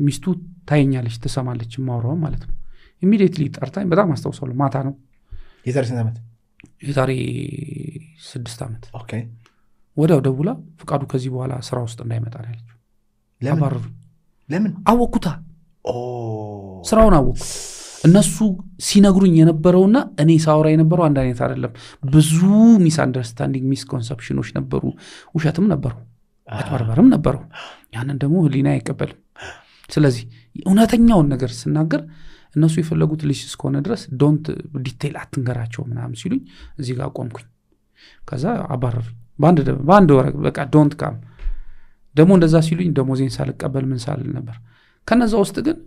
ሚስቱ ታየኛለች ተሰማለች ማውራው ማለት ነው ኢሚዲየትሊ ጠርታኝ በጣም አስተውሳለሁ ማታ ነው የዛሬ ስንት አመት የዛሬ 6 አመት ኦኬ ወዲያው ደውላ ፍቃዱ ከዚህ በኋላ ስራ ውስጥ እንዳይመጣ ነው ያለችው ለምን አወኩታ ስራውን አወኩ እነሱ ሲነግሩኝ የነበረውና እኔ ሳውራ የነበረው አንድ አይነት አይደለም ብዙ ሚስ አንደርስታንዲንግ ሚስ ኮንሰፕሽኖች ነበሩ ውሸትም ነበሩ አጭበርበርም ነበሩ ያንን ደግሞ ህሊና አይቀበልም ስለዚህ እውነተኛውን ነገር ስናገር እነሱ የፈለጉት ልጅ እስከሆነ ድረስ ዶንት ዲቴል አትንገራቸው ምናምን ሲሉኝ እዚህ ጋር ቆምኩኝ ከዛ አባረሩኝ ባንድ ወር በቃ ዶንት ካም ደግሞ እንደዛ ሲሉኝ ደሞዜን ሳልቀበል ምን ሳል ነበር ከነዛ ውስጥ ግን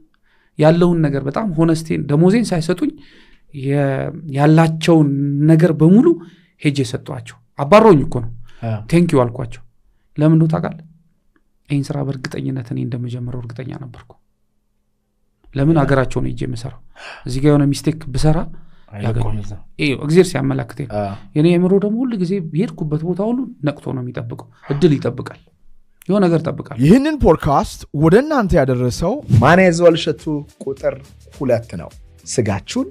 ያለውን ነገር በጣም ሆነስቴን ደሞዜን ሳይሰጡኝ ያላቸው ነገር በሙሉ ሄጄ ሰጧቸው አባረሩኝ እኮ ነው ቴንክ ዩ አልኳቸው ለምን ነው ታውቃለህ ይሄን ስራ በእርግጠኝነት እኔ እንደምጀምረው እርግጠኛ ነበርኩ ለምን አገራቸው ነው እየመሰራው እዚህ ጋር የሆነ ሚስቴክ ብሰራ ያገኘው እግዚአብሔር ሲያመላክተኝ የኔ የምሮ ደግሞ ሁሉ ጊዜ በሄድኩበት ቦታ ሁሉ ነቅቶ ነው የሚጠብቀው እድል ይጠብቃል የሆነ ነገር ይጠብቃል ይህንን ፖድካስት ወደ እናንተ ያደረሰው ማን ያዘዋል እሸቱ ቁጥር 2 ነው ስጋችሁን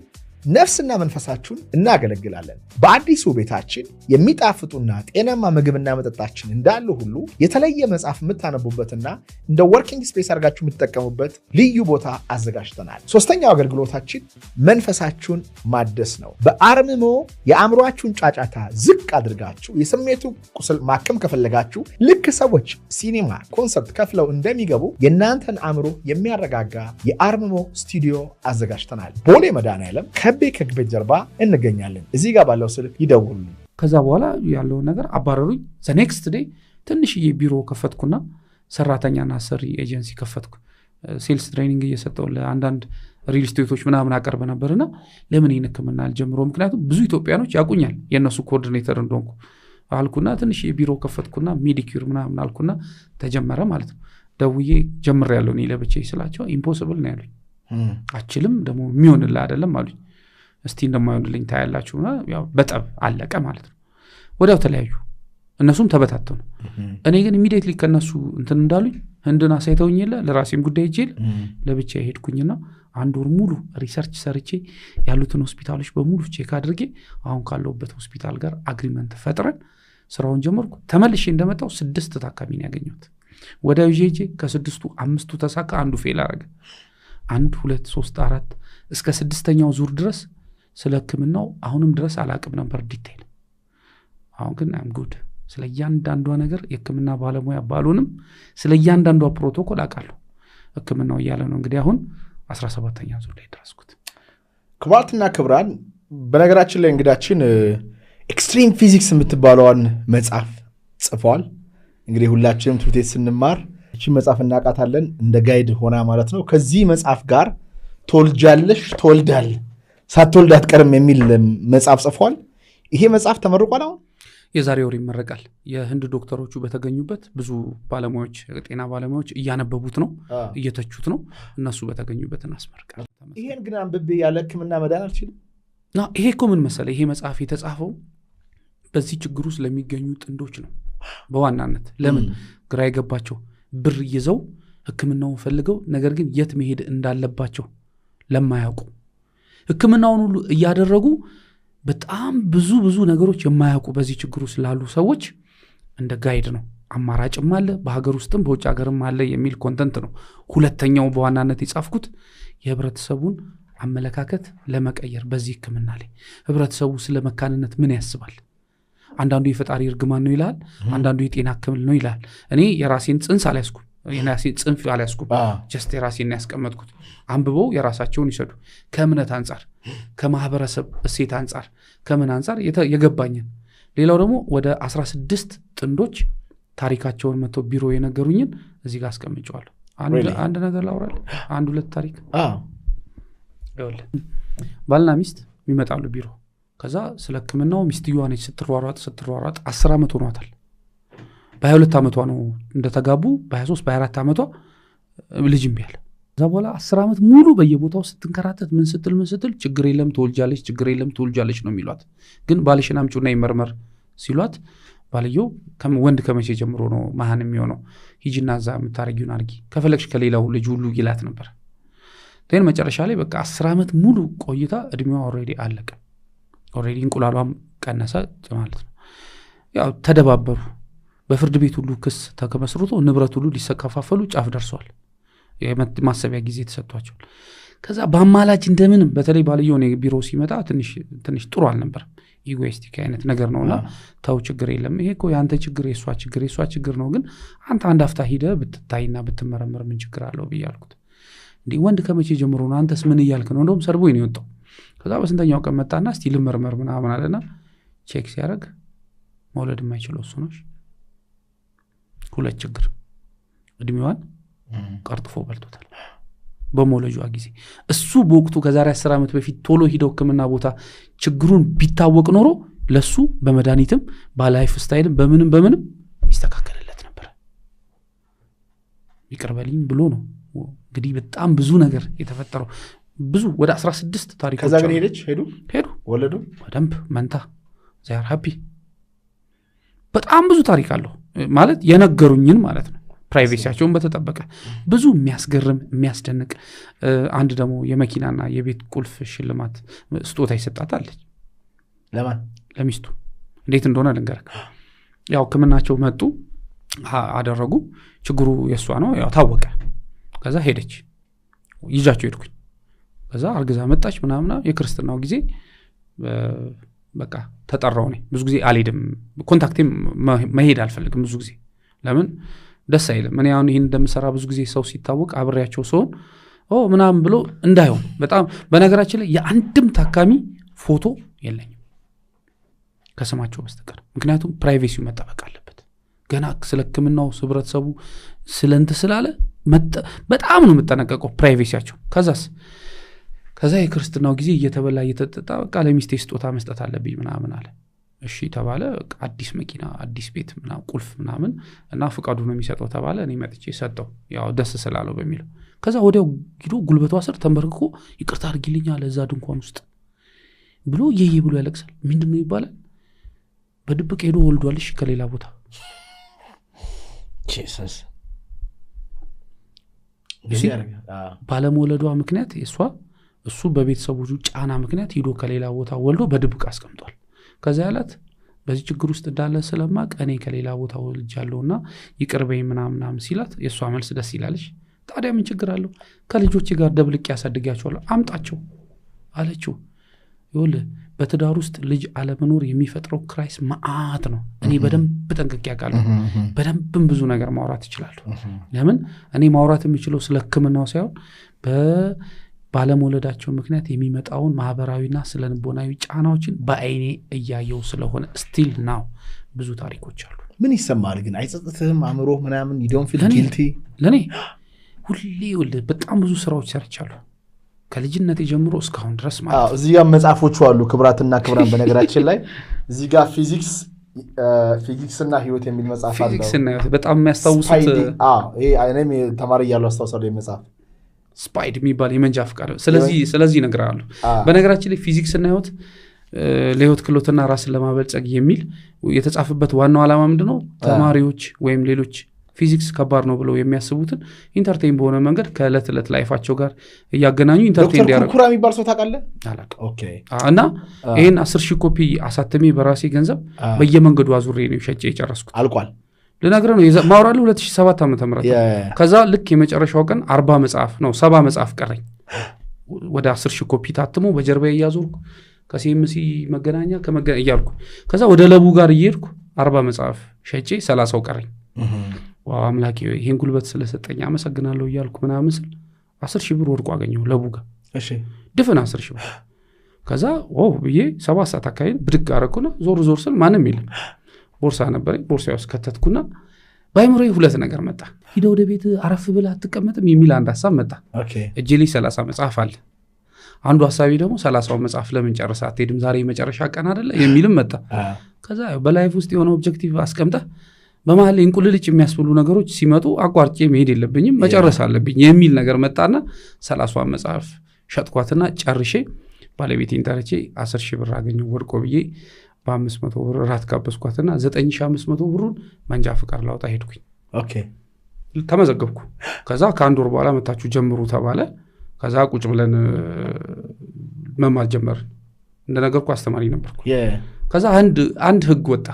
ነፍስና መንፈሳችሁን እናገለግላለን በአዲሱ ቤታችን የሚጣፍጡና ጤናማ ምግብና መጠጣችን እንዳሉ ሁሉ የተለየ መጽሐፍ የምታነቡበትና እንደ ወርኪንግ ስፔስ አድርጋችሁ የምትጠቀሙበት ልዩ ቦታ አዘጋጅተናል ሶስተኛው አገልግሎታችን መንፈሳችሁን ማደስ ነው በአርምሞ የአእምሮአችሁን ጫጫታ ዝቅ አድርጋችሁ የስሜቱ ቁስል ማከም ከፈለጋችሁ ልክ ሰዎች ሲኒማ ኮንሰርት ከፍለው እንደሚገቡ የእናንተን አእምሮ የሚያረጋጋ የአርምሞ ስቱዲዮ አዘጋጅተናል ቦሌ መድኃኔዓለም ከግቤት ጀርባ እንገኛለን እዚህ ጋር ባለው ስልክ ይደውሉልኝ ከዛ በኋላ ያለው ነገር አባረሩኝ the next day ትንሽዬ ቢሮ ከፈትኩና ሰራተኛና ሰሪ ኤጀንሲ ከፈትኩ ሴልስ ትሬኒንግ እየሰጠው ለአንዳንድ ሪል ስቴቶች ምናምን አቀርብ ነበርና ለምን ይነከመና አልጀምሮ ምክንያቱም ብዙ ኢትዮጵያኖች ያቁኛል የነሱ ኮኦርዲኔተር እንደሆንኩ አልኩና ትንሽዬ ቢሮ ከፈትኩና ሜዲኪዩር ምናምን አልኩና ተጀመረ ማለት ነው ደውዬ ጀምር ያለው ነው ለብቻ ይስላቸው ኢምፖሲብል ነው ያሉኝ አችልም ደግሞ የሚሆንልህ አይደለም አሉኝ እስቲ እንደማይሆንልኝ ታያላችሁና ያው በጠብ አለቀ ማለት ነው ወዲያው ተለያዩ እነሱም ተበታተኑ እኔ ግን ኢሚዲየትሊ ከነሱ እንትን እንዳሉኝ ህንድና ሳይተውኝለ ለራሴም ጉዳይ ይችል ለብቻ ሄድኩኝና አንድ ወር ሙሉ ሪሰርች ሰርቼ ያሉትን ሆስፒታሎች በሙሉ ቼክ አድርጌ አሁን ካለውበት ሆስፒታል ጋር አግሪመንት ፈጥረን ስራውን ጀመርኩ ተመልሼ እንደመጣው 6 ታካሚን ያገኘሁት ወዲያው ጄጄ ከ6ቱ 5ቱ ተሳካ አንዱ ፌል አረገ 1 2 3 4 እስከ 6ኛው ዙር ድረስ ስለ ህክምናው አሁንም ድረስ አላቅም ነበር ዲቴል አሁን ግን አም ጉድ ስለ ያንዳንዷ ነገር የህክምና ባለሙያ ባሉንም ስለ ያንዳንዷ ፕሮቶኮል አቃለሁ ህክምናው ያለ ነው እንግዲህ አሁን 17ኛ ዙር ላይ ደረስኩት ክብራትና ክብራን በነገራችን ላይ እንግዳችን ኤክስትሪም ፊዚክስ የምትባለውን መጽሐፍ ጽፏል እንግዲህ ሁላችንም ትምህርት ቤት ስንማር እቺ መጽሐፍ እናቃታለን እንደ ጋይድ ሆና ማለት ነው ከዚህ መጽሐፍ ጋር ተወልጃለሽ ተወልዳል ሳትወልድ አትቀርም የሚል መጽሐፍ ጽፏል ይሄ መጽሐፍ ተመርቋል አሁን የዛሬ ወር ይመረቃል የህንድ ዶክተሮቹ በተገኙበት ብዙ ባለሙያዎች ጤና ባለሙያዎች እያነበቡት ነው እየተቹት ነው እነሱ በተገኙበት እናስመርቃለን ይሄን ግን አንብቤ ያለ ህክምና መዳን አልችልም ይሄ እኮ ምን መሰለ ይሄ መጽሐፍ የተጻፈው በዚህ ችግሩ ስለሚገኙ ጥንዶች ነው በዋናነት ለምን ግራ የገባቸው ብር ይዘው ህክምናውን ፈልገው ነገር ግን የት መሄድ እንዳለባቸው ለማያውቁ ህክምናውን ሁሉ እያደረጉ በጣም ብዙ ነገሮች የማያውቁ በዚህ ችግሩ ስላሉ ሰዎች እንደ ጋይድ ነው አማራጭም አለ በሀገር ውስጥም በውጭ ሀገርም አለ የሚል ኮንተንት ነው ሁለተኛው በዋናነት የጻፍኩት የህብረተሰቡን አመለካከት ለመቀየር በዚህ ህክምና ላይ ህብረተሰቡ ስለ መካንነት ምን ያስባል አንዳንዱ የፈጣሪ እርግማን ነው ይላል አንዳንዱ የጤና ህክምና ነው ይላል እኔ የራሴን ጽንስ አልያዝኩም የራሴን ጽንፍ አልያዝኩም ጀስት የራሴን ያስቀመጥኩት አንብበው የራሳቸውን ይሰዱ ከእምነት አንፃር ከማህበረሰብ እሴት አንፃር ከምን አንፃር የገባኝን ሌላው ደግሞ ወደ 16 ጥንዶች ታሪካቸውን መጥተው ቢሮ የነገሩኝን እዚህ ጋር አስቀምጫለሁ አንድ ነገር ላውራል አንድ ሁለት ታሪክ ባልና ሚስት ይመጣሉ ቢሮ ከዛ ስለ ህክምናው ሚስትየዋ ነች ስትሯሯጥ 10 ዓመት ሆኗታል በ22 ዓመቷ ነው እንደተጋቡ በ23 በ24 ዓመቷ ልጅም ቢያለ ከዛ በኋላ 10 ዓመት ሙሉ በየቦታው ስትንከራተት ምን ስትል ችግር የለም ትወልጃለች ነው የሚሏት ግን ባልሽን አምጪውና ይመርመር ሲሏት ባልየው ወንድ ከመቼ ጀምሮ ነው ማህን የሚሆነው ሂጂና እዛ የምታረጊውን አርጊ ከፈለግሽ ከሌላው ልጅ ሁሉ ይላት ነበር ግን መጨረሻ ላይ በቃ 10 ዓመት ሙሉ ቆይታ እድሜዋ ኦሬዲ አለቀ ኦሬዲ እንቁላሏም ቀነሰ ማለት ነው ያው ተደባበሩ በፍርድ ቤት ሁሉ ክስ ተከመስርቶ ንብረት ሁሉ ሊሰካፋፈሉ ጫፍ ደርሷል የማሰቢያ ጊዜ ተሰጥቷቸው ከዛ በአማላጅ እንደምንም በተለይ ባልየው ነው ቢሮ ሲመጣ ትንሽ ጥሩ አልነበር ኢጎይስቲክ አይነት ነገር ነውና ታው ችግር የለም ይሄ እኮ ያንተ ችግር የሷ ችግር ነው ግን አንተ አንድ አፍታ ሄደ ብትታይና ብትመረመር ምን ችግር አለው ብያልኩት እንዴ ወንድ ከመቼ ጀምሮ ነው አንተስ ምን ይያልክ ነው እንደውም ሰርቦይ ነው የወጣው ከዛ በስንተኛው ቀን መጣና እስቲ ልመርመር ምናምን አለና ቼክ ሲያደርግ መውለድ የማይችለው እሱ ነው ሁለት ችግር እድሜዋን ቀርጥፎ በልቶታል በመውለጃዋ ጊዜ እሱ በወቅቱ ከዛሬ 10 ዓመት በፊት ቶሎ ሄደው ህክምና ቦታ ችግሩን ቢታወቅ ኖሮ ለሱ በመድኃኒትም በላይፍ ስታይልም በምንም ይስተካከለለት ነበር ይቀርበልኝ ብሎ ነው እንግዲህ በጣም ብዙ ነገር የተፈጠረው ብዙ ወደ 16 ታሪኮች ከዛ ግን ሄዱ ወለዱ በደንብ መንታ they are happy በጣም ብዙ ታሪክ አለው ማለት የነገሩኝን ማለት ነው ፕራይቬሲያቸውን በተጠበቀ ብዙ የሚያስገርም የሚያስደንቅ አንድ ደግሞ የመኪናና የቤት ቁልፍ ሽልማት ስጦታ ይሰጣታለች ለማን ለሚስቱ እንዴት እንደሆነ ልንገርክ ያው ህክምናቸው መጡ አደረጉ ችግሩ የሷ ነው ያው ታወቀ ከዛ ሄደች ይዛቸው ሄድኩኝ ከዛ አርግዛ መጣች ምናምና የክርስትናው ጊዜ በቃ ተጠራው ነኝ ብዙ ጊዜ አልሄድም ኮንታክቴም መሄድ አልፈልግም ብዙ ጊዜ ለምን ደስ አይልም እኔ አሁን ይሄን እንደምሰራ ብዙ ጊዜ ሰው ሲታወቅ አብሬያቸው ሰውን ምናምን ብሎ እንዳይሆን በጣም በነገራችን ላይ የአንድም ታካሚ ፎቶ የለኝም ከስማቸው በስተቀር ምክንያቱም ፕራይቬሲው መጠበቅ አለበት ገና ስለ ህክምናው ህብረተሰቡ ስለንት ስላለ በጣም ነው የምጠነቀቀው ፕራይቬሲያቸው ከዛ የክርስትናው ጊዜ እየተበላ እየተጠጣ በቃ ለሚስቴ ስጦታ መስጠት አለብኝ ምናምን አለ እሺ ተባለ አዲስ መኪና አዲስ ቤት ምናምን ቁልፍ ምናምን እና ፍቃዱ ነው የሚሰጠው ተባለ እኔ መጥቼ ሰጠው ያው ደስ ስላለው በሚለው ከዛ ወዲያው ጊዶ ጉልበቷ ስር ተንበርክኮ ይቅርታ አድርጊልኝ አለ እዛ ድንኳን ውስጥ ብሎ ይሄ ብሎ ያለቅሳል ምንድነው ይባላል በድብቅ ሄዶ ወልዷልሽ ከሌላ ቦታ ጂሰስ ባለመውለዷ ምክንያት እሱ በቤተሰቦቹ ጫና ምክንያት ሄዶ ከሌላ ቦታ ወልዶ በድብቅ አስቀምጧል ከዛ ያላት በዚህ ችግር ውስጥ እንዳለ ስለማቅ እኔ ከሌላ ቦታ ወልጃለሁና ይቅርበኝ ምናምን ሲላት የሷ መልስ ደስ ይላልሽ ታዲያ ምን ችግር አለው ከልጆች ጋር ደብልቅ ያሳድጋቸዋል አምጣቸው አለችው ይወል በትዳር ውስጥ ልጅ አለመኖር የሚፈጥረው ክራይስ ማአት ነው እኔ በደንብ ጠንቅቄ ያውቃለሁ በደንብ ብዙ ነገር ማውራት ይችላል ለምን እኔ ማውራት የምችለው ስለ ህክምናው ሳይሆን ባለመውለዳቸው ምክንያት የሚመጣውን ማህበራዊና ስለንቦናዊ ጫናዎችን በአይኔ እያየው ስለሆነ ስቲል ናው ብዙ ታሪኮች አሉ ምን ይሰማል ግን አይጸጽትህም አምሮ ምናምን you don't feel guilty ለኔ ሁሌ በጣም ብዙ ስራዎች ሰርቻለሁ ከልጅነቴ ጀምሮ እስካሁን ድረስ ማለት እዚህ ጋር መጻፎቹ አሉ ክብራትና ክብራን በነገራችን ላይ እዚህ ጋር ፊዚክስ እና ህይወት የሚል መጽሐፍ አለ ፊዚክስ እና ህይወት በጣም የሚያስታውሱት ይሄ አይኔም ተማሪ ያለው አስተዋውሳለሁ መጽሐፍ ስፓይድ የሚባል የመንጃ ፍቃድ ስለዚህ ነገራሉ በነገራችን ላይ ፊዚክስ እና ህይወት ለህይወት ክሎትና ራስን ለማበልጸግ የሚል የተጻፈበት ዋናው ዓላማ ምንድነው ተማሪዎች ወይም ሌሎች ፊዚክስ ከባድ ነው ብለው የሚያስቡትን ኢንተርቴይን በሆነ መንገድ ከዕለት ዕለት ላይፋቸው ጋር እያገናኙ ኢንተርቴይን እንዲያደርጉ ኩራ የሚባል ሰው ታውቃለህ? አላውቅም። ኦኬ። እና ይሄን 10,000 ኮፒ አሳተሜ በራሴ ገንዘብ በየመንገዱ አዙሬ ነው ሸጬ የጨረስኩት። አልቋል ልነግርህ ነው ማውራለሁ 2007 ዓ.ም ከዛ ልክ የመጨረሻው ቀን 40 መጽሐፍ ነው 70 መጽሐፍ ቀረኝ ወደ 10,000 ኮፒ ታትሞ በጀርባዬ እያዞርኩ ከሲኤምሲ መገናኛ እያልኩ ከዛ ወደ ለቡ ጋር እየሄድኩ 40 መጽሐፍ ሸጬ 30 ቀረኝ። ዋው አምላኬ ይሄን ጉልበት ስለሰጠኝ አመሰግናለሁ እያልኩ ምናምን ስል 10,000 ብር ወድቆ አገኘው ለቡ ጋር። እሺ ድፍን 10,000 ብር። ከዛ ብዬ 7 ሰዓት አካባቢ ብድግ አደረኩና ዞር ስል ማንም የለም። ቦርሳ ነበረኝ ቦርሳ ውስጥ ከተትኩና ባይምሮዬ ሁለት ነገር መጣ። ሂደህ ወደ ቤት አረፍ ብለህ አትቀመጥም የሚል አንድ ሐሳብ መጣ። ኦኬ። እጄ ላይ 30 መጽሐፍ አለ። አንዱ ሐሳቢ ደግሞ 30 መጽሐፍ ለምን ጨርሰህ አትሄድም ዛሬ የመጨረሻ ቀን አይደለ የሚልም መጣ። ከዛ በላይፍ ውስጥ የሆነ ኦብጀክቲቭ አስቀምጠህ በመሃል እንቁልልጭ የሚያስብሉ ነገሮች ሲመጡ አቋርጬ መሄድ የለብኝም መጨረስ አለብኝ የሚል ነገር መጣና 30 መጽሐፍ ሸጥኳትና ጨርሼ ባለቤቴን ጠርቼ 10,000 ብር አገኘው ወድቆ ብዬ በ500 ብር ራት ጋበዝኳትና 9,500 ብሩን መንጃ ፍቃድ ላውጣ ሄድኩኝ። ኦኬ። ተመዘገብኩ። ከዛ ከአንድ ወር በኋላ መታችሁ ጀምሩ ተባለ። ከዛ ቁጭ ብለን መማር ጀመርን። እንደነገርኩ አስተማሪ ነበርኩ። ከዛ አንድ ህግ ወጣ።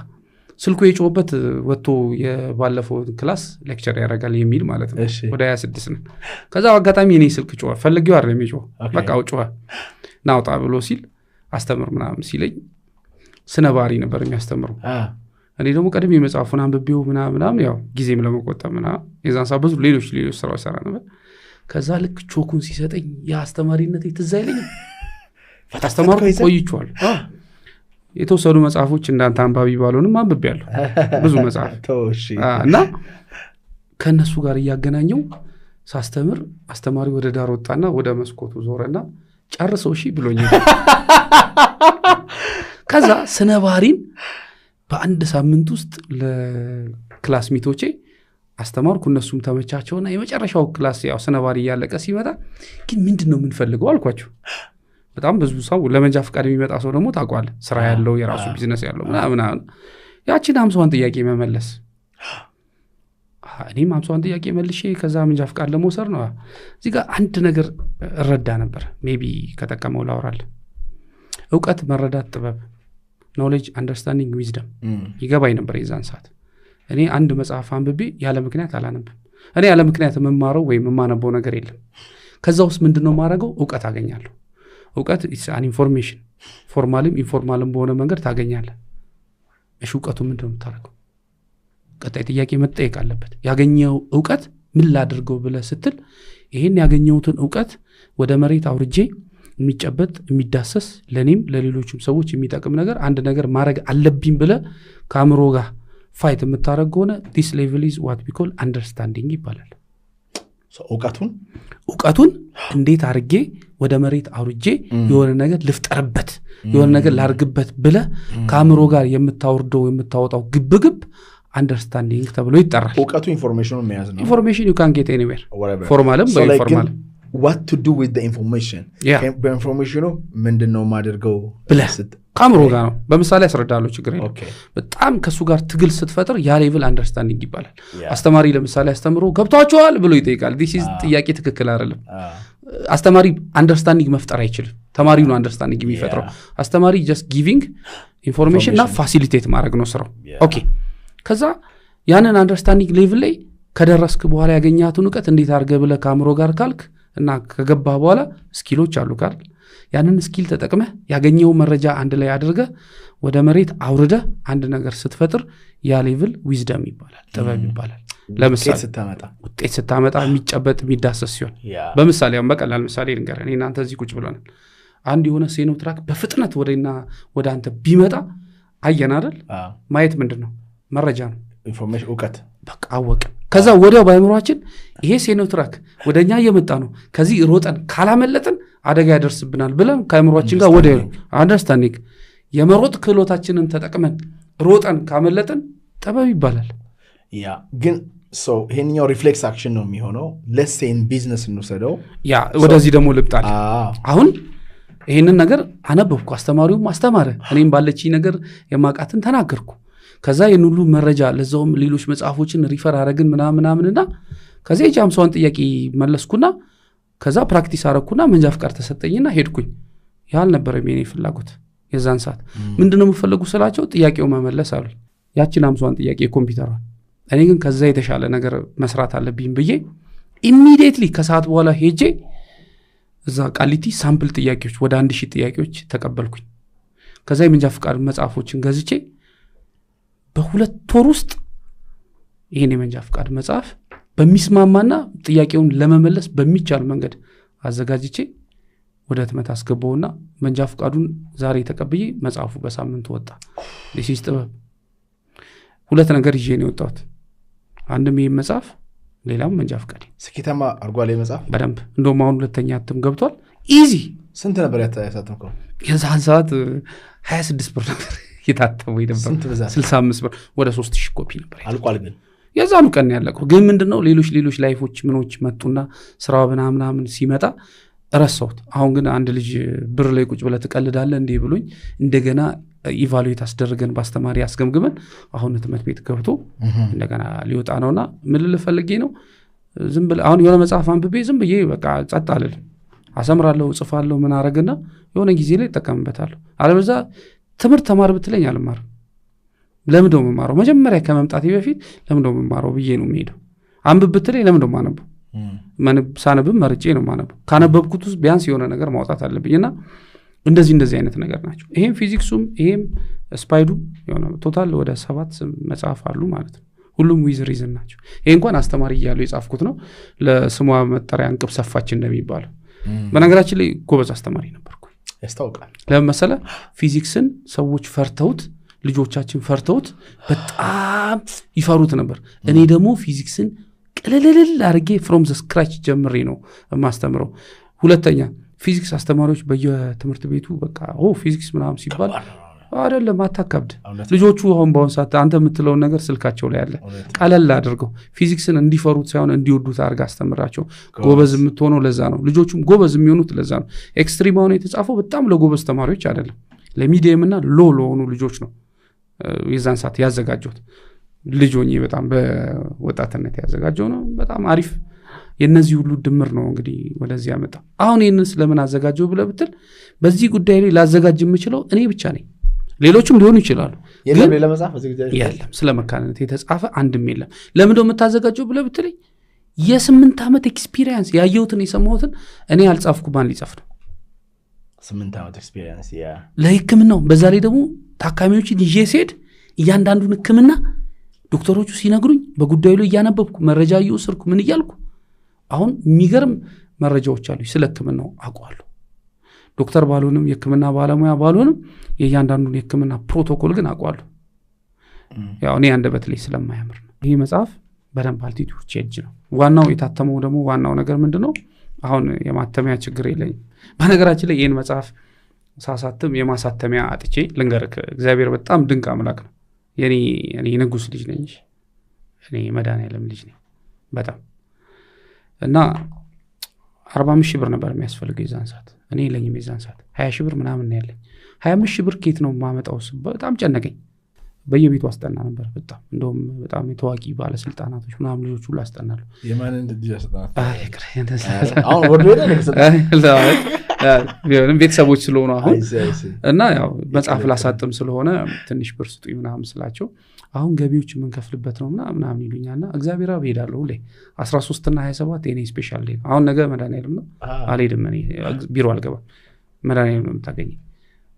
ስልኩ የጮህበት ወጥቶ የባለፈው ክላስ ሌክቸር ያደርጋል የሚል ማለት ነው። ወደ 26 ነው። ከዛ አጋጣሚ እኔ ስልክ ጮኸ። ፈልጌው አይደለም የጮኸው በቃ ጮኸ። ናውጣ ብሎ ሲል አስተምር ምናምን ሲለኝ ስነ ባህሪ ነበር የሚያስተምረው። እኔ ደግሞ ቀድሜ መጽሐፉን አንብቤው ምናምን ያው ጊዜም ለመቆጠብ ምናምን የዛን ሰዓት ብዙ ሌሎች ስራዎች ሰራ ነበር። ከዛ ልክ ቾኩን ሲሰጠኝ የአስተማሪነት ትዝ አይለኝም። አስተማሪው ቆይቼዋለሁ። የተወሰኑ መጽሐፎች እንዳንተ አንባቢ ባልሆንም አንብቤያለሁ ብዙ መጽሐፍ እና ከነሱ ጋር እያገናኘው ሳስተምር አስተማሪ ወደ ዳር ወጣና ወደ መስኮቱ ዞረና ጨርሰው እሺ ብሎኝ ከዛ ስነ ባህሪን በአንድ ሳምንት ውስጥ ለክላስ ሚቶቼ አስተማርኩ። እነሱም ተመቻቸውና የመጨረሻው ክላስ ያው ስነ ባህሪ ያለቀ ሲመጣ ግን ምንድነው የምንፈልገው አልኳቸው። በጣም ብዙ ሰው ለመንጃ ፍቃድ የሚመጣ ሰው ደግሞ ታውቃለህ ስራ ያለው የራሱ ቢዝነስ ያለው ምናምን ያቺን 50 ጥያቄ መመለስ እኔም 50 ጥያቄ መልሼ ከዛ መንጃ ፍቃድ ለመውሰድ ነው። እዚህ ጋር አንድ ነገር እረዳ ነበር ሜቢ ከተቀመው ላውራል። ዕውቀት መረዳት ጥበብ knowledge understanding wisdom ይገባኝ ነበር የዛን ሰዓት። እኔ አንድ መጽሐፍ አንብቤ ያለ ምክንያት አላነብም። እኔ ያለ ምክንያት መማረው ወይ መማነበው ነገር የለም። ከዛ ውስጥ ምንድነው ማረገው ዕውቀት አገኛለሁ። ዕውቀት is an information ፎርማልም ኢንፎርማልም በሆነ መንገድ ታገኛለህ። እሺ ዕውቀቱ ምንድነው የምታረገው? ቀጣይ ጥያቄ መጠየቅ አለበት። ያገኘው ዕውቀት ምን ላድርገው ብለህ ስትል ይሄን ያገኘውትን ዕውቀት ወደ መሬት አውርጄ የሚጨበጥ የሚዳሰስ ለኔም ለሌሎችም ሰዎች የሚጠቅም ነገር አንድ ነገር ማድረግ አለብኝ ብለህ ከአእምሮ ጋር ፋይት የምታደርግ ሆነ this level is what we call understanding ይባላል። ዕውቀቱን እንዴት አድርጌ ወደ መሬት አውርጄ የሆነ ነገር ልፍጠርበት የሆነ ነገር ላርግበት ብለህ ከአእምሮ ጋር የምታወርደው የምታወጣው ግብግብ አንደርስታንዲንግ ተብሎ ይጠራል። ዕውቀቱ ኢንፎርሜሽኑን መያዝ ነው። ኢንፎርሜሽን you can get anywhere ፎርማልም በኢንፎርማልም what to do with the information በኢንፎርሜሽኑ ምንድነው ማድርገው ብለህ ከአእምሮ ጋር ነው። በምሳሌ ያስረዳለሁ ችግር የለም። በጣም ከሱ ጋር ትግል ስትፈጥር ያ ሌቭል አንደርስታንዲንግ ይባላል። አስተማሪ ለምሳሌ አስተምሮ ገብቷቸዋል ብሎ ይጠይቃል። this is ጥያቄ ትክክል አይደለም። አስተማሪ አንደርስታንዲንግ መፍጠር አይችልም። ተማሪው ነው አንደርስታንዲንግ የሚፈጥረው። አስተማሪ just giving information እና ፋሲሊቴት ማድረግ ነው ስራው። ኦኬ ከዛ ያንን አንደርስታንዲንግ ሌቭል ላይ ከደረስክ በኋላ ያገኛቱን ዕውቀት እንዴት አድርገህ ብለህ ከአእምሮ ጋር ካልክ እና ከገባህ በኋላ ስኪሎች አሉ ካል ያንን ስኪል ተጠቅመህ ያገኘው መረጃ አንድ ላይ አድርገህ ወደ መሬት አውርደህ አንድ ነገር ስትፈጥር ያ ሌቭል ዊዝደም ይባላል፣ ጥበብ ይባላል። ለምሳሌ ውጤት ስታመጣ የሚጨበጥ የሚዳሰስ ሲሆን በምሳሌ በቀላል ምሳሌ ልንገርህ። እኔ እናንተ እዚህ ቁጭ ብለናል። አንድ የሆነ ሴኖ ትራክ በፍጥነት ወደ አንተ ቢመጣ አየን አይደል? ማየት ምንድነው? መረጃ ነው፣ ኢንፎርሜሽን ዕውቀት በቃ አወቀ። ከዛ ወዲያው ባይምሮአችን ይሄ ሴኖ ትራክ ወደኛ እየመጣ ነው ከዚህ ሮጠን ካላመለጥን አደጋ ያደርስብናል ብለን ከአይምሮአችን ጋር ወዲያው አንደርስታንዲንግ የመሮጥ ክህሎታችንን ተጠቅመን ሮጠን ካመለጥን ጥበብ ይባላል። ያ ግን ይሄንኛው ሪፍሌክስ አክሽን ነው የሚሆነው። let's say in business እንውሰደው። ያ ወደዚህ ደግሞ ልብጣል። አሁን ይሄንን ነገር አነበብኩ፣ አስተማሪውም አስተማረ፣ እኔም ባለችኝ ነገር የማቃትን ተናገርኩ። ከዛ የን ሁሉ መረጃ ለዛውም ሌሎች መጽሐፎችን ሪፈር አረግን ምናምንና ከዛ የጃምሷን ጥያቄ መለስኩና ከዛ ፕራክቲስ አረኩና መንጃ ፍቃድ ተሰጠኝና ሄድኩኝ ያል ነበር የኔ ፍላጎት የዛን ሰዓት ምንድነው የምፈልጉ ስላቸው ጥያቄው መመለስ አሉኝ ያቺን 50 ጥያቄ ኮምፒውተሯ እኔ ግን ከዛ የተሻለ ነገር መስራት አለብኝ ብዬ ኢሚዲየትሊ ከሰዓት በኋላ ሄጄ እዛ ቃሊቲ ሳምፕል ጥያቄዎች ወደ 1000 ጥያቄዎች ተቀበልኩኝ ከዛ የመንጃ ፍቃድ መጽሐፎችን ገዝቼ በሁለት ወር ውስጥ ይሄን የመንጃ ፍቃድ መጽሐፍ በሚስማማና ጥያቄውን ለመመለስ በሚቻል መንገድ አዘጋጅቼ ወደ ህትመት አስገባውና መንጃ ፍቃዱን ዛሬ ተቀብዬ መጽሐፉ በሳምንት ወጣ ለሲስ ጥበብ ሁለት ነገር ይዤ ነው የወጣሁት አንድም ይሄ መጽሐፍ ሌላም መንጃ ፍቃድ ስኬታማ አርጓል መጽሐፍ በደንብ እንደውም አሁን ሁለተኛ እትም ገብቷል ኢዚ ስንት ነበር ያሳተምከው የዛን ሰዓት 26 ብር ነበር የታተመው ነበር 65 ብር ወደ 3000 ኮፒ ነበር አልቋል ግን የዛኑ ቀን ያለቀው ግን ምንድነው ሌሎች ላይፎች ምኖች መጡና ስራው ምናምን ሲመጣ ረሳውት አሁን ግን አንድ ልጅ ብር ላይ ቁጭ ብለ ተቀልዳለ እንዴ ብሎኝ እንደገና ኢቫሉዌት አስደርገን ባስተማሪ አስገምግመን አሁን ህትመት ቤት ገብቶ እንደገና ሊወጣ ነውና ምን ልፈልጌ ነው ዝም ብለ አሁን የሆነ መጽሐፍ አንብቤ ዝም ብዬ በቃ ጸጥ አለል አሰምራለሁ ጽፋለሁ ምን አረጋና የሆነ ጊዜ ላይ ተቀምበታለሁ አለበዛ ትምርት ተማር ብትለኝ አልማርም ለምንድነው መማረው መጀመሪያ ከመምጣቴ በፊት ለምንድነው መማረው ብዬ ነው የምሄደው አንብብ ብትለኝ ለምንድነው ማነበው ሳነብም መርጬ ነው ማነበው ካነበብኩት ውስጥ ቢያንስ የሆነ ነገር ማውጣት አለብኝና እንደዚህ አይነት ነገር ናቸው ይሄም ፊዚክሱም ይሄም ስፓይዱ የሆነ ቶታል ወደ 7 መጽሐፍ አሉ ማለት ነው ሁሉም ዊዝ ሪዝን ናቸው ይሄ እንኳን አስተማሪ ያለው የጻፍኩት ነው ለስሟ መጠሪያ እንቅብ ሰፋች እንደሚባለው በነገራችን ላይ ጎበዝ አስተማሪ ነበርኩ ያስታውቃል ለምሳሌ ፊዚክስን ሰዎች ፈርተውት ልጆቻችን ፈርተውት በጣም ይፈሩት ነበር እኔ ደግሞ ፊዚክስን ቀለለል አርጌ from the scratch ጀምሬ ነው ማስተምረው ሁለተኛ ፊዚክስ አስተማሪዎች በየትምህርት ቤቱ በቃ ፊዚክስ ምናምን ሲባል አይደለም አታካብድ ልጆቹ አሁን ባውን ሰዓት አንተ የምትለው ነገር ስልካቸው ላይ ያለ ቀለል አድርገው ፊዚክስን እንዲፈሩት ሳይሆን እንዲወዱት አርጋ አስተምራቸው ጎበዝ የምትሆነው ለዛ ነው ልጆቹም ጎበዝ የሚሆኑት ለዛ ነው ኤክስትሪም አሁን የተጻፈው በጣም ለጎበዝ ተማሪዎች አይደለም ለሚዲየም እና ሎኑ ልጆች ነው የዛን ሰዓት ያዘጋጁት ልጆኝ በጣም በወጣትነት ያዘጋጀው ነው በጣም አሪፍ የነዚህ ሁሉ ድምር ነው እንግዲህ ወደዚህ ያመጣ አሁን ይሄንን ስለምን አዘጋጀው ብለ ብትል በዚህ ጉዳይ ላይ ላዘጋጅ የምችለው እኔ ብቻ ነኝ ሌሎችም ሊሆኑ ይችላሉ የለም ለመጻፍ እዚህ የለም ስለመካነነት የተጻፈ አንድም የለም ለምን ደው መታዘጋጀው ብለ ብትለኝ የ8 ዓመት ኤክስፒሪየንስ ያየሁትን የሰማሁትን እኔ አልጻፍኩ ባን ሊጻፍ ነው 8 ዓመት ኤክስፒሪየንስ ያ ለህክምናው በዛ ላይ ደግሞ ታካሚዎችን ይዤ ሲሄድ እያንዳንዱን ህክምና ዶክተሮቹ ሲነግሩኝ በጉዳዩ ላይ ያነበብኩ መረጃ እየወሰድኩ ምን ይያልኩ አሁን የሚገርም መረጃዎች አሉ ስለ ህክምናው አቋለሁ ዶክተር ባልሆንም የህክምና ባለሙያ ባልሆንም የእያንዳንዱን የህክምና ፕሮቶኮል ግን አቋለሁ ያው እኔ አንደበት ላይ ስለማያምር ነው ይሄ መጽሐፍ በደንብ አልቲቲዩድ ቼንጅ ነው ዋናው የታተመው ደግሞ ዋናው ነገር ምንድነው አሁን የማተሚያ ችግር የለኝም በነገራችን ላይ ይሄን መጽሐፍ ሳሳተም የማሳተሚያ አጥቼ ልንገርክ እግዚአብሔር በጣም ድንቅ አምላክ ነው የኔ ንጉስ ልጅ ነኝ እኔ መድኃኒዓለም ልጅ ነኝ በጣም እና 45,000 ብር ነበር የሚያስፈልገው የዛን ሰዓት እኔ ለኝም የዛን ሰዓት 20,000 ብር ምናምን ነው ያለኝ 25,000 ብር ኬት ነው ማመጣው በጣም ጨነቀኝ በየቤቱ አስጠና ነበር በጣም እንደውም በጣም የተዋቂ ባለስልጣናቶች ምናምን ልጆች ሁሉ አስጠናሉ የማንን ልጅ አስጠና አሁን ወርዶ ቢሆንም ቤተሰቦች ስለሆኑ አሁን እና ያው መጽሐፍ ላሳጥም ስለሆነ ትንሽ ብር ስጡኝ ምናምን ስላቸው አሁን ገቢዎች የምንከፍልበት ነው ምናምን ይሉኛልና እግዚአብሔር አብ ሄዳለሁ ሁሌ 13 እና 27 የኔ ስፔሻል ዴይ ነው አሁን ነገ መድኃኒዓለም ነው አልሄድም እኔ ቢሮ አልገባም መድኃኒዓለም ነው የምታገኘኝ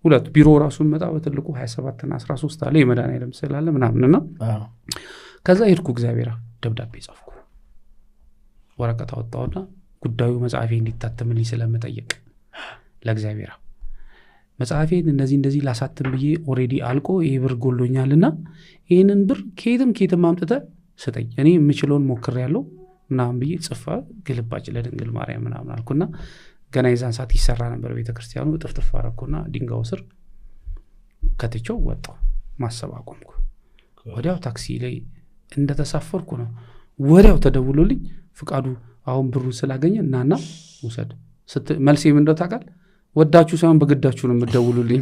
ሁለት ቢሮ ራሱን መጣ በትልቁ 27 እና 13 አለ የመድኃኒዓለም ስላለ ምናምንና ከዛ ሄድኩ እግዚአብሔር ደብዳቤ ጻፍኩ ወረቀት አወጣውና ጉዳዩ መጽሐፌ እንዲታተምልኝ ስለመጠየቅ ለእግዚአብሔር መጽሐፌን እንደዚህ ላሳተም ብዬ ኦሬዲ አልቆ ይሄ ብር ጎሎኛልና ይሄንን ብር ከየትም አምጥተ ስጠኝ እኔ የምችለውን ሞክሬያለሁ ምናምን ብዬ ጽፋ ግልባጭ ለድንግል ማርያም ምናምን አልኩና ገና የዛን ሰዓት ይሰራ ነበር ቤተክርስቲያኑ ጥፍጥፍ አረኩና ድንጋው ስር ከተቸው ወጣው ማሰብ አቆምኩ ወዲያው ታክሲ ላይ እንደተሳፈርኩ ነው ወዲያው ተደውሎልኝ ፍቃዱ አሁን ብሩ ስላገኘ እናና ውሰድ መልሴ ምን እንደው ታውቃል ወዳችሁ ሳይሆን በግዳችሁ ነው የምትደውሉልኝ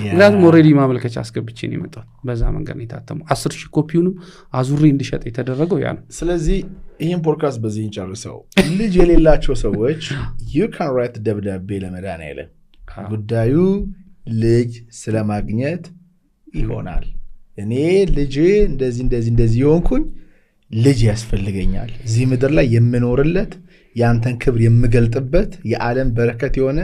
ምክንያቱም ኦልሬዲ ማመልከቻ አስገብቼ ነው የመጣው በዛ መንገድ ነው የታተመው 10,000 ኮፒውንም አዙሬ እንዲሸጥ የተደረገው ያ ነው ስለዚህ ይሄን ፖድካስት በዚህ እንጨርሰው ልጅ የሌላቸው ሰዎች you can write ደብዳቤ ለመድኃኒዓለም ጉዳዩ ልጅ ስለማግኘት ይሆናል እኔ ልጅ እንደዚህ ሆንኩኝ ልጅ ያስፈልገኛል እዚህ ምድር ላይ የምኖርለት ያንተን ክብር የምገልጥበት የዓለም በረከት የሆነ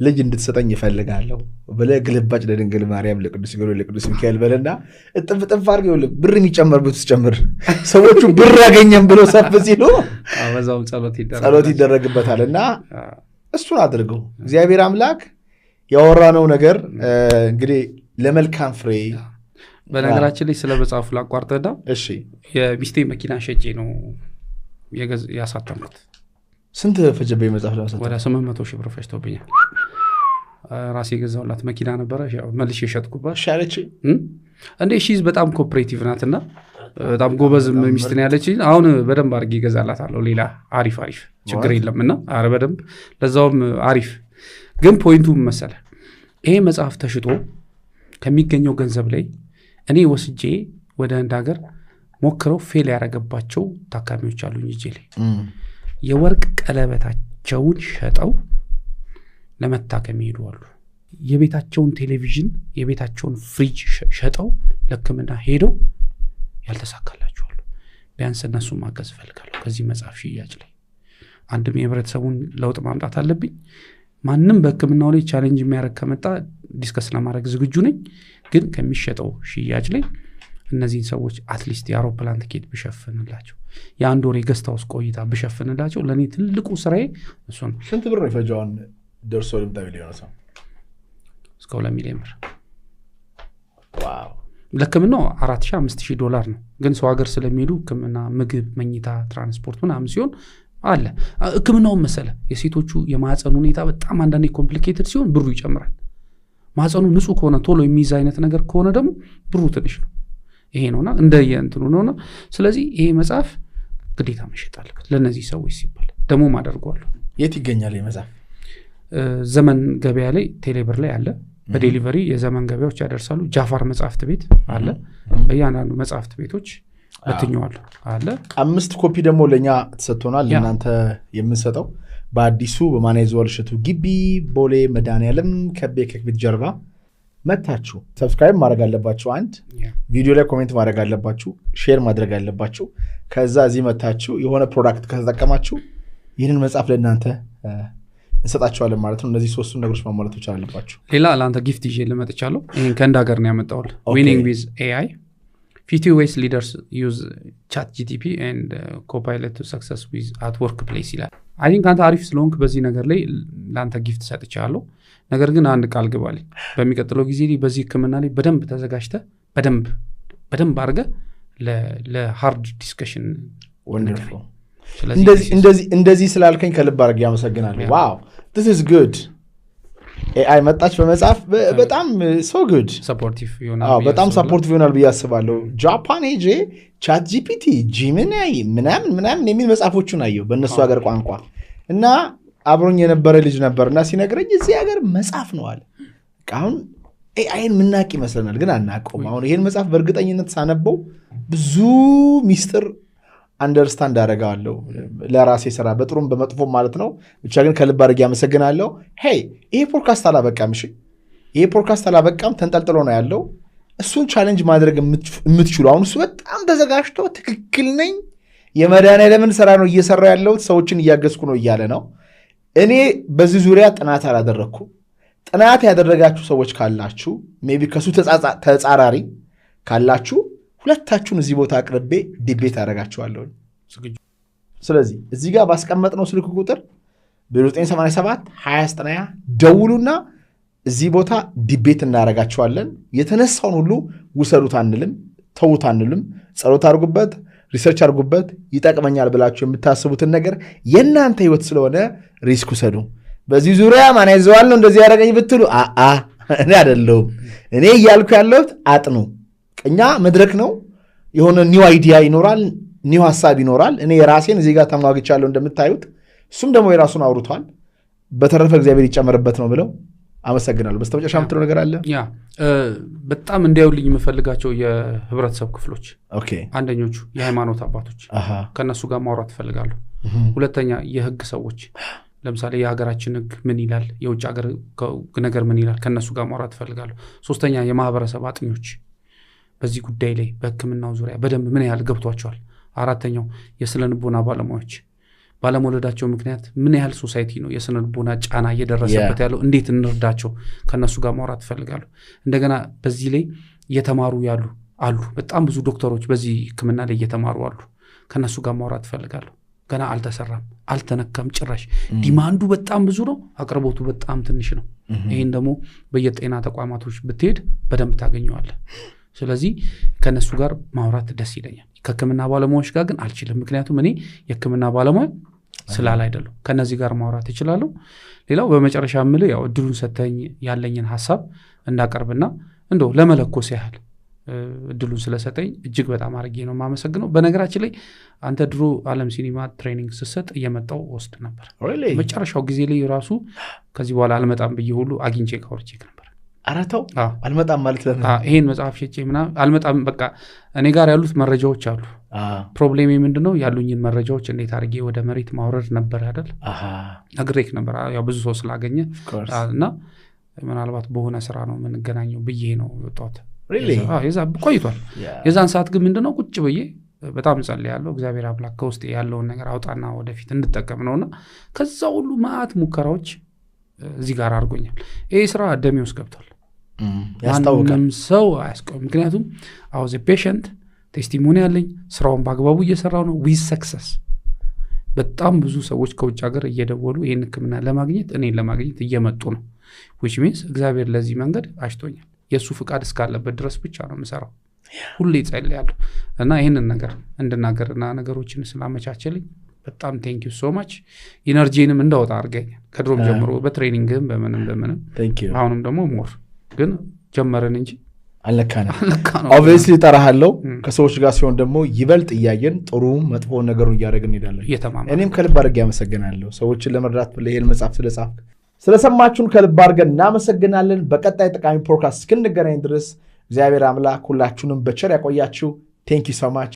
ልጅ እንድትሰጠኝ ይፈልጋለሁ በለ ግልባጭ ለድንግል ማርያም ለቅዱስ ገብርኤል ለቅዱስ ሚካኤል በለና እጥፍ አድርገው ብር የሚጨመርበት ጨምር ሰዎቹ ብር ያገኘን ብለው ሰፍ ሲሉ አበዛው ጸሎት ይደረግበታልና እሱን አድርገው እግዚአብሔር አምላክ ያወራነው ነገር እንግዲህ ለመልካም ፍሬ በነገራችን ላይ ስለ መጽሐፉ ላቋርጠዳ እሺ የሚስቴ መኪና ሸጬ ነው ያሳተምኩት ስንት ፈጀበኝ መጽሐፍ ለማሳተም ወደ 800,000 ብር ፈጅቶብኛል ራሴ ገዛውላት መኪና ነበረ መልሼ ሸጥኩባት ሻለች እንዴ ሺዝ በጣም ኮኦፕሬቲቭ ናትና በጣም ጎበዝ ሚስት ነው ያለች አሁን በደንብ አርጌ ገዛላታለሁ ሌላ አሪፍ ችግር የለምና አረ በደንብ ለዛውም አሪፍ ግን ፖይንቱ መሰለ ይሄ መጽሐፍ ተሽጦ ከሚገኘው ገንዘብ ላይ እኔ ወስጄ ወደ አንድ ሀገር ሞክረው ፌል ያረጋባቸው ታካሚዎች አሉኝ እጄ ላይ የወርቅ ቀለበታቸውን ሸጠው ለመታከም ይሄዳሉ የቤታቸውን ቴሌቪዥን የቤታቸውን ፍሪጅ ሸጠው ለክምና ሄደው ያልተሳካላቸው አሉ ቢያንስ እነሱ ማገዝ ፈልጋለሁ ከዚህ መጽሐፍ ሽያጭ ላይ አንድም የህብረተሰቡን ለውጥ ማምጣት አለብኝ ማንንም በህክምናው ላይ ቻሌንጅ የሚያረግ ከመጣ ዲስከስ ለማድረግ ዝግጁ ነኝ ግን ከሚሸጠው ሽያጭ ላይ እነዚህን ሰዎች አትሊስት የአውሮፕላን ቲኬት ብሸፍንላቸው የአንድ ወር የገስት ሃውስ ቆይታ ብሸፍንላቸው ለኔ ትልቁ ስራዬ እሱ ነው ስንት ብር ነው ፈጃውን ደርሶ ልምጣ ቢሊዮን ነው እስከ 2 ሚሊዮን ብር ዋው ለህክምናው 4,000-5,000 ዶላር ነው ግን ሰው ሀገር ስለሚሄዱ ህክምና ምግብ መኝታ ትራንስፖርት ምናምን ሲሆን አለ ህክምናው መሰለ የሴቶቹ የማህፀን ሁኔታ በጣም አንዳንዴ ኮምፕሊኬትድ ሲሆን ብሩ ይጨምራል ማህፀኑ ንጹህ ከሆነ ቶሎ የሚይዝ አይነት ነገር ከሆነ ደግሞ ብሩ ትንሽ ነው ይሄ ነውና እንደየእንትኑ ነውና ስለዚህ ይሄ መጽሐፍ ግዴታ መሸጥ አለበት ለነዚህ ሰዎች ሲባል ደሞ ማደርጓል የት ይገኛል የመጽሐፍ ዘመን ገበያ ላይ ቴሌብር ላይ አለ በዴሊቨሪ የዘመን ገበያዎች ያደርሳሉ ጃፋር መጽሐፍት ቤት አለ በእያንዳንዱ መጽሐፍት ቤቶች በትኛዋል አለ 5 ኮፒ ደግሞ ለኛ ተሰጥቶናል ለናንተ የምንሰጠው በአዲሱ በማኔዝዋል ሸቱ ግቢ ቦሌ መድኃኒዓለም ከቤከክ ቤት ጀርባ መታችሁ ሰብስክራይብ ማድረግ አለባችሁ አንድ ቪዲዮ ላይ ኮሜንት ማድረግ አለባችሁ ሼር ማድረግ አለባችሁ ከዛ እዚህ መታችሁ የሆነ ፕሮዳክት ከተጠቀማችሁ ይሄንን መጽሐፍ ለናንተ እንሰጣችኋለን ማለት ነው እነዚህ ሶስቱን ነገሮች ማሟላት አለባችሁ ሌላ ለአንተ ጊፍት ይዤ ልመጥቻለሁ ይሄን ከእንዳ ሀገር ነው ያመጣውል ዊኒንግ ዊዝ AI 50 ways leaders use ChatGPT and Copilot to success with at workplace ይላል I think አንተ አሪፍ ስለሆንክ በዚህ ነገር ላይ ለአንተ ጊፍት ሰጥቻለሁ ነገር ግን አንድ ቃል ግባልኝ በሚቀጥለው ጊዜ በዚህ ህክምና ላይ በደንብ ተዘጋጅተህ በደንብ አድርገህ ለሃርድ ዲስከሽን ወንደርፉል እንደዚህ ስላልከኝ ከልብ አድርጌ አመሰግናለሁ ዋው this is good AI መጣች በመጽሐፍ በጣም so good ሰፖርቲቭ ይሆናል በጣም ሰፖርቲቭ ይሆናል በያስባለሁ ጃፓን ሄጄ ChatGPT Gemini ምናምን የሚል መጽሐፎቹን አየሁ በእነሱ ሀገር ቋንቋ እና አብሮኝ የነበረ ልጅ ነበርና ሲነግረኝ እዚህ ሀገር መጽሐፍ ነው አለ አሁን AIን ምናቅ ይመስለናል ግን አናቀውም አሁን ይሄን መጽሐፍ በእርግጠኝነት ሳነበው ብዙ ሚስጥር አንደርስታንድ አደረጋለሁ ለራሴ ስራ በጥሩም በመጥፎም ማለት ነው ብቻ ግን ከልብ አድርጌ አመሰግናለሁ ሄይ ይሄ ፖድካስት አላበቃም እሺ ይሄ ፖድካስት አላበቃም ተንጠልጥሎ ነው ያለው እሱን ቻሌንጅ ማድረግ የምትችሉ አሁን እሱ በጣም ተዘጋጅቶ ትክክል ነኝ የመድኃኒዓለምን ስራ ነው እየሰራው ያለው ሰዎችን እያገዝኩ ነው እያለ ነው እኔ በዚህ ዙሪያ ጥናት አላደረኩም ጥናት ያደረጋችሁ ሰዎች ካላችሁ ሜቢ ከሱ ተጻራሪ ካላችሁ ሁለታችሁን እዚህ ቦታ አቅርቤ ዲቤት አደርጋችኋለሁ ስለዚህ እዚህ ጋር ባስቀመጥነው ስልክ ቁጥር በ987 2090 ደውሉና እዚህ ቦታ ዲቤት እናደርጋችኋለን የተነሳውን ሁሉ ውሰዱት አንልም ተውት አንልም ጸሎት አድርጉበት ሪሰርች አድርጉበት ይጠቅመኛል ብላችሁ የምታስቡትን ነገር የናንተ ህይወት ስለሆነ ሪስክ ውሰዱ በዚህ ዙሪያ ማን ያዘዋል ነው እንደዚህ ያደረገኝ ብትሉ እኔ አይደለሁም እኔ እያልኩ ያለሁት አጥኑ ቀኛ መድረክ ነው የሆነ ኒው አይዲያ ይኖራል ኒው ሐሳብ ይኖራል እኔ የራሴን እዚህ ጋር ተማግቻለሁ እንደምታዩት እሱም ደግሞ የራሱን አውርቷል በተረፈ እግዚአብሔር ይጨመርበት ነው ብለው አመሰግናለሁ። በስተመጨረሻ የምትለው ነገር አለ? ያ በጣም እንዲያዩልኝ የምፈልጋቸው የህብረተሰብ ክፍሎች ኦኬ አንደኞቹ የሃይማኖት አባቶች ከነሱ ጋር ማውራት ፈልጋለሁ። ሁለተኛ የህግ ሰዎች ለምሳሌ የሀገራችን ህግ ምን ይላል፣ የውጭ ሀገር ነገር ምን ይላል፣ ከነሱ ጋር ማውራት ፈልጋለሁ። ሶስተኛ የማህበረሰብ አጥኞች በዚህ ጉዳይ ላይ በህክምናው ዙሪያ በደንብ ምን ያህል ገብቷቸዋል። አራተኛው የስነ ልቦና ባለሙያዎች ባለመውለዳቸው ምክንያት ምን ያህል ሶሳይቲ ነው የስነ ልቦና ጫና እየደረሰበት ያለው፣ እንዴት እንርዳቸው፣ ከነሱ ጋር ማውራት ፈልጋለሁ። እንደገና በዚህ ላይ እየተማሩ ያሉ አሉ፣ በጣም ብዙ ዶክተሮች በዚህ ህክምና ላይ እየተማሩ አሉ፣ ከነሱ ጋር ማውራት ፈልጋለሁ። ገና አልተሰራም፣ አልተነካም ጭራሽ። ዲማንዱ በጣም ብዙ ነው፣ አቅርቦቱ በጣም ትንሽ ነው። ይሄን ደግሞ በየጤና ተቋማቶች ብትሄድ በደንብ ታገኘዋለህ። ስለዚህ ከነሱ ጋር ማውራት ደስ ይለኛል። ከህክምና ባለሙያዎች ጋር ግን አልችልም፣ ምክንያቱም እኔ የህክምና ባለሙያ ስላል አይደለም። ከነዚህ ጋር ማውራት እችላለሁ። ሌላው በመጨረሻ ምልህ ያው እድሉን ሰተኝ ያለኝን ሐሳብ እንዳቀርብና እንደው ለመለኮስ ያህል እድሉን ስለሰጠኝ እጅግ በጣም አርጌ ነው ማመሰግነው። በነገራችን ላይ አንተ ድሮ ዓለም ሲኒማ ትሬኒንግ ስሰጥ እየመጣው ወስድ ነበር። መጨረሻው ጊዜ ላይ ራሱ ከዚህ በኋላ አልመጣም ብዬ ሁሉ አግኝቼ ካወርቼ ነበር። አራታው አልመጣም ማለት ለምን? ይሄን መጽሐፍ ሸጬ ምናምን አልመጣም። በቃ እኔ ጋር ያሉት መረጃዎች አሉ። ፕሮብሌም ምንድነው? ያሉኝን መረጃዎች እንዴት አርጌ ወደ መሬት ማውረድ ነበር አይደል? ነግሬክ ነበር። ያው ብዙ ሰው ስላገኘ እና ምናልባት በሆነ ስራ ነው የምንገናኘው ብዬ ነው የወጣሁት። የዛ ቆይቷል። የዛን ሰዓት ግን ምንድነው ቁጭ ብዬ በጣም ጸልያለሁ። እግዚአብሔር አምላክ ከውስጥ ያለውን ነገር አውጣና ወደፊት እንድጠቀም ነውና ከዛ ሁሉ ማአት ሙከራዎች እዚህ ጋር አድርጎኛል። ይሄ ስራ ደሜ ውስጥ ገብቷል። ማንም ሰው አያስቆም። ምክንያቱም አውዝ ፔሸንት ቴስቲሞኒ ያለኝ ስራውን በአግባቡ እየሰራው ነው። ዊዝ ሰክሰስ በጣም ብዙ ሰዎች ከውጭ ሀገር እየደወሉ ይህን ህክምና ለማግኘት እኔን ለማግኘት እየመጡ ነው። which means እግዚአብሔር ለዚህ መንገድ አሽቶኛል። የሱ ፍቃድ እስካለበት ድረስ ብቻ ነው የምሰራው። ሁሌ ጸልያለሁ እና ይሄንን ነገር እንድናገርና ነገሮችን ስላመቻቸልኝ በጣም ቴንክ ዩ ሶ ማች። ኢነርጂንም እንዳወጣ አድርገኛል ከድሮም ጀምሮ በትሬኒንግም በምንም አሁንም ደግሞ ሞር ግን ጀመረን እንጂ አልነካንም። ኦብቪየስሊ ጠራሃለው ከሰዎች ጋር ሲሆን ደግሞ ይበልጥ እያየን ጥሩ መጥፎ ነገሩን እያደረግን እንሄዳለን። እኔም ከልብ አድርጌ አመሰግናለሁ። ሰዎችን ለመርዳት ለይሄን መጽሐፍ ስለጻፍክ ስለሰማችሁን ከልብ አድርገን እናመሰግናለን። በቀጣይ ጠቃሚ ፖድካስት እስክንገናኝ ድረስ እግዚአብሔር አምላክ ሁላችሁንም በቸር ያቆያችሁ። ቴንክ ዩ ሶ ማች።